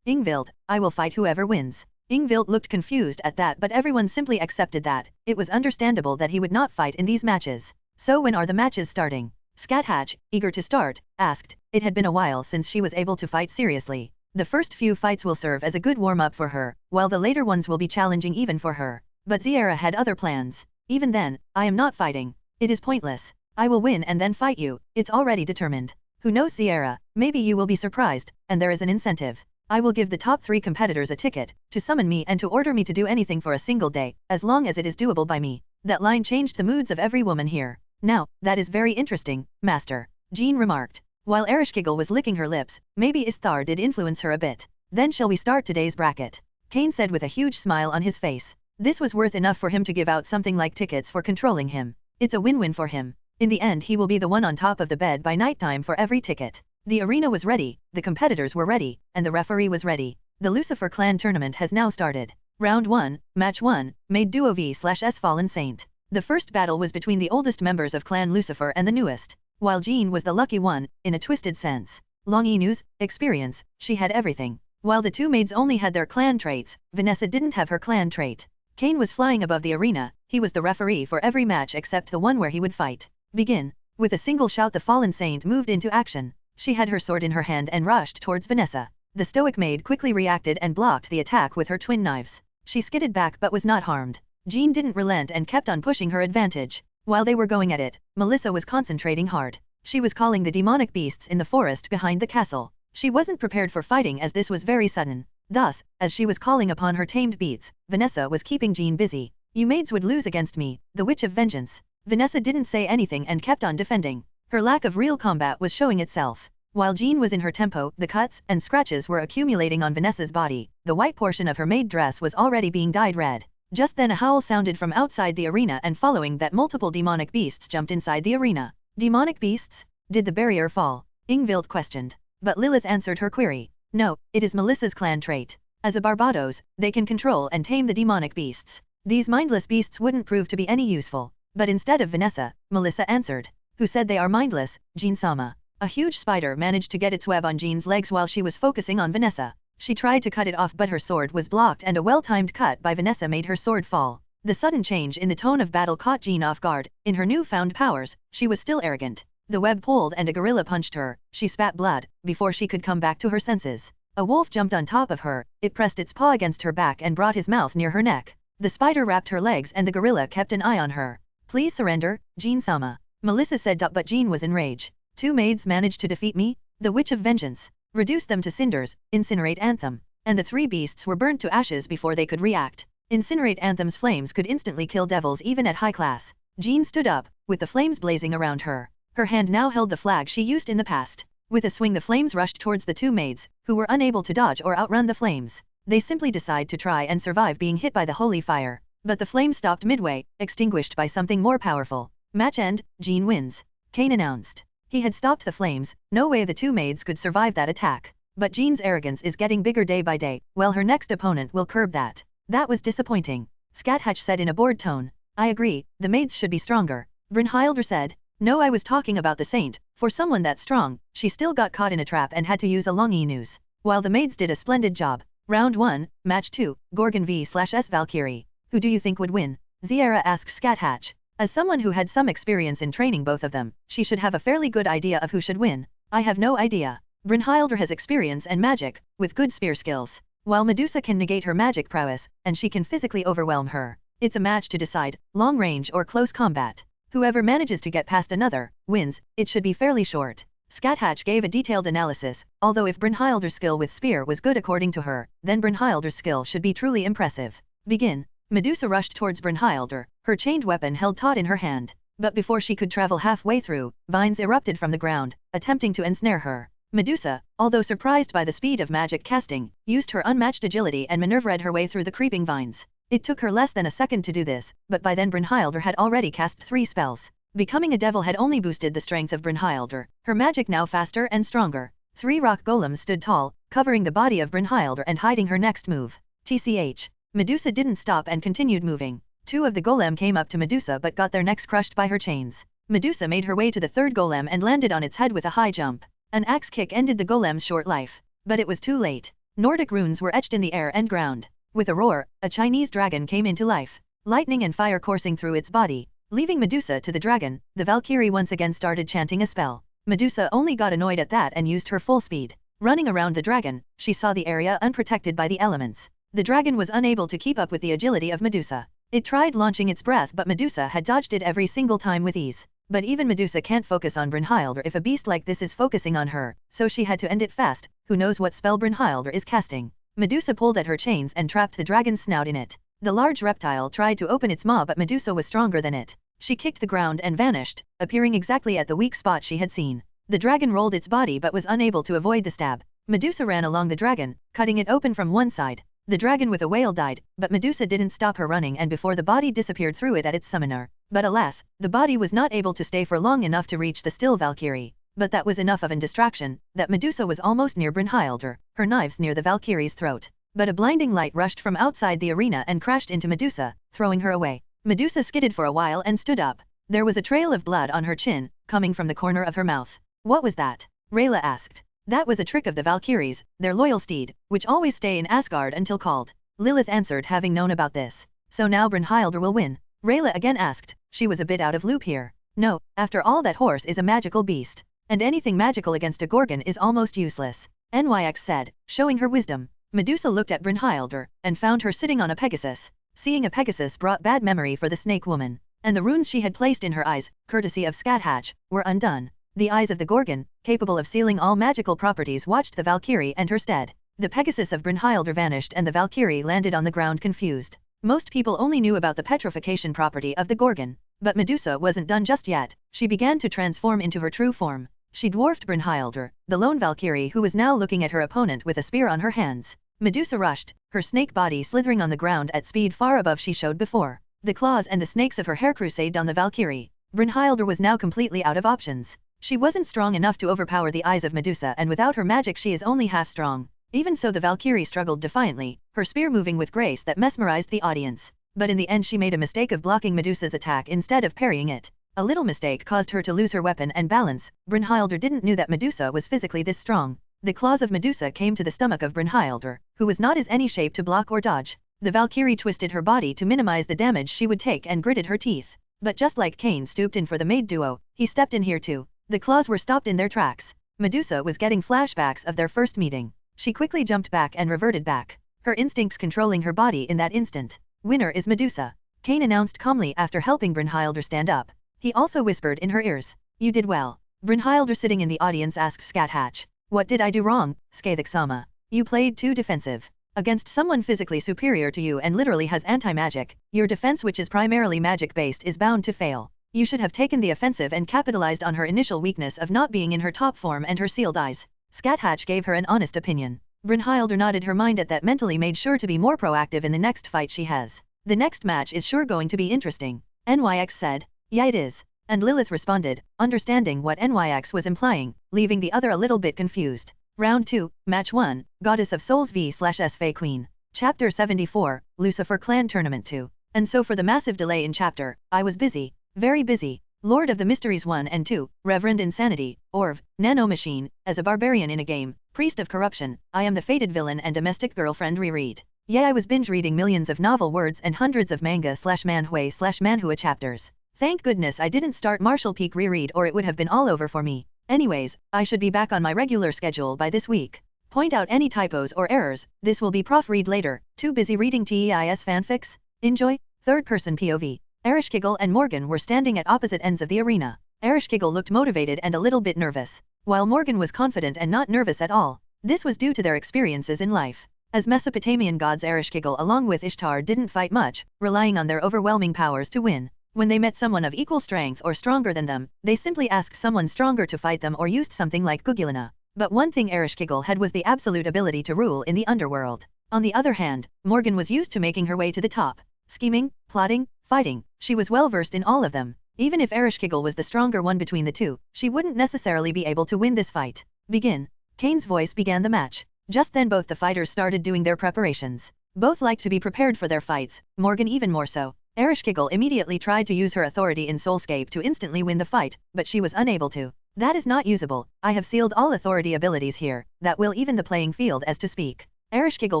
Ingvild, I will fight whoever wins. Ingvild looked confused at that, but everyone simply accepted that. It was understandable that he would not fight in these matches. So when are the matches starting? Scat Hatch, eager to start, asked. It had been a while since she was able to fight seriously. The first few fights will serve as a good warm-up for her, while the later ones will be challenging even for her. But Ziera had other plans. Even then, I am not fighting. It is pointless. I will win and then fight you, it's already determined. Who knows, Ziera, maybe you will be surprised, and there is an incentive. I will give the top 3 competitors a ticket, to summon me and to order me to do anything for a single day, as long as it is doable by me. That line changed the moods of every woman here. Now, that is very interesting, Master. Jean remarked. While Ereshkigal was licking her lips, maybe Isthar did influence her a bit. Then shall we start today's bracket? Cain said with a huge smile on his face. This was worth enough for him to give out something like tickets for controlling him. It's a win-win for him. In the end he will be the one on top of the bed by nighttime for every ticket. The arena was ready, the competitors were ready, and the referee was ready. The Lucifer clan tournament has now started. Round 1, Match 1, Maid Duo v/S Fallen Saint. The first battle was between the oldest members of Clan Lucifer and the newest. While Jean was the lucky one, in a twisted sense. Long news, experience, she had everything. While the 2 maids only had their clan traits, Vanessa didn't have her clan trait. Cain was flying above the arena, he was the referee for every match except the one where he would fight. Begin. With a single shout the fallen saint moved into action. She had her sword in her hand and rushed towards Vanessa. The stoic maid quickly reacted and blocked the attack with her twin knives. She skidded back but was not harmed. Jean didn't relent and kept on pushing her advantage. While they were going at it, Melissa was concentrating hard. She was calling the demonic beasts in the forest behind the castle. She wasn't prepared for fighting as this was very sudden. Thus, as she was calling upon her tamed beasts, Vanessa was keeping Jean busy. You maids would lose against me, the Witch of Vengeance. Vanessa didn't say anything and kept on defending. Her lack of real combat was showing itself. While Jean was in her tempo, the cuts and scratches were accumulating on Vanessa's body. The white portion of her maid dress was already being dyed red. Just then a howl sounded from outside the arena, and following that multiple demonic beasts jumped inside the arena. Demonic beasts? Did the barrier fall? Ingvild questioned. But Lilith answered her query. No, it is Melissa's clan trait. As a Barbados, they can control and tame the demonic beasts. These mindless beasts wouldn't prove to be any useful. But instead of Vanessa, Melissa answered. Who said they are mindless, Jean-sama? A huge spider managed to get its web on Jean's legs while she was focusing on Vanessa. She tried to cut it off but her sword was blocked and a well-timed cut by Vanessa made her sword fall. The sudden change in the tone of battle caught Jean off guard. In her newfound powers, she was still arrogant. The web pulled and a gorilla punched her. She spat blood, before she could come back to her senses. A wolf jumped on top of her, it pressed its paw against her back and brought his mouth near her neck. The spider wrapped her legs and the gorilla kept an eye on her. Please surrender, Jean-sama, Melissa said. But Jean was enraged. 2 maids managed to defeat me? The Witch of Vengeance. Reduce them to cinders, incinerate Anthem. And the 3 beasts were burnt to ashes before they could react. Incinerate Anthem's flames could instantly kill devils even at high class. Jean stood up, with the flames blazing around her. Her hand now held the flag she used in the past. With a swing the flames rushed towards the 2 maids, who were unable to dodge or outrun the flames. They simply decide to try and survive being hit by the holy fire. But the flames stopped midway, extinguished by something more powerful. Match end, Jean wins. Cain announced. He had stopped the flames, no way the 2 maids could survive that attack. But Jean's arrogance is getting bigger day by day, well her next opponent will curb that. That was disappointing. Scathatch said in a bored tone. I agree, the maids should be stronger. Brynhildr said. No, I was talking about the saint. For someone that strong, she still got caught in a trap and had to use a longy noose. While the maids did a splendid job. Round 1, Match 2, Gorgon v/S Valkyrie. Who do you think would win? Ziera asked Scathatch. As someone who had some experience in training both of them, she should have a fairly good idea of who should win. I have no idea. Brynhildr has experience and magic, with good spear skills. While Medusa can negate her magic prowess, and she can physically overwhelm her. It's a match to decide, long range or close combat. Whoever manages to get past another, wins. It should be fairly short. Scathatch gave a detailed analysis, although if Brynhildr's skill with spear was good according to her, then Brynhildr's skill should be truly impressive. Begin. Medusa rushed towards Brynhildr, her chained weapon held taut in her hand. But before she could travel halfway through, vines erupted from the ground, attempting to ensnare her. Medusa, although surprised by the speed of magic casting, used her unmatched agility and maneuvered her way through the creeping vines. It took her less than a second to do this, but by then Brynhildr had already cast 3 spells. Becoming a devil had only boosted the strength of Brynhildr, her magic now faster and stronger. 3 rock golems stood tall, covering the body of Brynhildr and hiding her next move. TCH. Medusa didn't stop and continued moving. 2 of the golem came up to Medusa but got their necks crushed by her chains. Medusa made her way to the 3rd golem and landed on its head with a high jump. An axe kick ended the golem's short life. But it was too late. Nordic runes were etched in the air and ground. With a roar, a Chinese dragon came into life. Lightning and fire coursing through its body. Leaving Medusa to the dragon, the Valkyrie once again started chanting a spell. Medusa only got annoyed at that and used her full speed. Running around the dragon, she saw the area unprotected by the elements. The dragon was unable to keep up with the agility of Medusa. It tried launching its breath but Medusa had dodged it every single time with ease. But even Medusa can't focus on Brynhildr if a beast like this is focusing on her, so she had to end it fast. Who knows what spell Brynhildr is casting? Medusa pulled at her chains and trapped the dragon's snout in it. The large reptile tried to open its maw but Medusa was stronger than it. She kicked the ground and vanished, appearing exactly at the weak spot she had seen. The dragon rolled its body but was unable to avoid the stab. Medusa ran along the dragon, cutting it open from one side. The dragon with a wail died, but Medusa didn't stop her running and before the body disappeared through it at its summoner. But alas, the body was not able to stay for long enough to reach the still Valkyrie. But that was enough of a distraction, that Medusa was almost near Brynhildr, her knives near the Valkyrie's throat. But a blinding light rushed from outside the arena and crashed into Medusa, throwing her away. Medusa skidded for a while and stood up. There was a trail of blood on her chin, coming from the corner of her mouth. What was that? Rayla asked. That was a trick of the Valkyries, their loyal steed, which always stay in Asgard until called. Lilith answered having known about this. So now Brynhildr will win? Rayla again asked. She was a bit out of loop here. No, after all that horse is a magical beast. And anything magical against a Gorgon is almost useless. Nyx said, showing her wisdom. Medusa looked at Brynhildr, and found her sitting on a Pegasus. Seeing a Pegasus brought bad memory for the snake woman. And the runes she had placed in her eyes, courtesy of Scathatch, were undone. The eyes of the Gorgon, capable of sealing all magical properties, watched the Valkyrie and her stead. The Pegasus of Brynhildr vanished and the Valkyrie landed on the ground confused. Most people only knew about the petrification property of the Gorgon. But Medusa wasn't done just yet. She began to transform into her true form. She dwarfed Brynhildr, the lone Valkyrie who was now looking at her opponent with a spear on her hands. Medusa rushed, her snake body slithering on the ground at speed far above she showed before. The claws and the snakes of her hair crusaded on the Valkyrie. Brynhildr was now completely out of options. She wasn't strong enough to overpower the eyes of Medusa and without her magic she is only half strong. Even so the Valkyrie struggled defiantly, her spear moving with grace that mesmerized the audience. But in the end she made a mistake of blocking Medusa's attack instead of parrying it. A little mistake caused her to lose her weapon and balance. Brynhildr didn't know that Medusa was physically this strong. The claws of Medusa came to the stomach of Brynhildr, who was not as any shape to block or dodge. The Valkyrie twisted her body to minimize the damage she would take and gritted her teeth. But just like Cain stooped in for the maid duo, he stepped in here too. The claws were stopped in their tracks. Medusa was getting flashbacks of their first meeting. She quickly jumped back and reverted back, her instincts controlling her body in that instant. Winner is Medusa, Cain announced calmly after helping Brynhildr stand up. He also whispered in her ears. You did well. Brynhildr sitting in the audience asked Scat Hatch. What did I do wrong, Skathixama? You played too defensive. Against someone physically superior to you and literally has anti-magic, your defense which is primarily magic-based is bound to fail. You should have taken the offensive and capitalized on her initial weakness of not being in her top form and her sealed eyes. Scat Hatch gave her an honest opinion. Brynhildr nodded her mind at that, mentally made sure to be more proactive in the next fight she has. The next match is sure going to be interesting. NYX said. Yeah it is. And Lilith responded, understanding what NYX was implying, leaving the other a little bit confused. Round 2, Match 1, Goddess of Souls v/S Fae Queen. Chapter 74, Lucifer Clan Tournament 2. And so for the massive delay in chapter, I was busy. Very busy. Lord of the Mysteries 1 and 2, Reverend Insanity, Orv, Nanomachine, as a barbarian in a game, Priest of Corruption, I am the fated villain and domestic girlfriend reread. Yeah, I was binge reading millions of novel words and hundreds of manga/manhwa/manhua chapters. Thank goodness I didn't start Martial Peak reread or it would have been all over for me. Anyways, I should be back on my regular schedule by this week. Point out any typos or errors, this will be prof read later. Too busy reading TEIS fanfics? Enjoy. Third person POV. Ereshkigal and Morgan were standing at opposite ends of the arena. Ereshkigal looked motivated and a little bit nervous, while Morgan was confident and not nervous at all. This was due to their experiences in life. As Mesopotamian gods, Ereshkigal along with Ishtar didn't fight much, relying on their overwhelming powers to win. When they met someone of equal strength or stronger than them, they simply asked someone stronger to fight them or used something like Gugulina. But one thing Ereshkigal had was the absolute ability to rule in the underworld. On the other hand, Morgan was used to making her way to the top. Scheming, plotting, fighting, she was well versed in all of them. Even if Ereshkigal was the stronger one between the two, she wouldn't necessarily be able to win this fight. Begin. Cain's voice began the match. Just then both the fighters started doing their preparations. Both liked to be prepared for their fights, Morgan even more so. Ereshkigal immediately tried to use her authority in Soulscape to instantly win the fight, but she was unable to. That is not usable. I have sealed all authority abilities here, that will even the playing field as to speak. Ereshkigal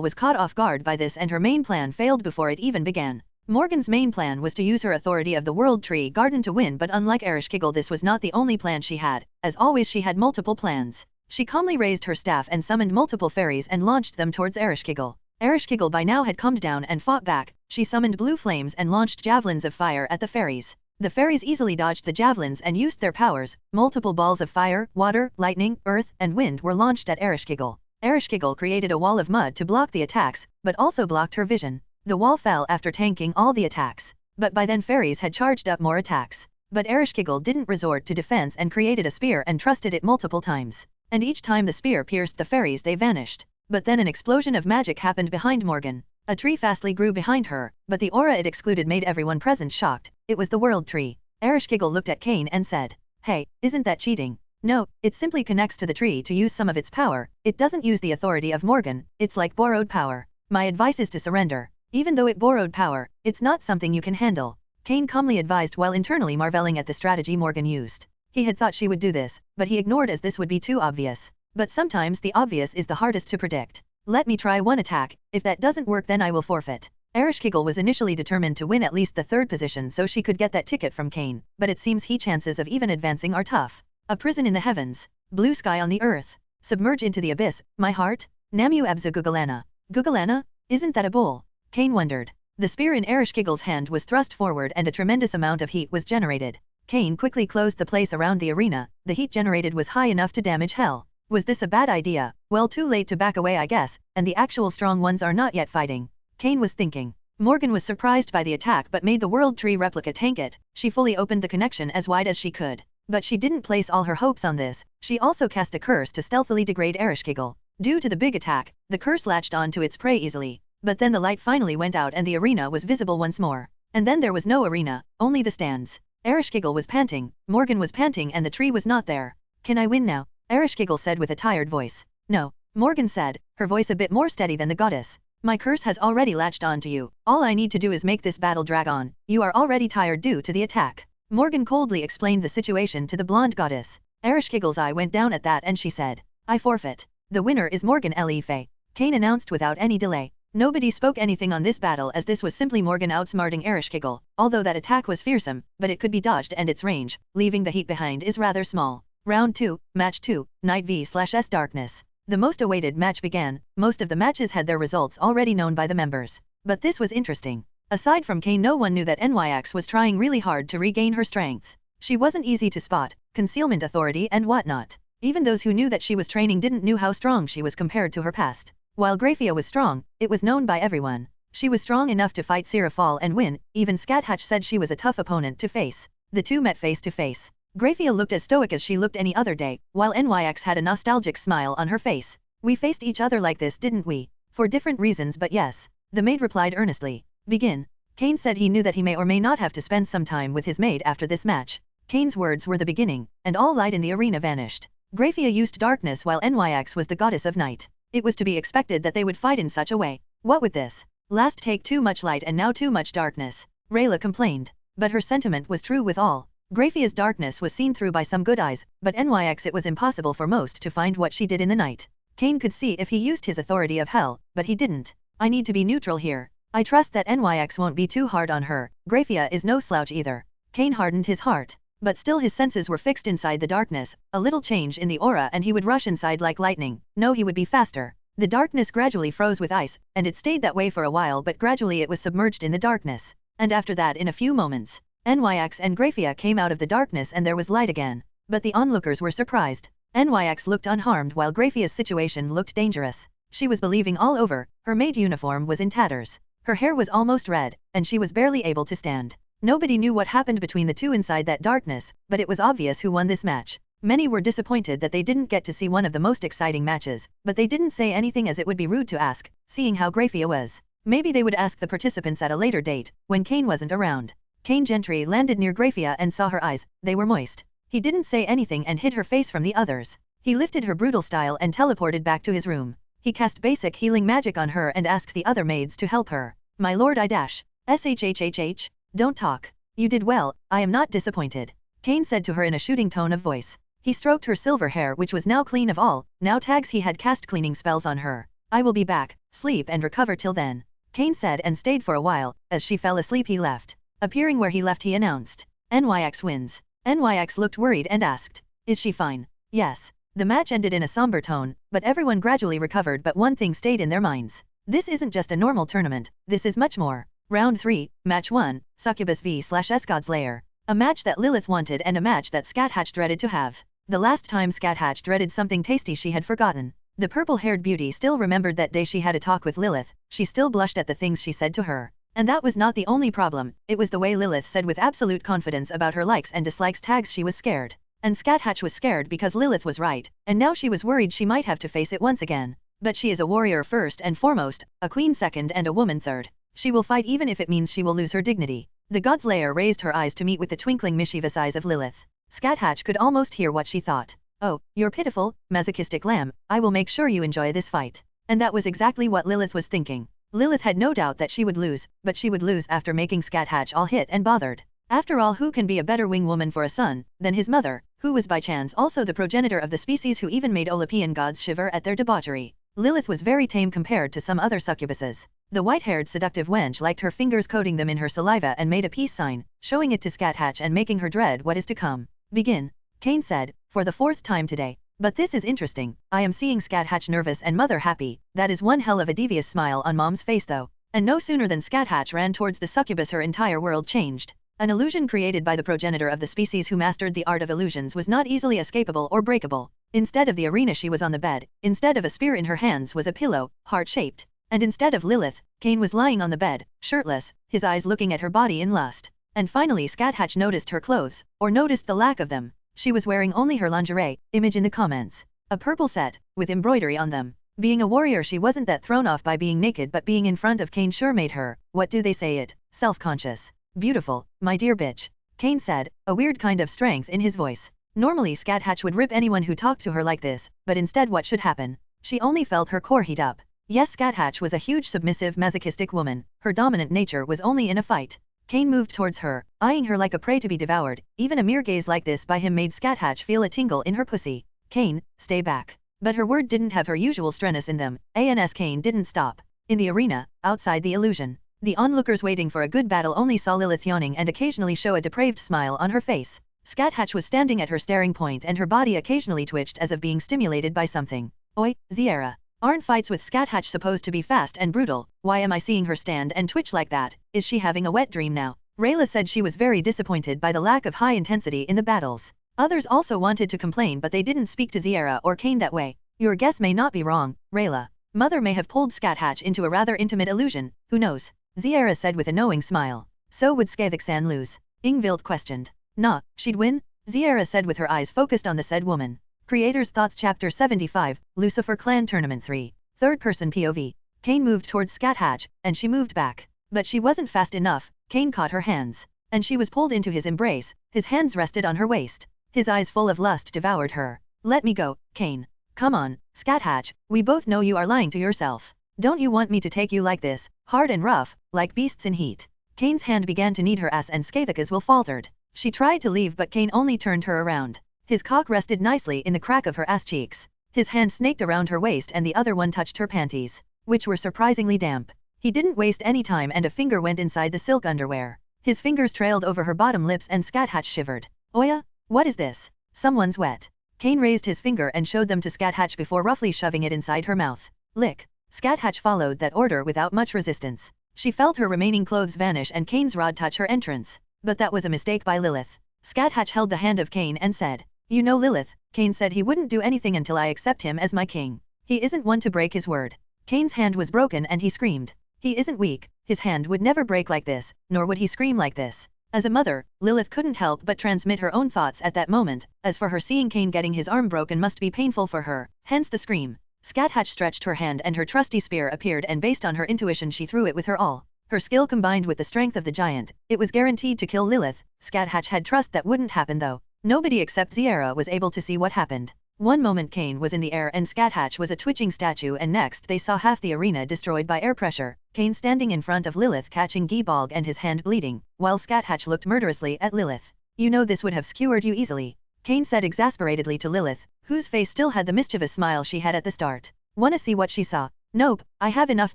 was caught off guard by this and her main plan failed before it even began. Morgan's main plan was to use her authority of the World Tree Garden to win, but unlike Ereshkigal this was not the only plan she had. As always she had multiple plans. She calmly raised her staff and summoned multiple fairies and launched them towards Ereshkigal. Ereshkigal by now had calmed down and fought back. She summoned blue flames and launched javelins of fire at the fairies. The fairies easily dodged the javelins and used their powers. Multiple balls of fire, water, lightning, earth, and wind were launched at Ereshkigal. Ereshkigal created a wall of mud to block the attacks, but also blocked her vision. The wall fell after tanking all the attacks. But by then fairies had charged up more attacks. But Ereshkigal didn't resort to defense and created a spear and trusted it multiple times. And each time the spear pierced the fairies they vanished. But then an explosion of magic happened behind Morgan. A tree fastly grew behind her, but the aura it excluded made everyone present shocked. It was the World Tree. Ereshkigal looked at Cain and said, "Hey, isn't that cheating?" "No, it simply connects to the tree to use some of its power. It doesn't use the authority of Morgan, it's like borrowed power. My advice is to surrender. Even though it borrowed power, it's not something you can handle." Cain calmly advised while internally marveling at the strategy Morgan used. He had thought she would do this, but he ignored as this would be too obvious. But sometimes the obvious is the hardest to predict. "Let me try one attack, if that doesn't work then I will forfeit." Ereshkigal was initially determined to win at least the third position so she could get that ticket from Cain, but it seems he chances of even advancing are tough. A prison in the heavens. Blue sky on the earth. Submerge into the abyss, my heart. Namu Abza Gugulana. Gugulana? Isn't that a bull? Cain wondered. The spear in Ereshkigal's hand was thrust forward and a tremendous amount of heat was generated. Cain quickly closed the place around the arena. The heat generated was high enough to damage hell. Was this a bad idea? Well, too late to back away I guess, and the actual strong ones are not yet fighting. Cain was thinking. Morgan was surprised by the attack but made the World Tree replica tank it. She fully opened the connection as wide as she could. But she didn't place all her hopes on this. She also cast a curse to stealthily degrade Ereshkigal. Due to the big attack, the curse latched on to its prey easily. But then the light finally went out and the arena was visible once more. And then there was no arena, only the stands. Ereshkigal was panting, Morgan was panting and the tree was not there. "Can I win now?" Ereshkigal said with a tired voice. "No," Morgan said, her voice a bit more steady than the goddess. "My curse has already latched on to you. All I need to do is make this battle drag on. You are already tired due to the attack." Morgan coldly explained the situation to the blonde goddess. Ereshkigal's eye went down at that and she said, "I forfeit. The winner is Morgan Lefe." Cain announced without any delay. Nobody spoke anything on this battle as this was simply Morgan outsmarting Ereshkigal, although that attack was fearsome, but it could be dodged and its range, leaving the heat behind, is rather small. Round 2, Match 2, Night v/S Darkness. The most awaited match began. Most of the matches had their results already known by the members. But this was interesting. Aside from Cain, no one knew that NYX was trying really hard to regain her strength. She wasn't easy to spot, concealment authority and whatnot. Even those who knew that she was training didn't know how strong she was compared to her past. While Graphia was strong, it was known by everyone. She was strong enough to fight Sirafal and win. Even Scathatch said she was a tough opponent to face. The two met face to face. Graphia looked as stoic as she looked any other day, while NYX had a nostalgic smile on her face. We faced each other like this, didn't we? For different reasons, but yes. The maid replied earnestly. Begin. Cain said he knew that he may or may not have to spend some time with his maid after this match. Cain's words were the beginning, and all light in the arena vanished. Graphia used darkness while NYX was the goddess of night. It was to be expected that they would fight in such a way. What with this? Last take too much light and now too much darkness. Rayla complained. But her sentiment was true with all. Graphia's darkness was seen through by some good eyes, but NYX it was impossible for most to find what she did in the night. Cain could see if he used his authority of hell, but he didn't. I need to be neutral here. I trust that NYX won't be too hard on her. Graphia is no slouch either. Cain hardened his heart. But still his senses were fixed inside the darkness, a little change in the aura and he would rush inside like lightning. No, he would be faster. The darkness gradually froze with ice, and it stayed that way for a while, but gradually it was submerged in the darkness. And after that, in a few moments, NYX and Graphia came out of the darkness and there was light again. But the onlookers were surprised. NYX looked unharmed while Graphia's situation looked dangerous. She was believing all over. Her maid uniform was in tatters. Her hair was almost red, and she was barely able to stand. Nobody knew what happened between the two inside that darkness, but it was obvious who won this match. Many were disappointed that they didn't get to see one of the most exciting matches, but they didn't say anything as it would be rude to ask, seeing how Graphia was. Maybe they would ask the participants at a later date, when Cain wasn't around. Cain gently landed near Graphia and saw her eyes. They were moist. He didn't say anything and hid her face from the others. He lifted her brutal style and teleported back to his room. He cast basic healing magic on her and asked the other maids to help her. My lord, I dash. SHHHH. Don't talk. You did well, I am not disappointed. Cain said to her in a shooting tone of voice. He stroked her silver hair, which was now clean of all. Now tags he had cast cleaning spells on her. I will be back. Sleep and recover till then. Cain said and stayed for a while. As she fell asleep he left. Appearing where he left he announced. NYX wins. NYX looked worried and asked. Is she fine? Yes. The match ended in a somber tone, but everyone gradually recovered, but one thing stayed in their minds. This isn't just a normal tournament, this is much more. Round 3, Match 1, Succubus v/S God's Lair. A match that Lilith wanted and a match that Scathatch dreaded to have. The last time Scathatch dreaded something tasty she had forgotten. The purple-haired beauty still remembered that day she had a talk with Lilith. She still blushed at the things she said to her. And that was not the only problem, it was the way Lilith said with absolute confidence about her likes and dislikes tags. She was scared. And Scathatch was scared because Lilith was right, and now she was worried she might have to face it once again. But she is a warrior first and foremost, a queen second and a woman third. She will fight even if it means she will lose her dignity. The God's Lair raised her eyes to meet with the twinkling mischievous eyes of Lilith. Scathatch could almost hear what she thought. Oh, you're pitiful, masochistic lamb, I will make sure you enjoy this fight. And that was exactly what Lilith was thinking. Lilith had no doubt that she would lose, but she would lose after making Scathatch all hit and bothered. After all, who can be a better wing woman for a son than his mother, who was by chance also the progenitor of the species who even made Olympian gods shiver at their debauchery? Lilith was very tame compared to some other succubuses. The white-haired seductive wench liked her fingers coating them in her saliva and made a peace sign, showing it to Scathatch and making her dread what is to come. Begin. Cain said, for the 4th time today. But this is interesting. I am seeing Scathatch nervous and mother happy. That is one hell of a devious smile on mom's face though. And no sooner than Scathatch ran towards the succubus her entire world changed. An illusion created by the progenitor of the species who mastered the art of illusions was not easily escapable or breakable. Instead of the arena she was on the bed, instead of a spear in her hands was a pillow, heart-shaped. And instead of Lilith, Cain was lying on the bed, shirtless, his eyes looking at her body in lust. And finally Scathatch noticed her clothes, or noticed the lack of them. She was wearing only her lingerie, image in the comments. A purple set, with embroidery on them. Being a warrior she wasn't that thrown off by being naked, but being in front of Cain sure made her, what do they say it, self-conscious. Beautiful, my dear bitch. Cain said, a weird kind of strength in his voice. Normally Scathatch would rip anyone who talked to her like this, but instead what should happen? She only felt her core heat up. Yes, Scathatch was a huge submissive masochistic woman. Her dominant nature was only in a fight. Cain moved towards her, eyeing her like a prey to be devoured. Even a mere gaze like this by him made Scathatch feel a tingle in her pussy. Cain, stay back. But her word didn't have her usual sternness in them. Cain didn't stop. In the arena, outside the illusion, the onlookers waiting for a good battle only saw Lilith yawning and occasionally show a depraved smile on her face. Scathatch was standing at her staring point and her body occasionally twitched as if being stimulated by something. Oi, Ziera. Aren't fights with Scathatch supposed to be fast and brutal? Why am I seeing her stand and twitch like that? Is she having a wet dream now? Rayla said she was very disappointed by the lack of high intensity in the battles. Others also wanted to complain but they didn't speak to Ziera or Cain that way. Your guess may not be wrong, Rayla. Mother may have pulled Scathatch into a rather intimate illusion, who knows? Ziera said with a knowing smile. So would Skavik-san lose? Ingvild questioned. Nah, she'd win? Ziera said with her eyes focused on the said woman. Creator's Thoughts Chapter 75, Lucifer Clan Tournament 3. Third-person POV. Cain moved towards Scathatch, and she moved back. But she wasn't fast enough. Cain caught her hands. And she was pulled into his embrace, his hands rested on her waist. His eyes full of lust devoured her. Let me go, Cain. Come on, Scathatch, we both know you are lying to yourself. Don't you want me to take you like this, hard and rough, like beasts in heat? Cain's hand began to knead her ass and Skavika's will faltered. She tried to leave but Cain only turned her around. His cock rested nicely in the crack of her ass cheeks. His hand snaked around her waist and the other one touched her panties, which were surprisingly damp. He didn't waste any time and a finger went inside the silk underwear. His fingers trailed over her bottom lips and Scathatch shivered. Oya? What is this? Someone's wet. Cain raised his finger and showed them to Scathatch before roughly shoving it inside her mouth. Lick. Scathatch followed that order without much resistance. She felt her remaining clothes vanish and Cain's rod touch her entrance. But that was a mistake by Lilith. Scathatch held the hand of Cain and said, You know Lilith, Cain said he wouldn't do anything until I accept him as my king. He isn't one to break his word. Cain's hand was broken and he screamed. He isn't weak, his hand would never break like this, nor would he scream like this. As a mother, Lilith couldn't help but transmit her own thoughts at that moment. As for her, seeing Cain getting his arm broken must be painful for her, hence the scream. Scathatch stretched her hand and her trusty spear appeared and based on her intuition she threw it with her all. Her skill combined with the strength of the giant, it was guaranteed to kill Lilith. Scathatch had trust that wouldn't happen though. Nobody except Ziera was able to see what happened. One moment Cain was in the air and Scathatch was a twitching statue and next they saw half the arena destroyed by air pressure, Cain standing in front of Lilith catching Gibalg and his hand bleeding, while Scathatch looked murderously at Lilith. You know this would have skewered you easily, Cain said exasperatedly to Lilith, whose face still had the mischievous smile she had at the start. Wanna see what she saw? Nope, I have enough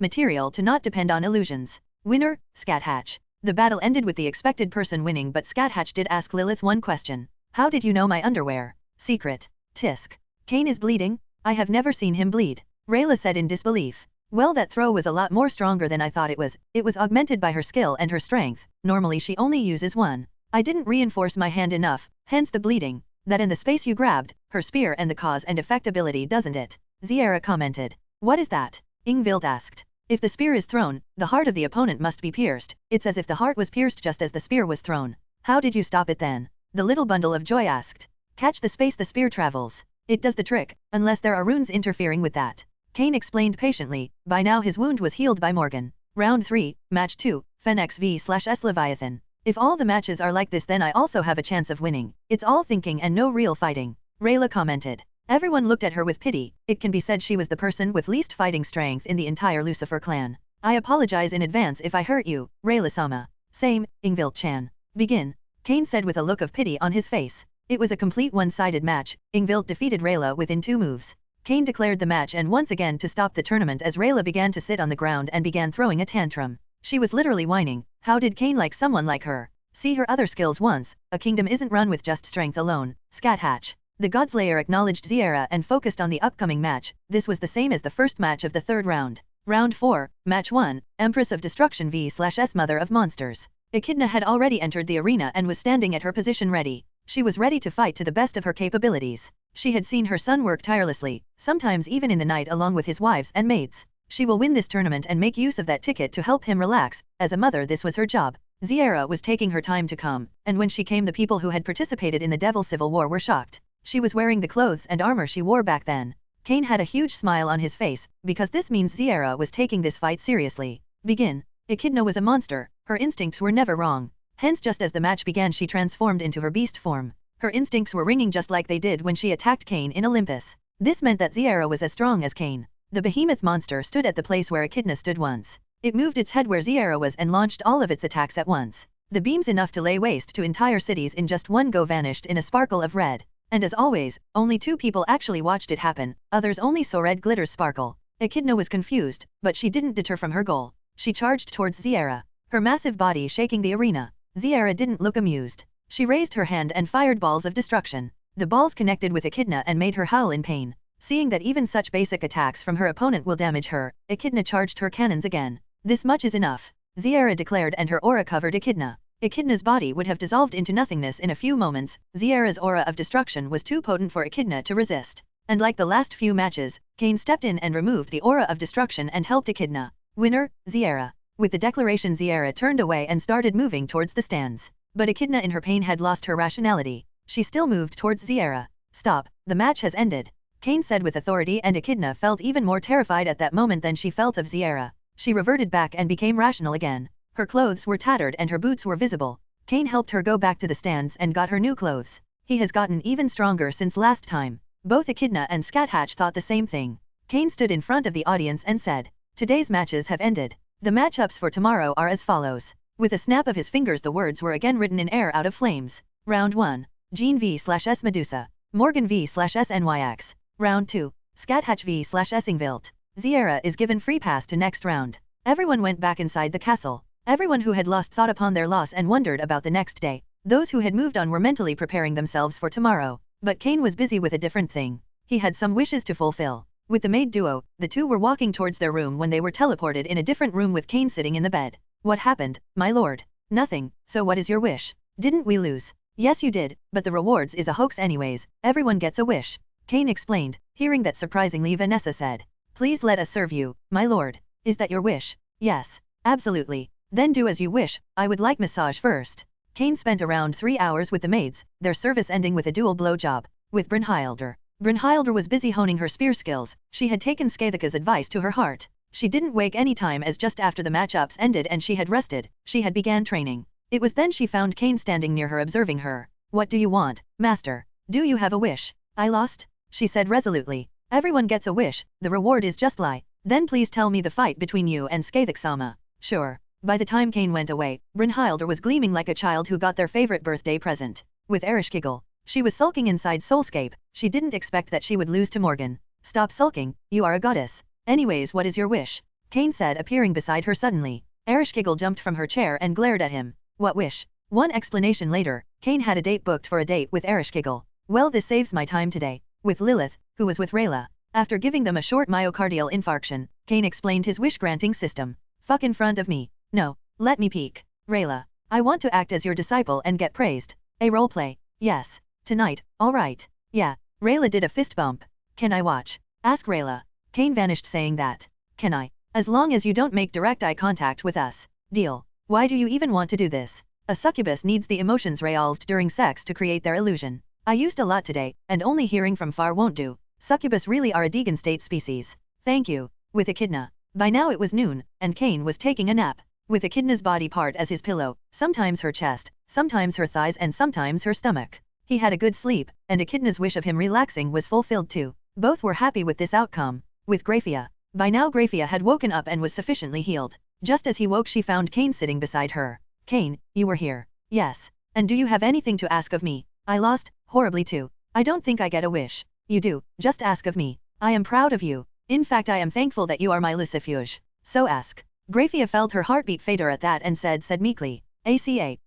material to not depend on illusions. Winner, Scathatch. The battle ended with the expected person winning but Scathatch did ask Lilith one question. How did you know my underwear? Secret. Tisk. Cain is bleeding? I have never seen him bleed. Rayla said in disbelief. Well, that throw was a lot more stronger than I thought it was. It was augmented by her skill and her strength. Normally she only uses one. I didn't reinforce my hand enough, hence the bleeding. That in the space you grabbed, her spear and the cause and effect ability doesn't it? Ziera commented. What is that? Ingvild asked. If the spear is thrown, the heart of the opponent must be pierced. It's as if the heart was pierced just as the spear was thrown. How did you stop it then? The little bundle of joy asked. Catch the space the spear travels. It does the trick, unless there are runes interfering with that. Cain explained patiently. By now his wound was healed by Morgan. Round 3, Match 2, Fenix v/S Leviathan. If all the matches are like this then I also have a chance of winning. It's all thinking and no real fighting. Rayla commented. Everyone looked at her with pity. It can be said she was the person with least fighting strength in the entire Lucifer clan. I apologize in advance if I hurt you, Rayla-sama. Same, Ingvild-chan. Begin. Cain said with a look of pity on his face. It was a complete one-sided match. Ingvild defeated Rayla within 2 moves. Cain declared the match and once again to stop the tournament as Rayla began to sit on the ground and began throwing a tantrum. She was literally whining. How did Cain like someone like her? See her other skills once. A kingdom isn't run with just strength alone. Scathatch. The Godslayer acknowledged Ziera and focused on the upcoming match. This was the same as the first match of the 3rd round. Round 4, Match 1, Empress of Destruction v/S Mother of Monsters. Echidna had already entered the arena and was standing at her position ready. She was ready to fight to the best of her capabilities. She had seen her son work tirelessly, sometimes even in the night along with his wives and maids. She will win this tournament and make use of that ticket to help him relax. As a mother this was her job. Ziera was taking her time to come, and when she came the people who had participated in the Devil Civil War were shocked. She was wearing the clothes and armor she wore back then. Cain had a huge smile on his face, because this means Ziera was taking this fight seriously. Begin. Echidna was a monster, her instincts were never wrong. Hence just as the match began she transformed into her beast form. Her instincts were ringing just like they did when she attacked Cain in Olympus. This meant that Ziera was as strong as Cain. The behemoth monster stood at the place where Echidna stood once. It moved its head where Ziera was and launched all of its attacks at once. The beams enough to lay waste to entire cities in just one go vanished in a sparkle of red. And as always, only 2 people actually watched it happen, others only saw red glitters sparkle. Echidna was confused, but she didn't deter from her goal. She charged towards Ziera, her massive body shaking the arena. Ziera didn't look amused. She raised her hand and fired balls of destruction. The balls connected with Echidna and made her howl in pain. Seeing that even such basic attacks from her opponent will damage her, Echidna charged her cannons again. This much is enough, Ziera declared, and her aura covered Echidna. Echidna's body would have dissolved into nothingness in a few moments. Ziera's aura of destruction was too potent for Echidna to resist. And like the last few matches, Cain stepped in and removed the aura of destruction and helped Echidna. Winner, Ziera. With the declaration, Ziera turned away and started moving towards the stands. But Echidna in her pain had lost her rationality. She still moved towards Ziera. Stop, the match has ended, Cain said with authority, and Echidna felt even more terrified at that moment than she felt of Ziera. She reverted back and became rational again. Her clothes were tattered and her boots were visible. Cain helped her go back to the stands and got her new clothes. He has gotten even stronger since last time. Both Echidna and Scathatch thought the same thing. Cain stood in front of the audience and said, "Today's matches have ended. The matchups for tomorrow are as follows." With a snap of his fingers the words were again written in air out of flames. Round 1. Jean v/S Medusa. Morgan v/S Nyx. Round 2. Scathatch v/S Ingvilt. Ziera is given free pass to next round. Everyone went back inside the castle. Everyone who had lost thought upon their loss and wondered about the next day. Those who had moved on were mentally preparing themselves for tomorrow. But Cain was busy with a different thing. He had some wishes to fulfill. With the maid duo, the two were walking towards their room when they were teleported in a different room with Cain sitting in the bed. "What happened, my lord?" "Nothing, so what is your wish?" "Didn't we lose?" "Yes you did, but the rewards is a hoax anyways, everyone gets a wish," Cain explained. Hearing that, surprisingly, Vanessa said, "Please let us serve you, my lord." "Is that your wish?" "Yes, absolutely." "Then do as you wish, I would like massage first." Cain spent around 3 hours with the maids, their service ending with a dual blow job with Brynhildr. Brynhildr was busy honing her spear skills. She had taken Skathika's advice to her heart. She didn't wake any time, as just after the matchups ended and she had rested, she had began training. It was then she found Cain standing near her observing her. "What do you want, master? Do you have a wish?" "I lost," she said resolutely. "Everyone gets a wish, the reward is just lie." "Then please tell me the fight between you and Skathik-sama." "Sure." By the time Cain went away, Brynhildr was gleaming like a child who got their favorite birthday present. With Ereshkigal, she was sulking inside Soulscape. She didn't expect that she would lose to Morgan. "Stop sulking, you are a goddess. Anyways, what is your wish?" Cain said, appearing beside her suddenly. Ereshkigal jumped from her chair and glared at him. "What wish?" One explanation later, Cain had a date booked for a date with Ereshkigal. "Well, this saves my time today." With Lilith, who was with Rayla. After giving them a short myocardial infarction, Cain explained his wish-granting system. "Fuck in front of me. No, let me peek." "Rayla, I want to act as your disciple and get praised." "A roleplay." "Yes. Tonight, alright." "Yeah." Rayla did a fist bump. "Can I watch?" "Ask Rayla." Cain vanished saying that. "Can I? As long as you don't make direct eye contact with us." "Deal." "Why do you even want to do this?" "A succubus needs the emotions realized during sex to create their illusion. I used a lot today, and only hearing from far won't do. Succubus really are a Deegan state species." "Thank you." With Echidna. By now it was noon, and Cain was taking a nap. With Echidna's body part as his pillow, sometimes her chest, sometimes her thighs and sometimes her stomach. He had a good sleep, and Echidna's wish of him relaxing was fulfilled too. Both were happy with this outcome. With Graphia. By now Graphia had woken up and was sufficiently healed. Just as he woke she found Cain sitting beside her. "Cain, you were here." "Yes. And do you have anything to ask of me?" "I lost, horribly too. I don't think I get a wish." "You do, just ask of me. I am proud of you. In fact I am thankful that you are my Lucifuge. So ask." Graphia felt her heartbeat fader at that and said meekly, "ACA,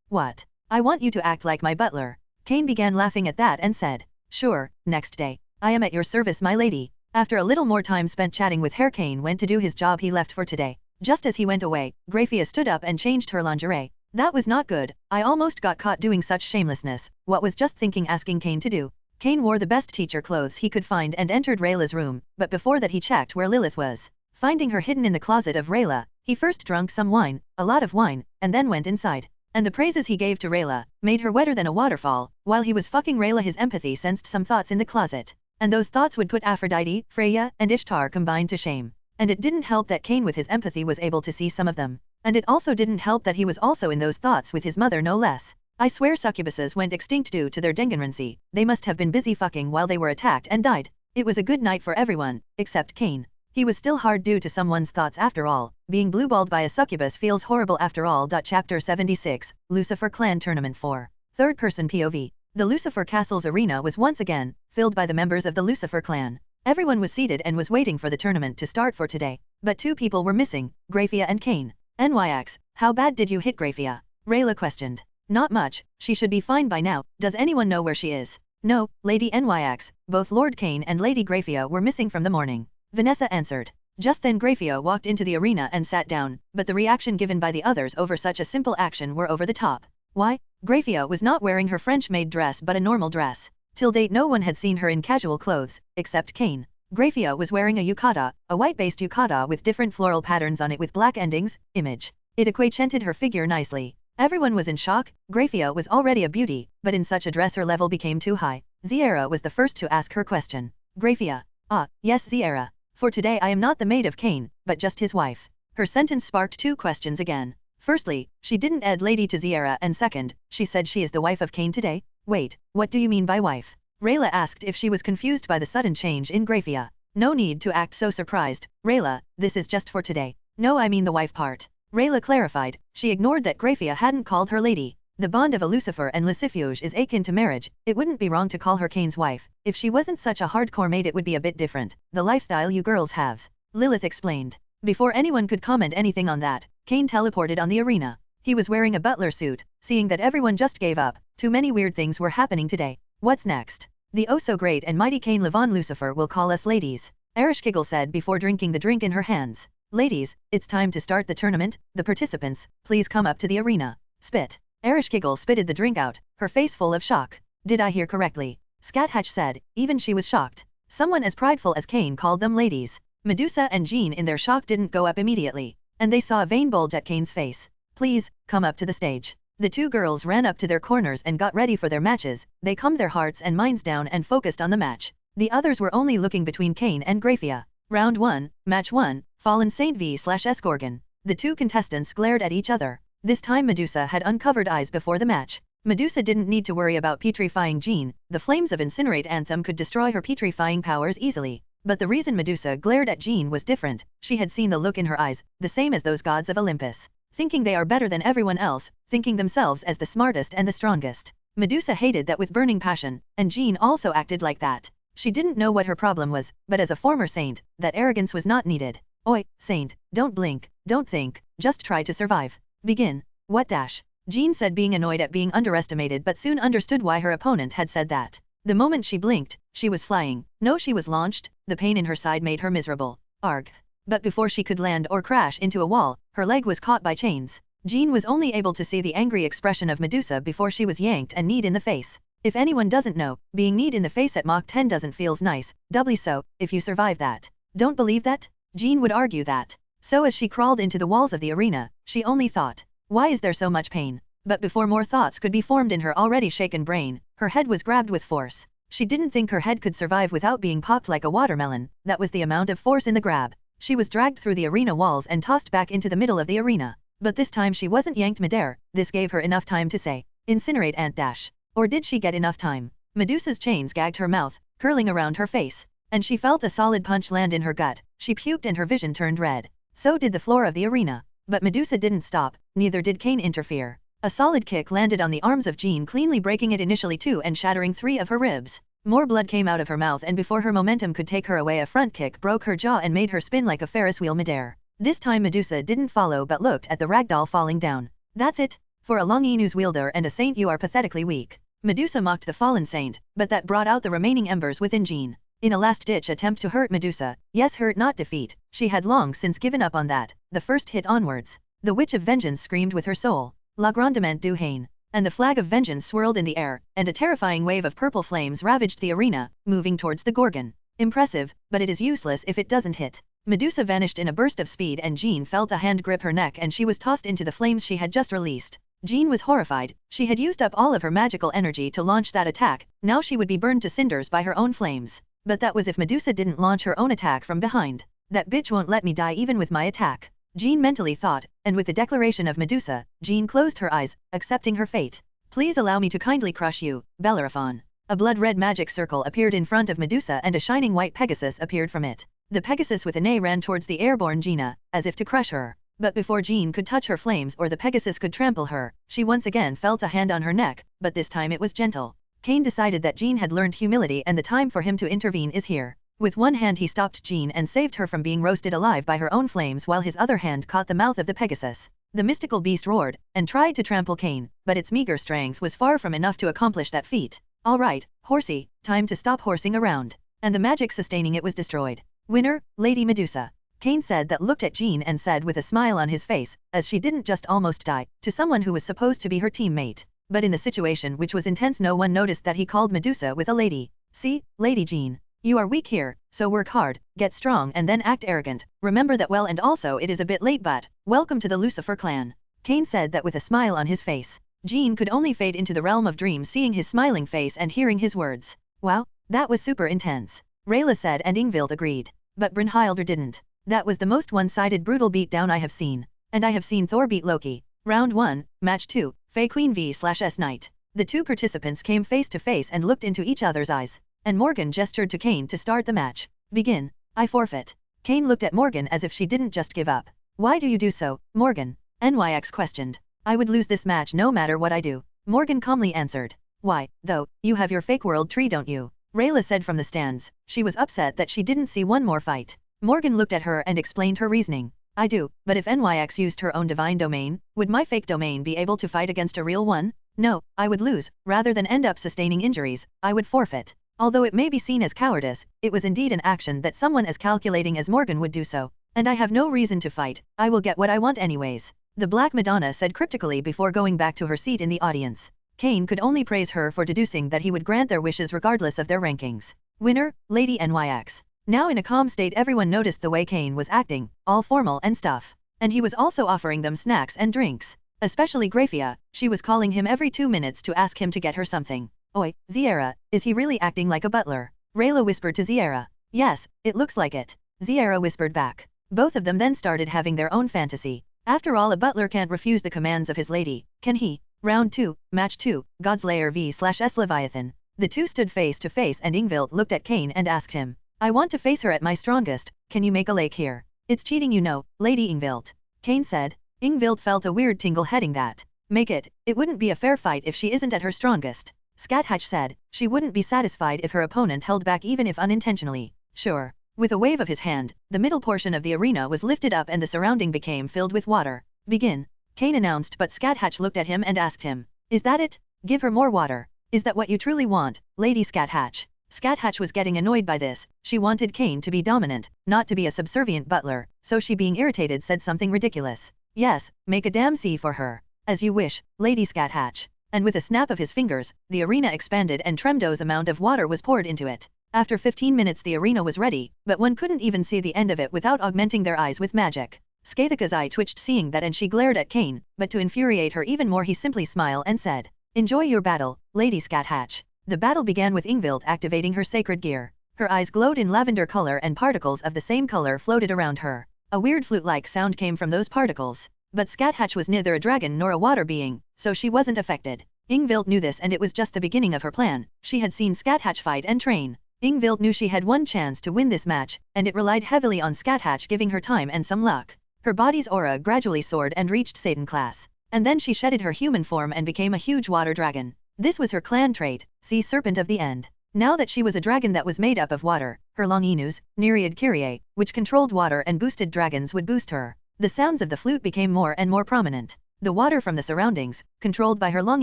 what? I want you to act like my butler." Cain began laughing at that and said, "Sure, next day. I am at your service my lady." After a little more time spent chatting with Herr, Cain went to do his job he left for today. Just as he went away, Graphia stood up and changed her lingerie. "That was not good. I almost got caught doing such shamelessness." What was just thinking asking Cain to do? Cain wore the best teacher clothes he could find and entered Rayla's room, but before that he checked where Lilith was. Finding her hidden in the closet of Rayla, he first drank some wine, a lot of wine, and then went inside. And the praises he gave to Rayla made her wetter than a waterfall. While he was fucking Rayla, his empathy sensed some thoughts in the closet. And those thoughts would put Aphrodite, Freya, and Ishtar combined to shame. And it didn't help that Cain with his empathy was able to see some of them. And it also didn't help that he was also in those thoughts with his mother no less. I swear succubuses went extinct due to their Dengenrency. They must have been busy fucking while they were attacked and died. It was a good night for everyone, except Cain. He was still hard due to someone's thoughts after all. Being blueballed by a succubus feels horrible after all. Chapter 76, Lucifer Clan Tournament 4. Third-person POV. The Lucifer Castle's arena was once again filled by the members of the Lucifer clan. Everyone was seated and was waiting for the tournament to start for today. But two people were missing, Graphia and Cain. "NYX, how bad did you hit Graphia?" Rayla questioned. "Not much, she should be fine by now. Does anyone know where she is?" No, Lady Nyx, both Lord Cain and Lady Grafia were missing from the morning. Vanessa answered. Just then Grafia walked into the arena and sat down, but the reaction given by the others over such a simple action were over the top. Why? Grafia was not wearing her French-made dress but a normal dress. Till date no one had seen her in casual clothes, except Cain. Grafia was wearing a yukata, a white-based yukata with different floral patterns on it with black endings, image. It accentuated her figure nicely. Everyone was in shock. Grafia was already a beauty, but in such a dress her level became too high. Ziera was the first to ask her question. Grafia. Ah, yes Ziera. For today I am not the maid of Cain, but just his wife. Her sentence sparked two questions again. Firstly, she didn't add lady to Ziera, and second, she said she is the wife of Cain today? Wait, what do you mean by wife? Rayla asked if she was confused by the sudden change in Grafia. No need to act so surprised, Rayla, this is just for today. No, I mean the wife part. Rayla clarified. She ignored that Grafia hadn't called her lady. The bond of a Lucifer and Lucifer is akin to marriage. It wouldn't be wrong to call her Cain's wife. If she wasn't such a hardcore maid it would be a bit different. The lifestyle you girls have. Lilith explained. Before anyone could comment anything on that, Cain teleported on the arena. He was wearing a butler suit. Seeing that everyone just gave up, too many weird things were happening today. What's next? The oh so great and mighty Cain Levon Lucifer will call us ladies, Ereshkigal said before drinking the drink in her hands. Ladies, it's time to start the tournament. The participants, please come up to the arena. Spit. Ereshkigal spitted the drink out, her face full of shock. Did I hear correctly? Scathatch said. Even she was shocked. Someone as prideful as Cain called them ladies. Medusa and Jean in their shock didn't go up immediately, and they saw a vain bulge at Cain's face. Please, come up to the stage. The two girls ran up to their corners and got ready for their matches. They calmed their hearts and minds down and focused on the match. The others were only looking between Cain and Grafia. Round 1, Match 1, Fallen Saint v/Esgorgon. The two contestants glared at each other. This time Medusa had uncovered eyes before the match. Medusa didn't need to worry about petrifying Jean. The flames of Incinerate Anthem could destroy her petrifying powers easily. But the reason Medusa glared at Jean was different. She had seen the look in her eyes, the same as those gods of Olympus. Thinking they are better than everyone else, thinking themselves as the smartest and the strongest. Medusa hated that with burning passion, and Jean also acted like that. She didn't know what her problem was, but as a former saint, that arrogance was not needed. Oi, saint, don't blink, don't think, just try to survive. Begin. What dash? Jean said, being annoyed at being underestimated, but soon understood why her opponent had said that. The moment she blinked, she was flying. No, she was launched. The pain in her side made her miserable. Arg. But before she could land or crash into a wall, her leg was caught by chains. Jean was only able to see the angry expression of Medusa before she was yanked and kneed in the face. If anyone doesn't know, being kneed in the face at Mach 10 doesn't feels nice, doubly so, if you survive that. Don't believe that? Jean would argue that. So as she crawled into the walls of the arena, she only thought, why is there so much pain? But before more thoughts could be formed in her already shaken brain, her head was grabbed with force. She didn't think her head could survive without being popped like a watermelon. That was the amount of force in the grab. She was dragged through the arena walls and tossed back into the middle of the arena. But this time she wasn't yanked midair. This gave her enough time to say, incinerate ant dash. Or did she get enough time? Medusa's chains gagged her mouth, curling around her face. And she felt a solid punch land in her gut. She puked and her vision turned red. So did the floor of the arena. But Medusa didn't stop, neither did Cain interfere. A solid kick landed on the arms of Jean, cleanly breaking it initially 2 and shattering 3 of her ribs. More blood came out of her mouth, and before her momentum could take her away, a front kick broke her jaw and made her spin like a Ferris wheel midair. This time Medusa didn't follow but looked at the ragdoll falling down. That's it. For a Longinus wielder and a saint, you are pathetically weak. Medusa mocked the fallen saint, but that brought out the remaining embers within Jean. In a last-ditch attempt to hurt Medusa, yes, hurt not defeat, she had long since given up on that, the first hit onwards. The Witch of Vengeance screamed with her soul, La Grandement du Haine, and the flag of vengeance swirled in the air, and a terrifying wave of purple flames ravaged the arena, moving towards the Gorgon. Impressive, but it is useless if it doesn't hit. Medusa vanished in a burst of speed, and Jean felt a hand grip her neck and she was tossed into the flames she had just released. Jean was horrified. She had used up all of her magical energy to launch that attack. Now she would be burned to cinders by her own flames. But that was if Medusa didn't launch her own attack from behind. That bitch won't let me die even with my attack, Jean mentally thought, and with the declaration of Medusa, Jean closed her eyes, accepting her fate. Please allow me to kindly crush you, Bellerophon. A blood-red magic circle appeared in front of Medusa and a shining white Pegasus appeared from it. The Pegasus with an A ran towards the airborne Gina, as if to crush her. But before Jean could touch her flames or the Pegasus could trample her, she once again felt a hand on her neck, but this time it was gentle. Cain decided that Jean had learned humility and the time for him to intervene is here. With one hand he stopped Jean and saved her from being roasted alive by her own flames, while his other hand caught the mouth of the Pegasus. The mystical beast roared, and tried to trample Cain, but its meager strength was far from enough to accomplish that feat. Alright, horsey, time to stop horsing around. And the magic sustaining it was destroyed. Winner, Lady Medusa. Cain said that looked at Jean and said with a smile on his face, as she didn't just almost die, to someone who was supposed to be her teammate. But in the situation which was intense no one noticed that he called Medusa with a lady. See, Lady Jean. You are weak here, so work hard, get strong and then act arrogant. Remember that well and also it is a bit late but, welcome to the Lucifer clan. Cain said that with a smile on his face. Jean could only fade into the realm of dreams seeing his smiling face and hearing his words. Wow, that was super intense. Rayla said and Ingvild agreed. But Brynhildr didn't. That was the most one-sided brutal beatdown I have seen. And I have seen Thor beat Loki. Round 1, Match 2, Fae Queen v/S Knight. The two participants came face to face and looked into each other's eyes. And Morgan gestured to Cain to start the match. Begin. I forfeit. Cain looked at Morgan as if she didn't just give up. Why do you do so, Morgan? NYX questioned. I would lose this match no matter what I do. Morgan calmly answered. Why, though, you have your fake world tree don't you? Rayla said from the stands. She was upset that she didn't see one more fight. Morgan looked at her and explained her reasoning. I do, but if NYX used her own divine domain, would my fake domain be able to fight against a real one? No, I would lose, rather than end up sustaining injuries, I would forfeit. Although it may be seen as cowardice, it was indeed an action that someone as calculating as Morgan would do so. And I have no reason to fight, I will get what I want anyways. The Black Madonna said cryptically before going back to her seat in the audience. Cain could only praise her for deducing that he would grant their wishes regardless of their rankings. Winner, Lady NYX. Now in a calm state everyone noticed the way Cain was acting, all formal and stuff. And he was also offering them snacks and drinks. Especially Grafia, she was calling him every 2 minutes to ask him to get her something. Oi, Ziera, is he really acting like a butler? Rayla whispered to Ziera. Yes, it looks like it. Ziera whispered back. Both of them then started having their own fantasy. After all, a butler can't refuse the commands of his lady, can he? Round 2, Match 2, Godslayer v/S Leviathan. The two stood face to face and Ingvild looked at Cain and asked him. I want to face her at my strongest, can you make a lake here? It's cheating you know, Lady Ingvild. Cain said. Ingvild felt a weird tingle heading that. Make it wouldn't be a fair fight if she isn't at her strongest. Scathatch said, she wouldn't be satisfied if her opponent held back even if unintentionally. Sure. With a wave of his hand, the middle portion of the arena was lifted up and the surrounding became filled with water. Begin. Cain announced but Scathatch looked at him and asked him. Is that it? Give her more water. Is that what you truly want, Lady Scathatch? Scathatch was getting annoyed by this. She wanted Cain to be dominant, not to be a subservient butler, so she being irritated said something ridiculous. Yes, make a damn sea for her. As you wish, Lady Scathatch. And with a snap of his fingers, the arena expanded and tremendous amount of water was poured into it. After 15 minutes the arena was ready, but one couldn't even see the end of it without augmenting their eyes with magic. Skathika's eye twitched seeing that and she glared at Cain, but to infuriate her even more he simply smiled and said, enjoy your battle, Lady Scathatch. The battle began with Ingvild activating her sacred gear. Her eyes glowed in lavender color and particles of the same color floated around her. A weird flute-like sound came from those particles. But Scathatch was neither a dragon nor a water being, so she wasn't affected. Ingvild knew this and it was just the beginning of her plan. She had seen Scathatch fight and train. Ingvild knew she had one chance to win this match, and it relied heavily on Scathatch giving her time and some luck. Her body's aura gradually soared and reached Satan class. And then she shedded her human form and became a huge water dragon. This was her clan trait, Sea Serpent of the End. Now that she was a dragon that was made up of water, her long Enus, Nereid Kyrie, which controlled water and boosted dragons would boost her. The sounds of the flute became more and more prominent. The water from the surroundings, controlled by her long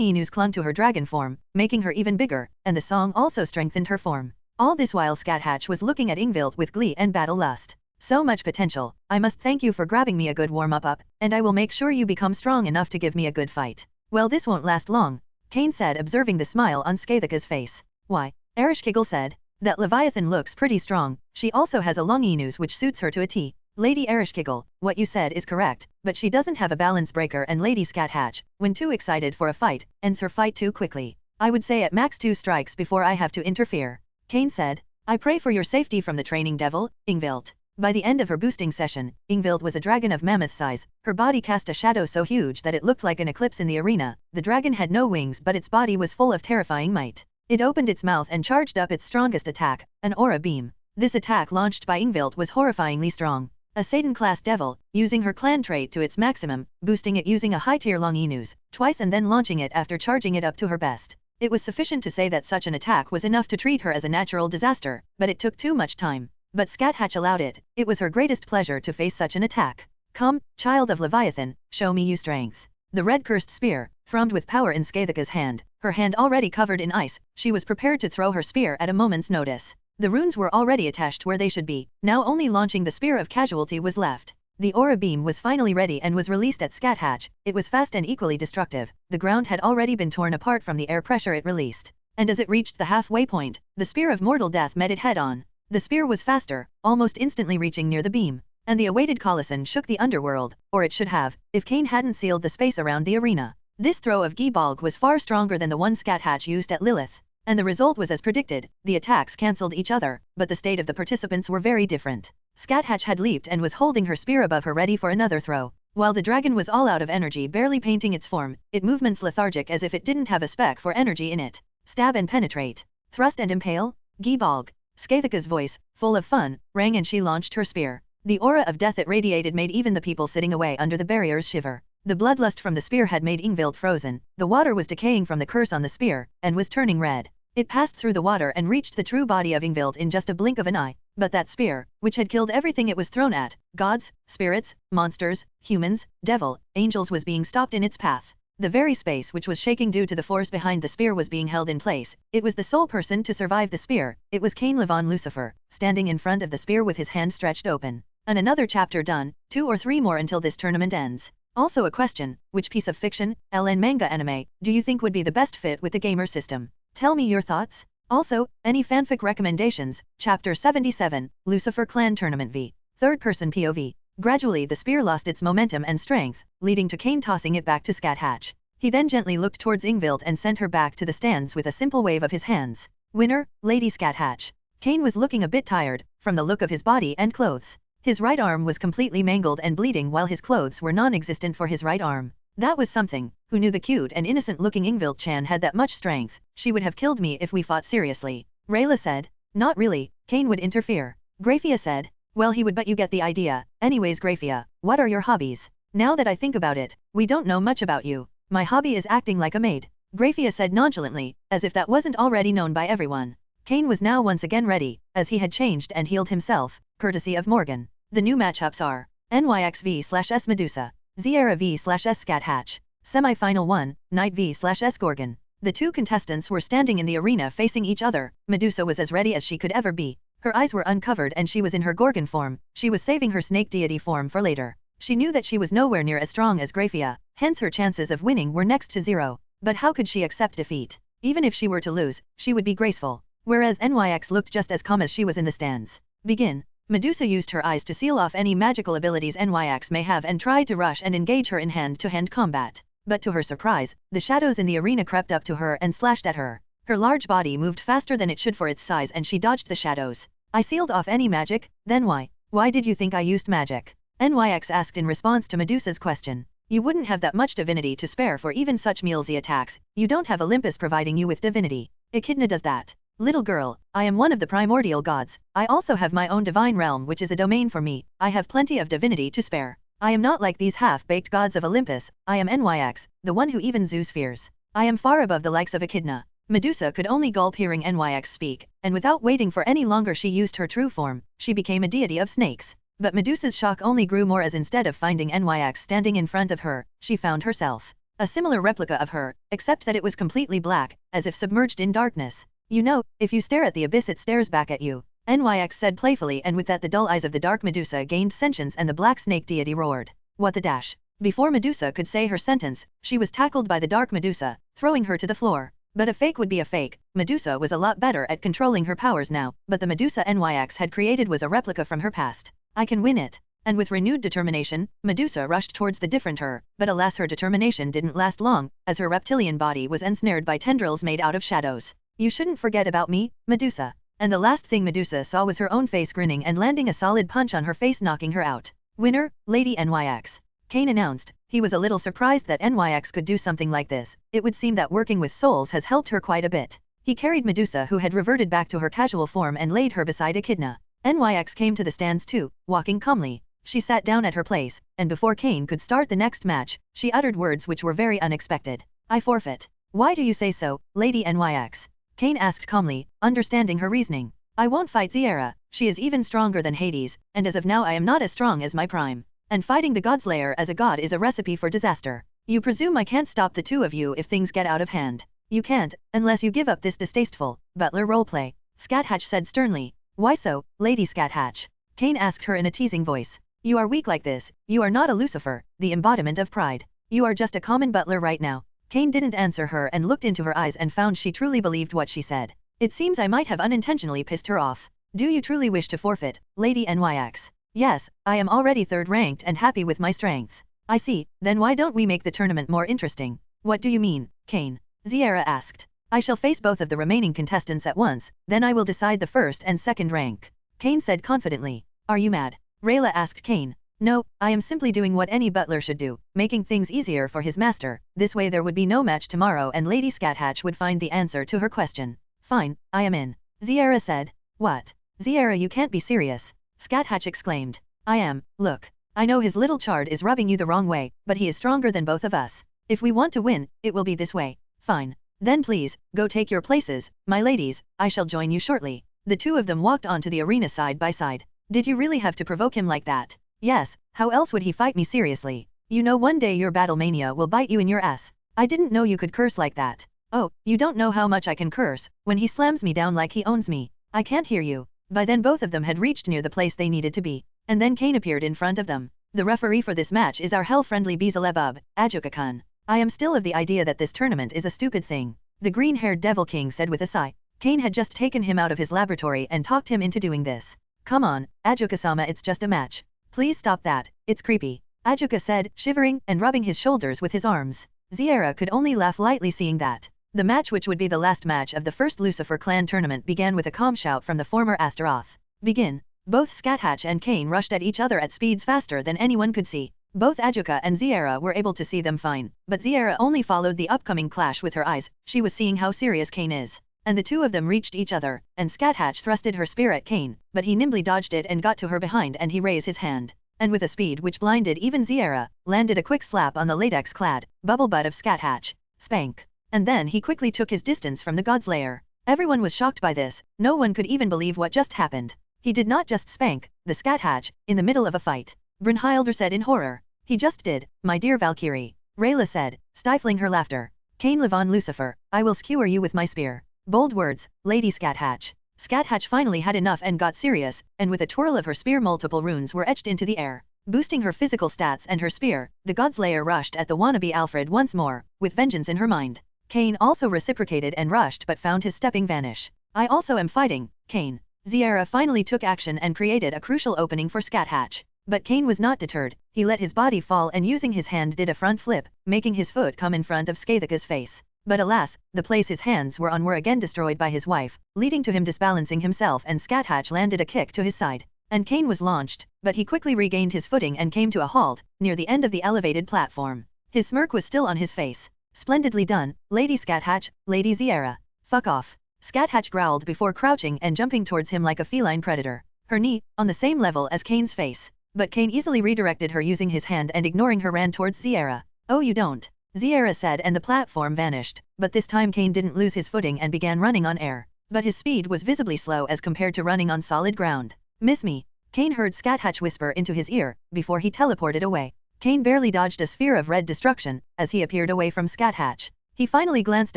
Enus clung to her dragon form, making her even bigger, and the song also strengthened her form. All this while Scathatch was looking at Ingvild with glee and battle lust. So much potential, I must thank you for grabbing me a good warm-up, and I will make sure you become strong enough to give me a good fight. Well, this won't last long, Cain said observing the smile on Skathika's face. Why? Ereshkigal said. That Leviathan looks pretty strong, she also has a long Enus which suits her to a T. Lady Ereshkigal, what you said is correct, but she doesn't have a balance breaker and Lady Scathatch, when too excited for a fight, ends her fight too quickly. I would say at max 2 strikes before I have to interfere. Cain said. I pray for your safety from the training devil, Ingvild. By the end of her boosting session, Ingvild was a dragon of mammoth size. Her body cast a shadow so huge that it looked like an eclipse in the arena. The dragon had no wings but its body was full of terrifying might. It opened its mouth and charged up its strongest attack, an aura beam. This attack launched by Ingvild was horrifyingly strong. A Satan-class devil, using her clan trait to its maximum, boosting it using a high-tier long Enus, twice and then launching it after charging it up to her best. It was sufficient to say that such an attack was enough to treat her as a natural disaster, but it took too much time. But Scathatch allowed it. It was her greatest pleasure to face such an attack. Come, child of Leviathan, show me you strength. The red cursed spear, formed with power in Skathika's hand, her hand already covered in ice, she was prepared to throw her spear at a moment's notice. The runes were already attached where they should be, now only launching the spear of casualty was left. The aura beam was finally ready and was released at Scat Hatch. It was fast and equally destructive. The ground had already been torn apart from the air pressure it released. And as it reached the halfway point, the spear of mortal death met it head-on. The spear was faster, almost instantly reaching near the beam. And the awaited Colossal shook the underworld, or it should have, if Cain hadn't sealed the space around the arena. This throw of Gibalg was far stronger than the one Scat Hatch used at Lilith. And the result was as predicted. The attacks cancelled each other, but the state of the participants were very different. Scat Hatch had leaped and was holding her spear above her ready for another throw, while the dragon was all out of energy, barely painting its form, its movements lethargic as if it didn't have a speck for energy in it. Stab and penetrate. Thrust and impale. Gibalg. Skathika's voice, full of fun, rang and she launched her spear. The aura of death it radiated made even the people sitting away under the barriers shiver. The bloodlust from the spear had made Ingvild frozen. The water was decaying from the curse on the spear, and was turning red. It passed through the water and reached the true body of Ingvild in just a blink of an eye. But that spear, which had killed everything it was thrown at, gods, spirits, monsters, humans, devil, angels, was being stopped in its path. The very space which was shaking due to the force behind the spear was being held in place. It was the sole person to survive the spear. It was Cain Levon Lucifer, standing in front of the spear with his hand stretched open. And another chapter done, 2 or 3 more until this tournament ends. Also a question, which piece of fiction, LN manga anime, do you think would be the best fit with the gamer system? Tell me your thoughts. Also, any fanfic recommendations? Chapter 77, Lucifer Clan Tournament v. Third-person POV. Gradually the spear lost its momentum and strength, leading to Cain tossing it back to Scat Hatch. He then gently looked towards Ingvild and sent her back to the stands with a simple wave of his hands. Winner, Lady Scat Hatch. Cain was looking a bit tired, from the look of his body and clothes. His right arm was completely mangled and bleeding while his clothes were non-existent for his right arm. That was something. Who knew the cute and innocent-looking Ingvild-chan had that much strength? She would have killed me if we fought seriously. Rayla said. Not really. Cain would interfere. Graphia said. Well, he would, but you get the idea. Anyways, Graphia, what are your hobbies? Now that I think about it, we don't know much about you. My hobby is acting like a maid. Graphia said nonchalantly, as if that wasn't already known by everyone. Cain was now once again ready, as he had changed and healed himself, courtesy of Morgan. The new matchups are NYX v/S Medusa, Ziera v/S Scat Hatch, Semi-Final 1, Knight v/S Gorgon. The two contestants were standing in the arena facing each other. Medusa was as ready as she could ever be. Her eyes were uncovered and she was in her Gorgon form. She was saving her snake deity form for later. She knew that she was nowhere near as strong as Graphia, hence her chances of winning were next to zero. But how could she accept defeat? Even if she were to lose, she would be graceful. Whereas NYX looked just as calm as she was in the stands. Begin. Medusa used her eyes to seal off any magical abilities NYX may have and tried to rush and engage her in hand-to-hand combat. But to her surprise, the shadows in the arena crept up to her and slashed at her. Her large body moved faster than it should for its size and she dodged the shadows. I sealed off any magic, then why? Why did you think I used magic? NYX asked in response to Medusa's question. You wouldn't have that much divinity to spare for even such mealsy attacks. You don't have Olympus providing you with divinity. Echidna does that. Little girl, I am one of the primordial gods. I also have my own divine realm which is a domain for me. I have plenty of divinity to spare. I am not like these half-baked gods of Olympus. I am NYX, the one who even Zeus fears. I am far above the likes of Echidna. Medusa could only gulp hearing NYX speak, and without waiting for any longer she used her true form. She became a deity of snakes. But Medusa's shock only grew more as instead of finding NYX standing in front of her, she found herself. A similar replica of her, except that it was completely black, as if submerged in darkness. You know, if you stare at the abyss it stares back at you, NYX said playfully, and with that the dull eyes of the dark Medusa gained sentience and the black snake deity roared. What the dash? Before Medusa could say her sentence, she was tackled by the dark Medusa, throwing her to the floor. But a fake would be a fake. Medusa was a lot better at controlling her powers now, but the Medusa NYX had created was a replica from her past. I can win it. And with renewed determination, Medusa rushed towards the different her, but alas her determination didn't last long, as her reptilian body was ensnared by tendrils made out of shadows. You shouldn't forget about me, Medusa. And the last thing Medusa saw was her own face grinning and landing a solid punch on her face, knocking her out. Winner, Lady NYX. Cain announced. He was a little surprised that NYX could do something like this. It would seem that working with souls has helped her quite a bit. He carried Medusa, who had reverted back to her casual form, and laid her beside Echidna. NYX came to the stands too, walking calmly. She sat down at her place, and before Cain could start the next match, she uttered words which were very unexpected. I forfeit. Why do you say so, Lady NYX? Cain asked calmly, understanding her reasoning. I won't fight Ziera. She is even stronger than Hades, and as of now I am not as strong as my prime. And fighting the Godslayer as a god is a recipe for disaster. You presume I can't stop the two of you if things get out of hand. You can't, unless you give up this distasteful butler roleplay, Scathatch said sternly. Why so, Lady Scathatch? Cain asked her in a teasing voice. You are weak like this, you are not a Lucifer, the embodiment of pride. You are just a common butler right now. Cain didn't answer her and looked into her eyes and found she truly believed what she said. It seems I might have unintentionally pissed her off. Do you truly wish to forfeit, Lady NYX? Yes, I am already third ranked and happy with my strength. I see, then why don't we make the tournament more interesting? What do you mean, Cain? Ziera asked. I shall face both of the remaining contestants at once, then I will decide the first and second rank. Cain said confidently. Are you mad? Rayla asked Cain. No, I am simply doing what any butler should do, making things easier for his master. This way there would be no match tomorrow and Lady Scathatch would find the answer to her question. Fine, I am in. Ziera said. What? Ziera, you can't be serious. Scathatch exclaimed. I am, look. I know his little chard is rubbing you the wrong way, but he is stronger than both of us. If we want to win, it will be this way. Fine. Then please, go take your places, my ladies, I shall join you shortly. The two of them walked onto the arena side by side. Did you really have to provoke him like that? Yes, how else would he fight me seriously? You know one day your battle mania will bite you in your ass. I didn't know you could curse like that. Oh, you don't know how much I can curse, when he slams me down like he owns me. I can't hear you. By then both of them had reached near the place they needed to be. And then Cain appeared in front of them. The referee for this match is our hell-friendly Beelzebub, Ajuka-kun. I am still of the idea that this tournament is a stupid thing. The green-haired Devil King said with a sigh. Cain had just taken him out of his laboratory and talked him into doing this. Come on, Ajuka-sama, it's just a match. Please stop that, it's creepy. Ajuka said, shivering and rubbing his shoulders with his arms. Ziera could only laugh lightly seeing that. The match, which would be the last match of the first Lucifer clan tournament, began with a calm shout from the former Astaroth. Begin. Both Scathatch and Cain rushed at each other at speeds faster than anyone could see. Both Ajuka and Ziera were able to see them fine, but Ziera only followed the upcoming clash with her eyes. She was seeing how serious Cain is. And the two of them reached each other, and Scathatch thrusted her spear at Cain, but he nimbly dodged it and got to her behind, and he raised his hand. And with a speed which blinded even Ziera, landed a quick slap on the latex-clad bubble butt of Scathatch. Spank. And then he quickly took his distance from the god's lair. Everyone was shocked by this, no one could even believe what just happened. He did not just spank the Scathatch in the middle of a fight. Brynhildr said in horror. He just did, my dear Valkyrie. Rayla said, stifling her laughter. Cain Levon Lucifer, I will skewer you with my spear. Bold words, Lady Scathatch. Scathatch finally had enough and got serious, and with a twirl of her spear multiple runes were etched into the air. Boosting her physical stats and her spear, the god's lair rushed at the wannabe Alfred once more, with vengeance in her mind. Cain also reciprocated and rushed but found his stepping vanish. I also am fighting, Cain. Ziera finally took action and created a crucial opening for Scathatch. But Cain was not deterred. He let his body fall and using his hand did a front flip, making his foot come in front of Skathika's face. But alas, the place his hands were on were again destroyed by his wife, leading to him disbalancing himself, and Scathatch landed a kick to his side. And Cain was launched, but he quickly regained his footing and came to a halt, near the end of the elevated platform. His smirk was still on his face. Splendidly done, Lady Scathatch, Lady Ziera. Fuck off. Scathatch growled before crouching and jumping towards him like a feline predator. Her knee, on the same level as Cain's face. But Cain easily redirected her using his hand and ignoring her ran towards Ziera. Oh, you don't. Ziera said, and the platform vanished. But this time Cain didn't lose his footing and began running on air. But his speed was visibly slow as compared to running on solid ground. Miss me. Cain heard Scathatch whisper into his ear, before he teleported away. Cain barely dodged a sphere of red destruction, as he appeared away from Scathatch. He finally glanced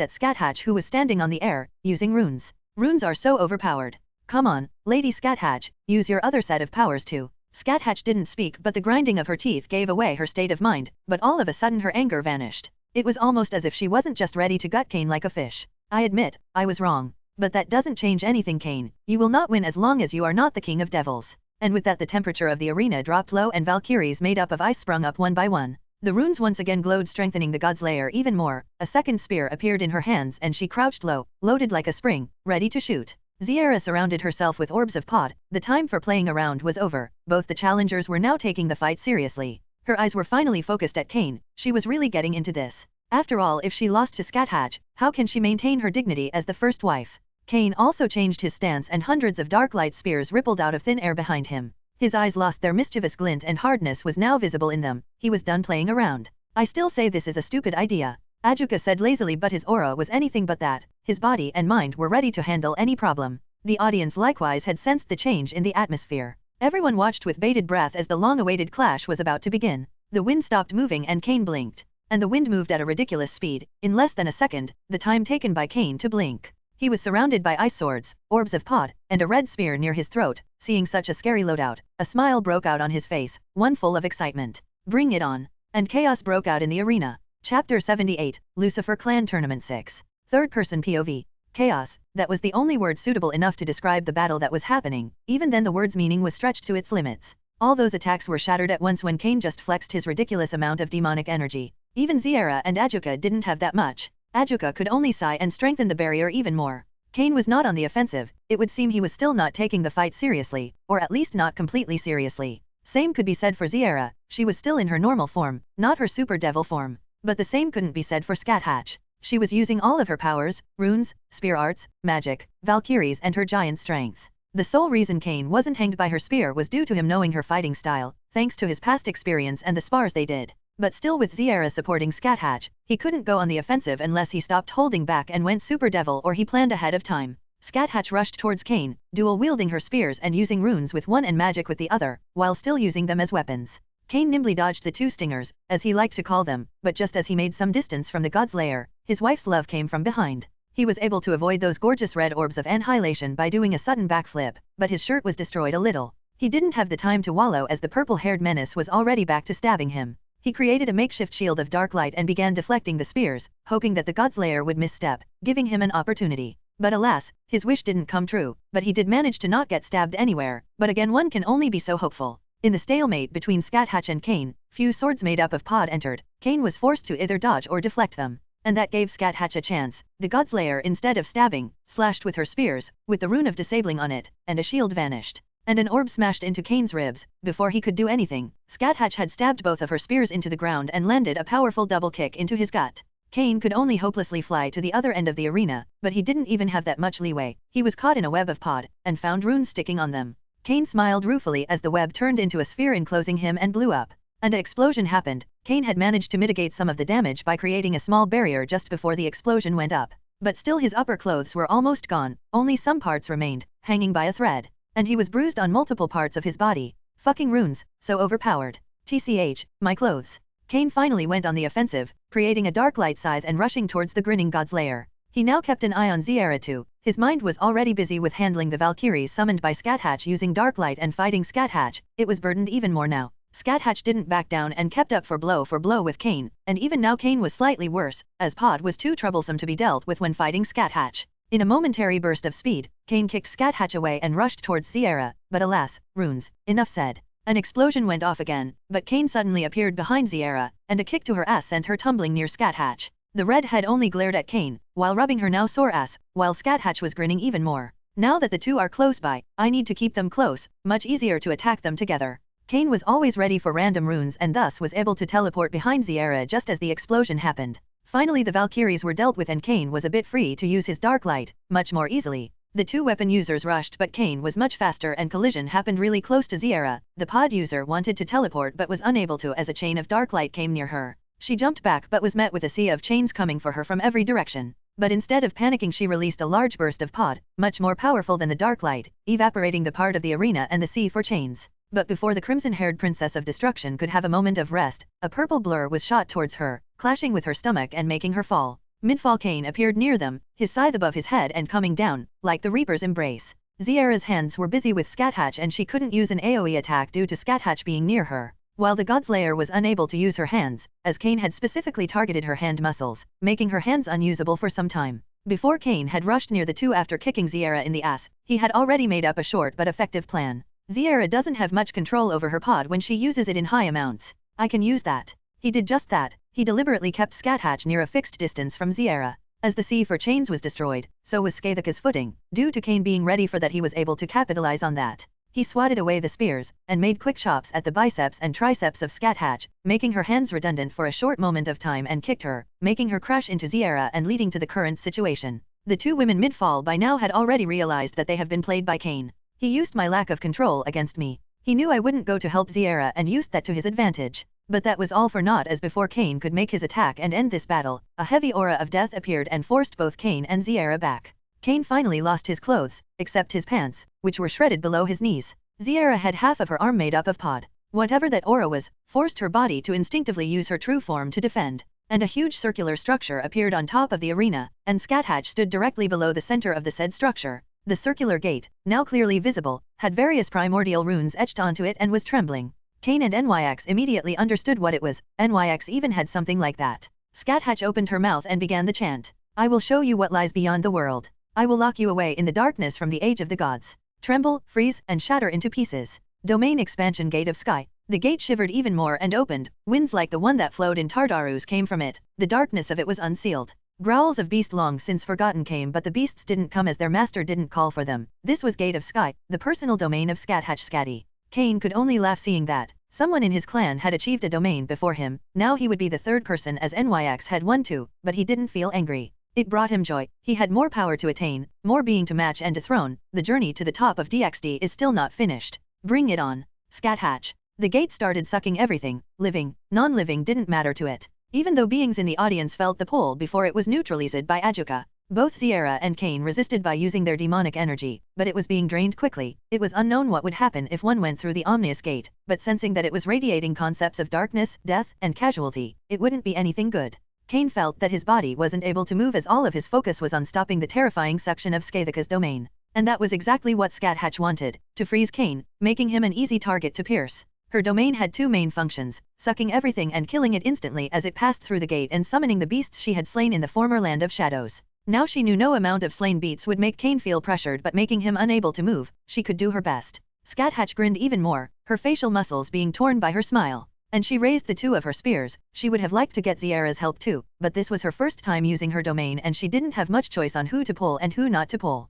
at Scathatch, who was standing on the air, using runes. Runes are so overpowered. Come on, Lady Scathatch, use your other set of powers too. Scathatch didn't speak, but the grinding of her teeth gave away her state of mind, but all of a sudden her anger vanished. It was almost as if she wasn't just ready to gut Cain like a fish. I admit, I was wrong. But that doesn't change anything, Cain. You will not win as long as you are not the king of devils. And with that the temperature of the arena dropped low and Valkyries made up of ice sprung up one by one. The runes once again glowed, strengthening the god's lair even more. A second spear appeared in her hands and she crouched low, loaded like a spring, ready to shoot. Ziera surrounded herself with orbs of pod. The time for playing around was over. Both the challengers were now taking the fight seriously. Her eyes were finally focused at Cain. She was really getting into this. After all, if she lost to Scathatch, how can she maintain her dignity as the first wife? Cain also changed his stance and hundreds of dark light spears rippled out of thin air behind him. His eyes lost their mischievous glint and hardness was now visible in them. He was done playing around. I still say this is a stupid idea. Ajuka said lazily, but his aura was anything but that. His body and mind were ready to handle any problem. The audience likewise had sensed the change in the atmosphere. Everyone watched with bated breath as the long-awaited clash was about to begin. The wind stopped moving and Cain blinked. and the wind moved at a ridiculous speed. In less than a second, the time taken by Cain to blink. He was surrounded by ice swords, orbs of pod, and a red spear near his throat. Seeing such a scary loadout, a smile broke out on his face, one full of excitement. Bring it on. And chaos broke out in the arena. Chapter 78, Lucifer Clan Tournament 6. Third-person POV. Chaos, that was the only word suitable enough to describe the battle that was happening. Even then the word's meaning was stretched to its limits. All those attacks were shattered at once when Cain just flexed his ridiculous amount of demonic energy. Even Ziera and Ajuka didn't have that much. Ajuka could only sigh and strengthen the barrier even more. Cain was not on the offensive. It would seem he was still not taking the fight seriously, or at least not completely seriously. Same could be said for Ziera. She was still in her normal form, not her super devil form. But the same couldn't be said for Skathatch. She was using all of her powers, runes, spear arts, magic, valkyries and her giant strength. The sole reason Cain wasn't hanged by her spear was due to him knowing her fighting style, thanks to his past experience and the spars they did. But still, with Ziera supporting Skathatch, he couldn't go on the offensive unless he stopped holding back and went super devil, or he planned ahead of time. Skathatch rushed towards Cain, dual-wielding her spears and using runes with one and magic with the other, while still using them as weapons. Cain nimbly dodged the two stingers, as he liked to call them, but just as he made some distance from the god's lair, his wife's love came from behind. He was able to avoid those gorgeous red orbs of annihilation by doing a sudden backflip, but his shirt was destroyed a little. He didn't have the time to wallow as the purple-haired menace was already back to stabbing him. He created a makeshift shield of dark light and began deflecting the spears, hoping that the god's lair would misstep, giving him an opportunity. But alas, his wish didn't come true, but he did manage to not get stabbed anywhere. But again, one can only be so hopeful. In the stalemate between Skathatch and Cain, few swords made up of pod entered. Cain was forced to either dodge or deflect them. And that gave Skathatch a chance. The god's lair, instead of stabbing, slashed with her spears, with the rune of disabling on it, and a shield vanished. And an orb smashed into Cain's ribs. Before he could do anything, Skathatch had stabbed both of her spears into the ground and landed a powerful double kick into his gut. Cain could only hopelessly fly to the other end of the arena, but he didn't even have that much leeway. He was caught in a web of pod, and found runes sticking on them. Cain smiled ruefully as the web turned into a sphere enclosing him and blew up. And an explosion happened. Cain had managed to mitigate some of the damage by creating a small barrier just before the explosion went up. But still his upper clothes were almost gone, only some parts remained, hanging by a thread. And he was bruised on multiple parts of his body. Fucking runes, so overpowered. TCH, my clothes. Cain finally went on the offensive, creating a dark light scythe and rushing towards the grinning god's lair. He now kept an eye on Ziera too. His mind was already busy with handling the Valkyries summoned by Skathatch using dark light and fighting Skathatch. It was burdened even more now. Skathatch didn't back down and kept up for blow with Cain, and even now Cain was slightly worse, as pod was too troublesome to be dealt with when fighting Skathatch. In a momentary burst of speed, Cain kicked Skathatch away and rushed towards Ziera, but alas, runes, enough said. An explosion went off again, but Cain suddenly appeared behind Ziera, and a kick to her ass sent her tumbling near Skathatch. The red head only glared at Cain, while rubbing her now sore ass, while Skathatch was grinning even more. Now that the two are close by, I need to keep them close, much easier to attack them together. Cain was always ready for random runes and thus was able to teleport behind Ziera just as the explosion happened. Finally the Valkyries were dealt with and Cain was a bit free to use his dark light, much more easily. The two weapon users rushed but Cain was much faster and collision happened really close to Ziera. The pod user wanted to teleport but was unable to as a chain of dark light came near her. She jumped back but was met with a sea of chains coming for her from every direction. But instead of panicking she released a large burst of pod, much more powerful than the dark light, evaporating the part of the arena and the sea for chains. But before the crimson-haired princess of destruction could have a moment of rest, a purple blur was shot towards her, clashing with her stomach and making her fall. Mid-fall Cain appeared near them, his scythe above his head and coming down, like the Reaper's embrace. Ziera's hands were busy with Skathatch and she couldn't use an AoE attack due to Skathatch being near her, while the god's lair was unable to use her hands, as Cain had specifically targeted her hand muscles, making her hands unusable for some time. Before Cain had rushed near the two after kicking Ziera in the ass, he had already made up a short but effective plan. Ziera doesn't have much control over her pod when she uses it in high amounts. I can use that. He did just that. He deliberately kept Skathatch near a fixed distance from Ziera. As the sea for chains was destroyed, so was Skathaka's footing. Due to Cain being ready for that he was able to capitalize on that. He swatted away the spears, and made quick chops at the biceps and triceps of Skathatch, making her hands redundant for a short moment of time and kicked her, making her crash into Ziera and leading to the current situation. The two women mid-fall by now had already realized that they have been played by Cain. He used my lack of control against me. He knew I wouldn't go to help Ziera and used that to his advantage. But that was all for naught as before Cain could make his attack and end this battle, a heavy aura of death appeared and forced both Cain and Ziera back. Cain finally lost his clothes, except his pants, which were shredded below his knees. Ziera had half of her arm made up of pod. Whatever that aura was, forced her body to instinctively use her true form to defend. and a huge circular structure appeared on top of the arena, and Scathatch stood directly below the center of the said structure. The circular gate, now clearly visible, had various primordial runes etched onto it and was trembling. Cain and Nyx immediately understood what it was. Nyx even had something like that. Scathatch opened her mouth and began the chant. I will show you what lies beyond the world. I will lock you away in the darkness from the age of the gods. Tremble, freeze, and shatter into pieces. Domain expansion gate of sky. The gate shivered even more and opened. Winds like the one that flowed in Tartarus came from it. The darkness of it was unsealed. Growls of beast long since forgotten came, but the beasts didn't come as their master didn't call for them. This was Gate of Sky, the personal domain of Scathatch Scatty. Cain could only laugh seeing that. Someone in his clan had achieved a domain before him. Now he would be the third person, as Nyx had one too, but he didn't feel angry. It brought him joy. He had more power to attain, more being to match and dethrone. The journey to the top of DxD is still not finished. Bring it on. Scathatch. The gate started sucking everything. Living, non-living didn't matter to it. Even though beings in the audience felt the pull before it was neutralized by Ajuka. Both Ziera and Cain resisted by using their demonic energy, but it was being drained quickly. It was unknown what would happen if one went through the Omnius Gate, but sensing that it was radiating concepts of darkness, death, and casualty, it wouldn't be anything good. Cain felt that his body wasn't able to move as all of his focus was on stopping the terrifying suction of Skathika's domain. And that was exactly what Scathatch wanted, to freeze Cain, making him an easy target to pierce. Her domain had two main functions, sucking everything and killing it instantly as it passed through the gate and summoning the beasts she had slain in the former land of shadows. Now she knew no amount of slain beats would make Cain feel pressured, but making him unable to move, she could do her best. Scathatch grinned even more, her facial muscles being torn by her smile. And she raised the two of her spears. She would have liked to get Ziera's help too, but this was her first time using her domain and she didn't have much choice on who to pull and who not to pull.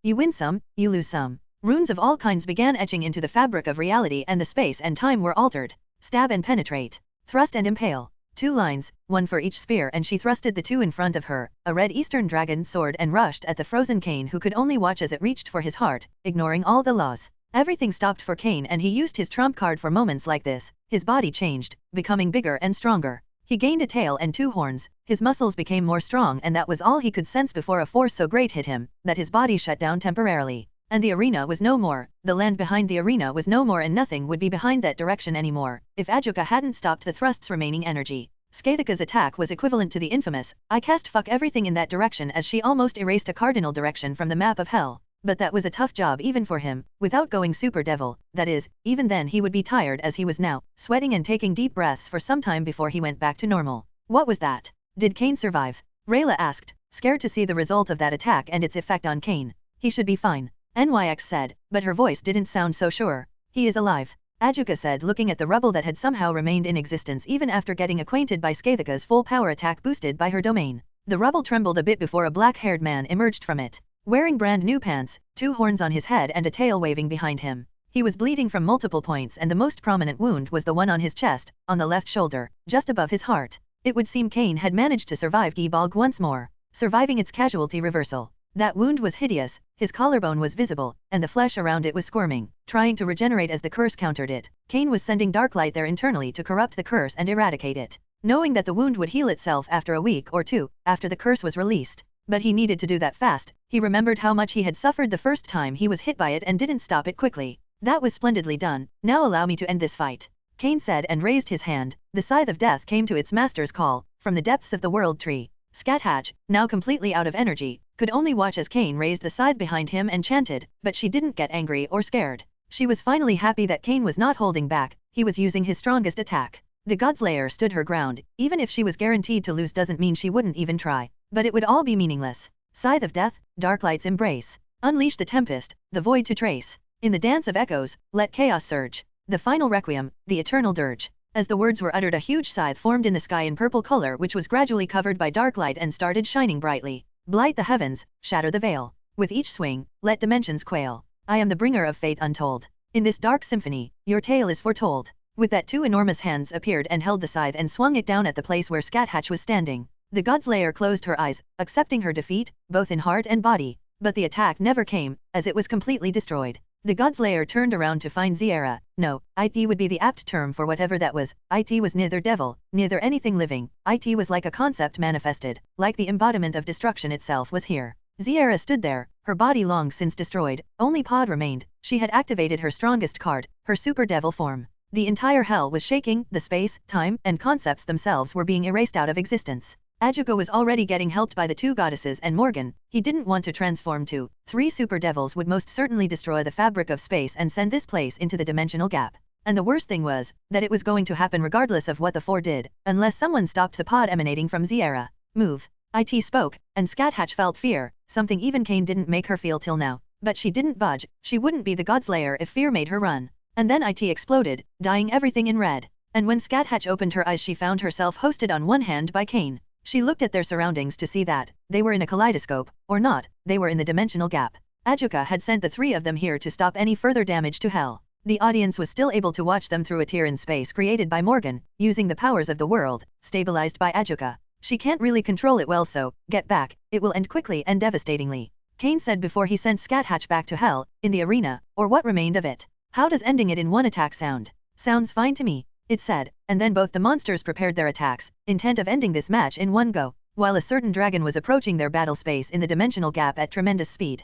You win some, you lose some. Runes of all kinds began etching into the fabric of reality and the space and time were altered. Stab and penetrate. Thrust and impale. 2 lines, one for each spear, and she thrusted the two in front of her, a red eastern dragon sword, and rushed at the frozen Cain, who could only watch as it reached for his heart, ignoring all the laws. Everything stopped for Cain and he used his trump card for moments like this. His body changed, becoming bigger and stronger. He gained a tail and 2 horns, his muscles became more strong, and that was all he could sense before a force so great hit him, that his body shut down temporarily. And the arena was no more, the land behind the arena was no more, and nothing would be behind that direction anymore, if Ajuka hadn't stopped the thrust's remaining energy. Skathika's attack was equivalent to the infamous, I cast fuck everything in that direction, as she almost erased a cardinal direction from the map of hell. But that was a tough job even for him, without going super devil, that is, even then he would be tired as he was now, sweating and taking deep breaths for some time before he went back to normal. What was that? Did Cain survive? Rayla asked, scared to see the result of that attack and its effect on Cain. He should be fine. Nyx said, but her voice didn't sound so sure. He is alive. Ajuka said, looking at the rubble that had somehow remained in existence even after getting acquainted by Skathika's full power attack boosted by her domain. The rubble trembled a bit before a black-haired man emerged from it. Wearing brand new pants, 2 horns on his head and a tail waving behind him. He was bleeding from multiple points and the most prominent wound was the one on his chest, on the left shoulder, just above his heart. It would seem Cain had managed to survive Gibalg once more, surviving its casualty reversal. That wound was hideous, his collarbone was visible, and the flesh around it was squirming, trying to regenerate as the curse countered it. Cain was sending dark light there internally to corrupt the curse and eradicate it, knowing that the wound would heal itself after a week or 2, after the curse was released. But he needed to do that fast. He remembered how much he had suffered the first time he was hit by it and didn't stop it quickly. That was splendidly done. Now allow me to end this fight, Cain said and raised his hand. The scythe of death came to its master's call, from the depths of the world tree. Scathatch, now completely out of energy, could only watch as Cain raised the scythe behind him and chanted, but she didn't get angry or scared. She was finally happy that Cain was not holding back, he was using his strongest attack. The Godslayer stood her ground. Even if she was guaranteed to lose doesn't mean she wouldn't even try. But it would all be meaningless. Scythe of death, Darklight's embrace. Unleash the tempest, the void to trace. In the dance of echoes, let chaos surge. The final requiem, the eternal dirge. As the words were uttered, a huge scythe formed in the sky in purple color, which was gradually covered by dark light and started shining brightly. Blight the heavens, shatter the veil. With each swing, let dimensions quail. I am the bringer of fate untold. In this dark symphony, your tale is foretold. With that, 2 enormous hands appeared and held the scythe and swung it down at the place where Scathatch was standing. The Godslayer closed her eyes, accepting her defeat, both in heart and body. But the attack never came, as it was completely destroyed. The Godslayer turned around to find Ziera. No, it would be the apt term for whatever that was. It was neither devil, neither anything living. It was like a concept manifested, like the embodiment of destruction itself was here. Ziera stood there, her body long since destroyed, only Pod remained. She had activated her strongest card, her super devil form. The entire hell was shaking, the space, time, and concepts themselves were being erased out of existence. Ajuka was already getting helped by the two goddesses and Morgan. He didn't want to transform too. 3 super devils would most certainly destroy the fabric of space and send this place into the dimensional gap. And the worst thing was, that it was going to happen regardless of what the 4 did, unless someone stopped the pod emanating from Ziera. Move. IT spoke, and Scathatch felt fear, something even Cain didn't make her feel till now. But she didn't budge, she wouldn't be the Godslayer if fear made her run. And then IT exploded, dyeing everything in red. And when Scathatch opened her eyes she found herself hosted on one hand by Cain. She looked at their surroundings to see that, they were in a kaleidoscope, or not, they were in the dimensional gap. Ajuka had sent the 3 of them here to stop any further damage to hell. The audience was still able to watch them through a tear in space created by Morgan, using the powers of the world, stabilized by Ajuka. She can't really control it well, so, get back, it will end quickly and devastatingly. Cain said before he sent Scathatch back to hell, in the arena, or what remained of it. How does ending it in one attack sound? Sounds fine to me, it said, and then both the monsters prepared their attacks, intent of ending this match in one go, while a certain dragon was approaching their battle space in the dimensional gap at tremendous speed.